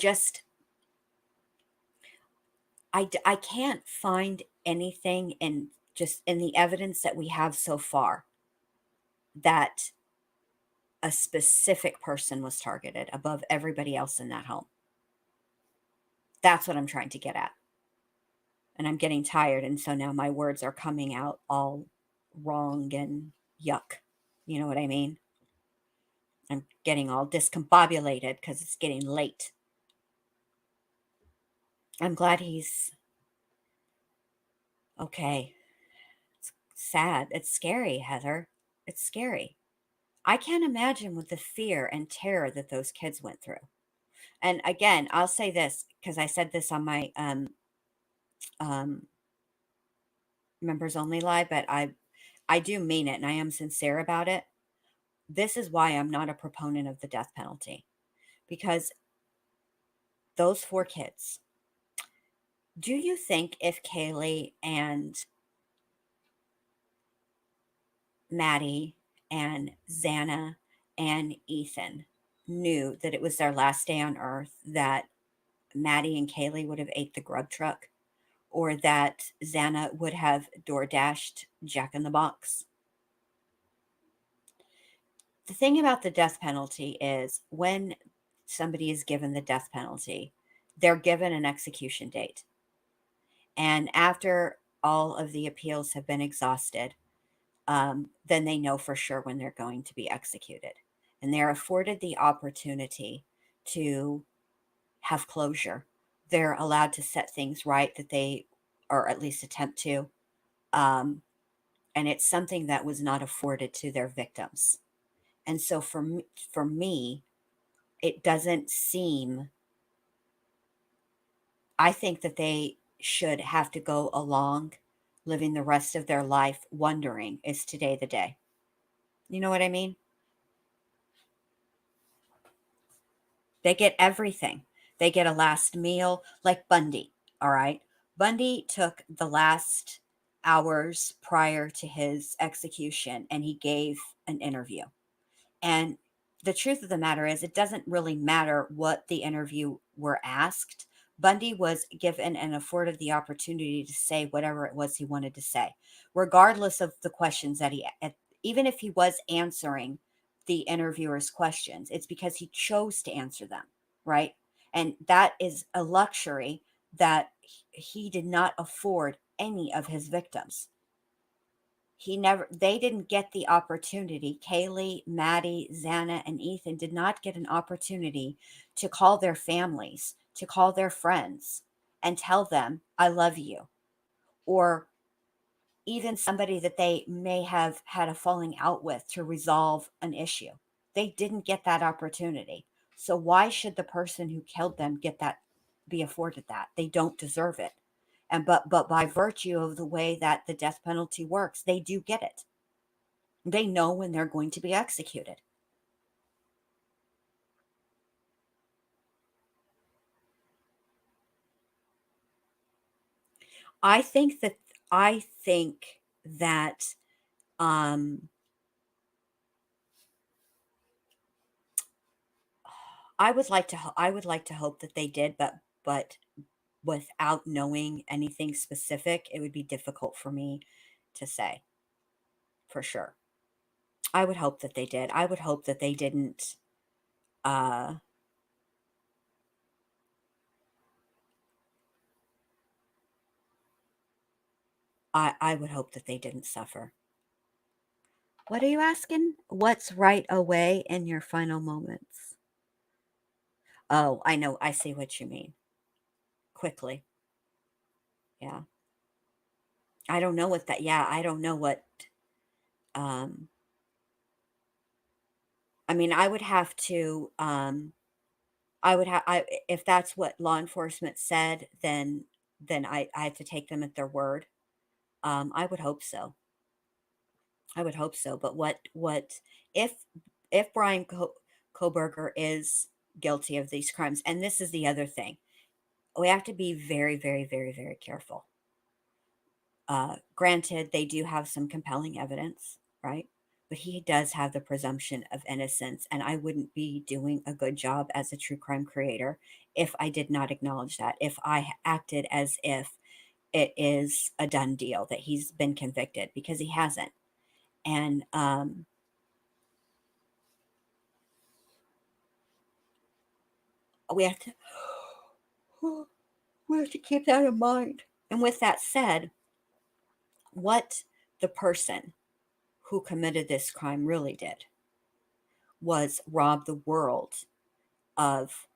A: can't find anything in the evidence that we have so far that a specific person was targeted above everybody else in that home. That's what I'm trying to get at. And I'm getting tired. And so now my words are coming out all wrong and yuck. You know what I mean? I'm getting all discombobulated because it's getting late. I'm glad he's okay. It's sad. It's scary, Heather. It's scary. I can't imagine with the fear and terror that those kids went through. And again, I'll say this because I said this on my um, members only live, but I do mean it and I am sincere about it. This is why I'm not a proponent of the death penalty, because those 4 kids. Do you think if Kaylee and Maddie and Xana and Ethan knew that it was their last day on Earth, that Maddie and Kaylee would have ate the grub truck, or that Xana would have door dashed Jack in the Box. The thing about the death penalty is when somebody is given the death penalty, they're given an execution date. And after all of the appeals have been exhausted, then they know for sure when they're going to be executed. And they're afforded the opportunity to have closure. They're allowed to set things right that they, or at least attempt to. Um, and it's something that was not afforded to their victims. And so for me, it doesn't seem, I think that they should have to go along living the rest of their life wondering, is today the day? You know what I mean? They get everything. They get a last meal, like Bundy. All right. Bundy took the last hours prior to his execution and he gave an interview. And the truth of the matter is, it doesn't really matter what the interview were asked. Bundy was given and afforded the opportunity to say whatever it was he wanted to say, regardless of the questions that even if he was answering the interviewer's questions, it's because he chose to answer them, right? And that is a luxury that he did not afford any of his victims. They didn't get the opportunity. Kaylee, Maddie, Xana, and Ethan did not get an opportunity to call their families, to call their friends and tell them, I love you. Or even somebody that they may have had a falling out with to resolve an issue. They didn't get that opportunity. So why should the person who killed them be afforded that? They don't deserve it. And but by virtue of the way that the death penalty works, they do get it. They know when they're going to be executed. I think that I think that um I would like to hope that they did, but without knowing anything specific, it would be difficult for me to say for sure. I would hope that they did. I would hope that they didn't uh I would hope that they didn't suffer. What are you asking? What's right away in your final moments? Oh, I know. I see what you mean. Quickly. Yeah. I don't know what that, yeah, I don't know what, um, I mean, I would have to, if that's what law enforcement said, then I have to take them at their word. I would hope so. I would hope so. But if, if Kohberger is guilty of these crimes, and this is the other thing, we have to be very, very, very, very careful. Granted, they do have some compelling evidence, right? But he does have the presumption of innocence, and I wouldn't be doing a good job as a true crime creator if I did not acknowledge that, if I acted as if it is a done deal that he's been convicted, because he hasn't. And we have to we have to keep that in mind. And with that said, what the person who committed this crime really did was rob the world of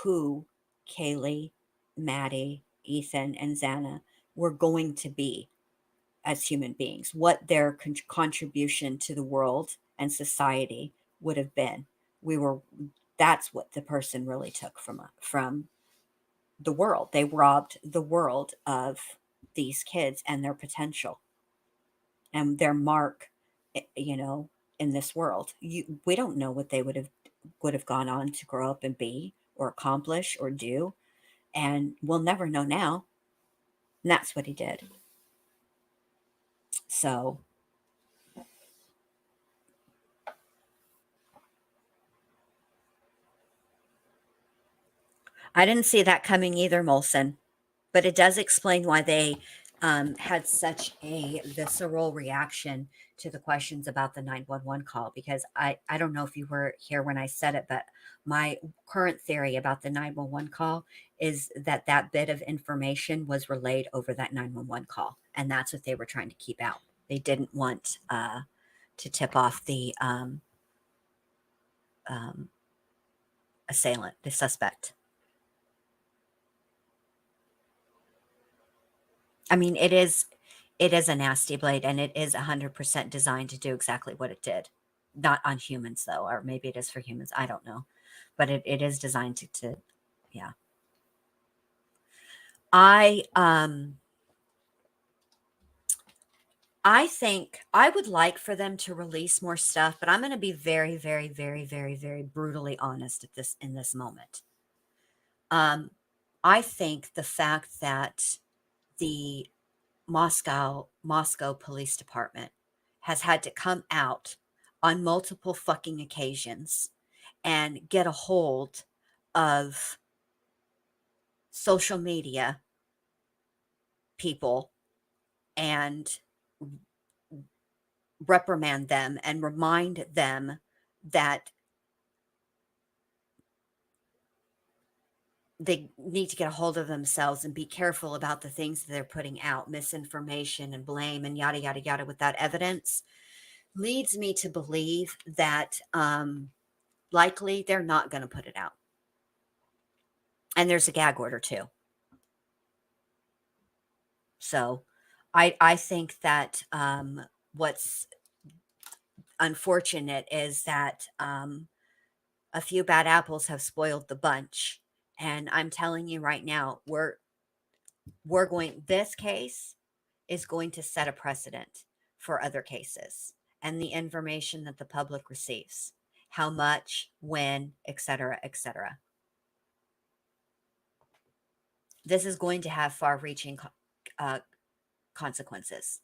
A: who Kaylee, Maddie, Ethan, and Xana were going to be as human beings, what their contribution to the world and society would have been. We were That's what the person really took from the world. They robbed the world of these kids and their potential and their mark, you know, in this world. We don't know what they would have gone on to grow up and be or accomplish or do, and we'll never know now. And that's what he did. So I didn't see that coming either, Molson, but it does explain why they had such a visceral reaction to the questions about the 911 call. Because I don't know if you were here when I said it, but my current theory about the 911 call is that that bit of information was relayed over that 911 call. And that's what they were trying to keep out. They didn't want to tip off the um, assailant, the suspect. I mean, it is a nasty blade, and it is 100% designed to do exactly what it did. Not on humans though, or maybe it is for humans. I don't know, but it is designed to yeah. I I think I would like for them to release more stuff, but I'm going to be very, very, very, very, very brutally honest at this in this moment. Um, I think the fact that the Moscow Police Department has had to come out on multiple fucking occasions and get a hold of social media people and reprimand them and remind them that they need to get a hold of themselves and be careful about the things that they're putting out, misinformation and blame and yada yada yada without evidence, leads me to believe that likely they're not going to put it out. And there's a gag order too. So I think that what's unfortunate is that a few bad apples have spoiled the bunch. And I'm telling you right now, we're going this case is going to set a precedent for other cases and the information that the public receives. How much, when, etc., etc. This is going to have far-reaching uh, consequences.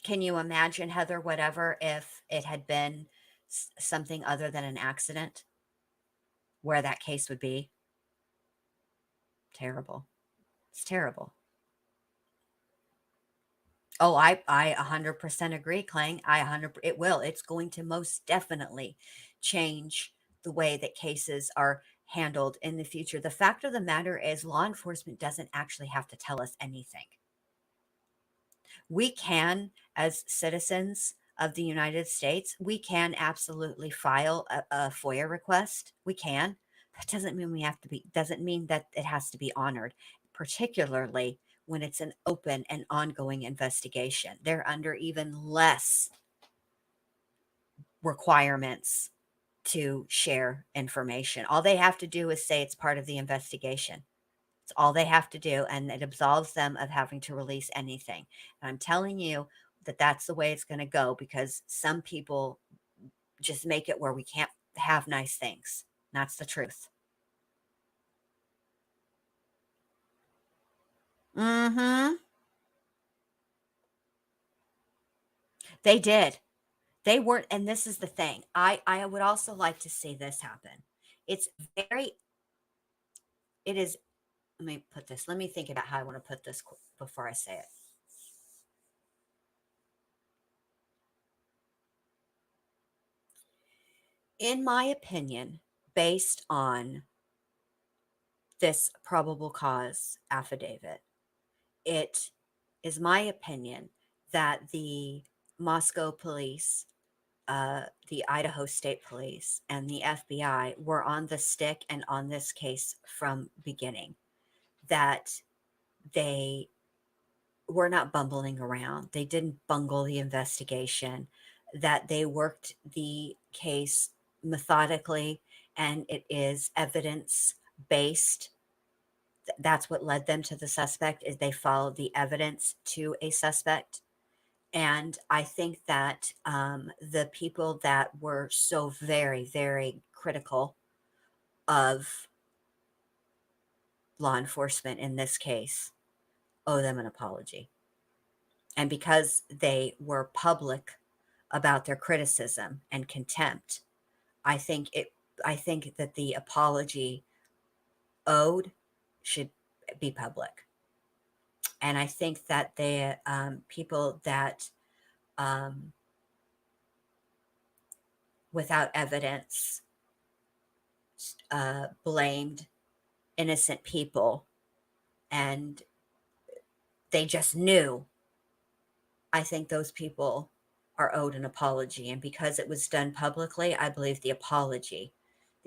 A: Can you imagine, Heather, whatever, if it had been something other than an accident, where that case would be? Terrible. It's terrible. Oh, I 100% agree, Clang. It will. It's going to most definitely change the way that cases are handled in the future. The fact of the matter is, law enforcement doesn't actually have to tell us anything. We can, as citizens of the United States, we can absolutely file a FOIA request. We can. That doesn't mean we have to be, doesn't mean that it has to be honored, particularly when it's an open and ongoing investigation. They're under even less requirements to share information. All they have to do is say it's part of the investigation. It's all they have to do, and it absolves them of having to release anything. And I'm telling you that that's the way it's going to go, because some people just make it where we can't have nice things. That's the truth. Mm-hmm. They did. They weren't, and this is the thing. I would also like to see this happen. It's very, it is, let me put this, let me think about how I want to put this before I say it. In my opinion, based on this probable cause affidavit, it is my opinion that the Moscow police, the Idaho State Police, and the FBI were on the stick and on this case from beginning. That they were not bumbling around. They didn't bungle the investigation. That they worked the case methodically, and it is evidence based. That's what led them to the suspect, is they followed the evidence to a suspect. And I think that the people that were so very, very critical of law enforcement in this case owe them an apology. And because they were public about their criticism and contempt, I think I think that the apology owed should be public. And I think that the people that um, without evidence blamed innocent people and they just knew, I think those people are owed an apology. And because it was done publicly, I believe the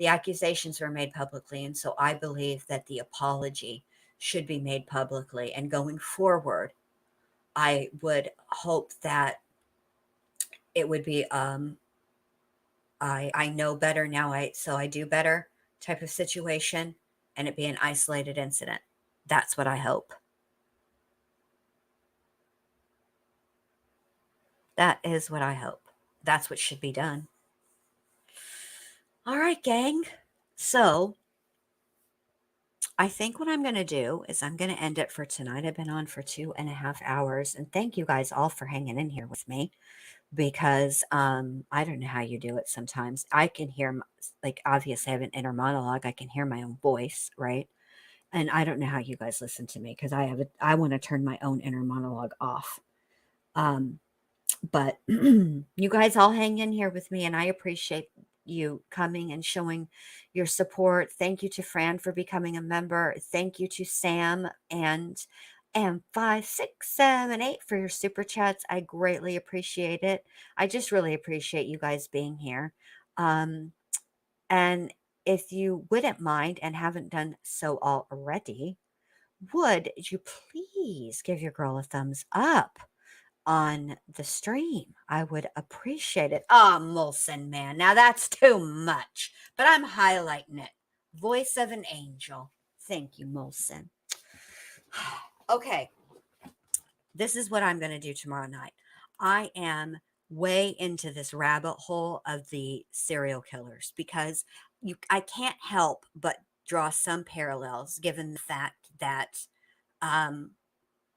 A: accusations were made publicly. And so I believe that the apology should be made publicly. And going forward, I would hope that it would be, I know better now, so I do better type of situation, and it be an isolated incident. That's what I hope. That is what I hope. That's what should be done. All right, gang. So I think what I'm going to do is I'm going to end it for tonight. I've been on for 2.5 hours, and thank you guys all for hanging in here with me because I don't know how you do it sometimes. I can hear, like, obviously I have an inner monologue. I can hear my own voice, right? And I don't know how you guys listen to me because I want to turn my own inner monologue off. Um, but you guys all hang in here with me, and I appreciate you coming and showing your support. Thank you to Fran for becoming a member. Thank you to Sam and 5, 6, 7, 8 for your super chats. I greatly appreciate it. I just really appreciate you guys being here. Um, and if you wouldn't mind and haven't done so already, would you please give your girl a thumbs up on the stream? I would appreciate it. Ah, Molson, man. Now that's too much, but I'm highlighting it. Voice of an angel. Thank you, Molson. Okay. This is what I'm going to do tomorrow night. I am way into this rabbit hole of the serial killers because I can't help but draw some parallels given the fact that um,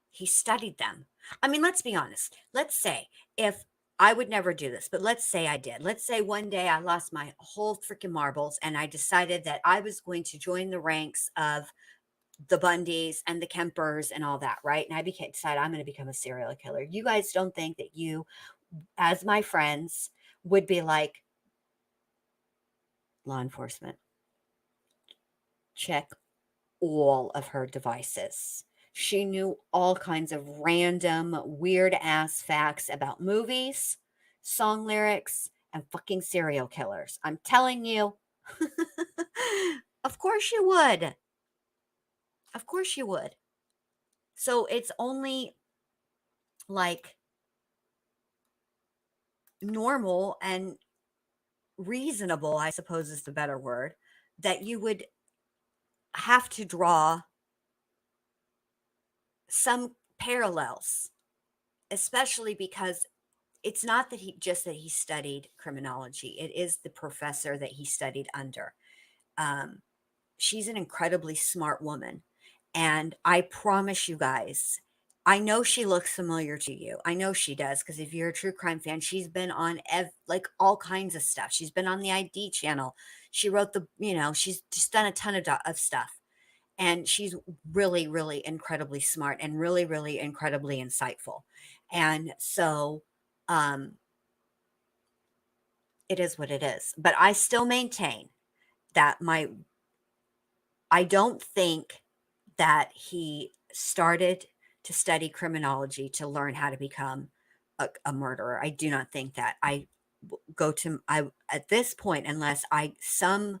A: he studied them. I mean, let's be honest. Let's say if I would never do this, but let's say I did. Let's say one day I lost my whole freaking marbles and I decided that I was going to join the ranks of the Bundys and the Kempers and all that, right? And I decided I'm going to become a serial killer. You guys don't think that you, as my friends, would be like, law enforcement, check all of her devices. She knew all kinds of random, weird ass facts about movies, song lyrics, and fucking serial killers. I'm telling you. Of course you would. Of course you would. So it's only like normal and reasonable, I suppose is the better word, that you would have to draw some parallels, especially because it's not that he studied criminology. It is the professor that he studied under. Um, she's an incredibly smart woman. And I promise you guys, I know she looks familiar to you. I know she does because if you're a true crime fan, she's been on like all kinds of stuff. She's been on the ID channel. She wrote she's just done a ton of stuff. And she's really, really incredibly smart and really, really incredibly insightful. And so, um, it is what it is. But I still maintain that I don't think that he started to study criminology to learn how to become a murderer. I do not think that. I at this point, unless some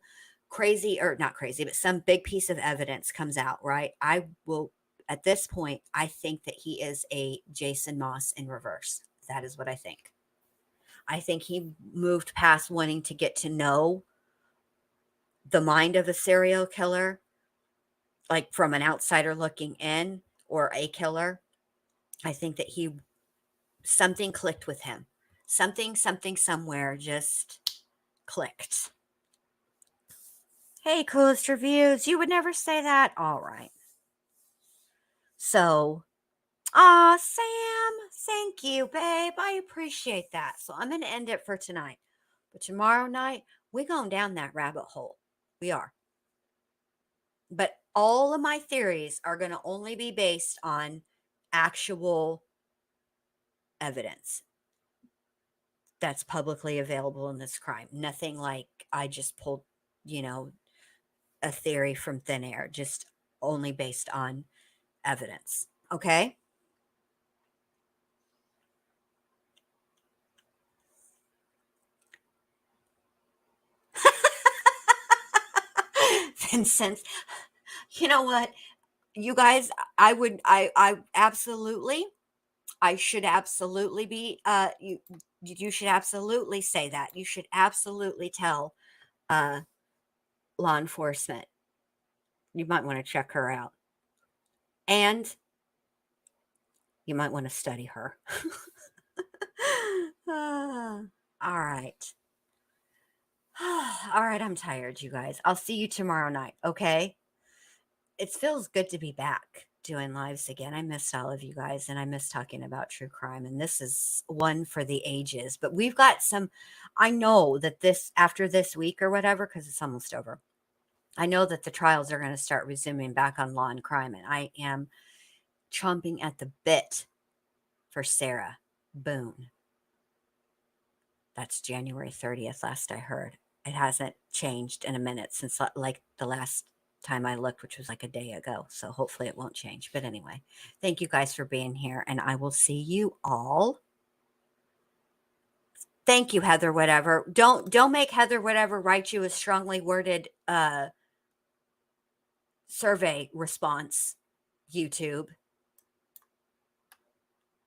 A: crazy or not crazy, but some big piece of evidence comes out, right? I will at this point, I think that he is a Jason Moss in reverse. That is what I think. I think he moved past wanting to get to know the mind of a serial killer, like from an outsider looking in or a killer. I think that something clicked with him. Something, somewhere just clicked. Hey, coolest reviews. You would never say that. All right. So, Sam, thank you, babe. I appreciate that. So I'm going to end it for tonight. But tomorrow night, We're going down that rabbit hole. We are. But all of my theories are going to only be based on actual evidence that's publicly available in this crime. Nothing like I just pulled, a theory from thin air, just only based on evidence. Okay? Vincent, you know what? You guys, I absolutely, I should absolutely be, you should absolutely say that. You should absolutely tell, uh, law enforcement. You might want to check her out. And you might want to study her. All right. All right, I'm tired, you guys. I'll see you tomorrow night, okay? It feels good to be back doing lives again. I missed all of you guys and I miss talking about true crime. And this is one for the ages. But we've got some, I know that this, after this week or whatever, because it's almost over, I know that the trials are going to start resuming back on law and crime. And I am chomping at the bit for Sarah Boone. That's January 30th, last I heard. It hasn't changed in a minute since like the last time I looked, which was like a day ago. So hopefully it won't change. But anyway, thank you guys for being here, and I will see you all. Thank you, Heather. Whatever. Don't make Heather whatever write you a strongly worded survey response. YouTube.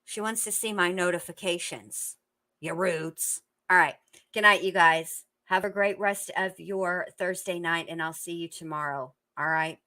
A: She wants to see my notifications. Your roots. All right. Good night, you guys. Have a great rest of your Thursday night, and I'll see you tomorrow. All right.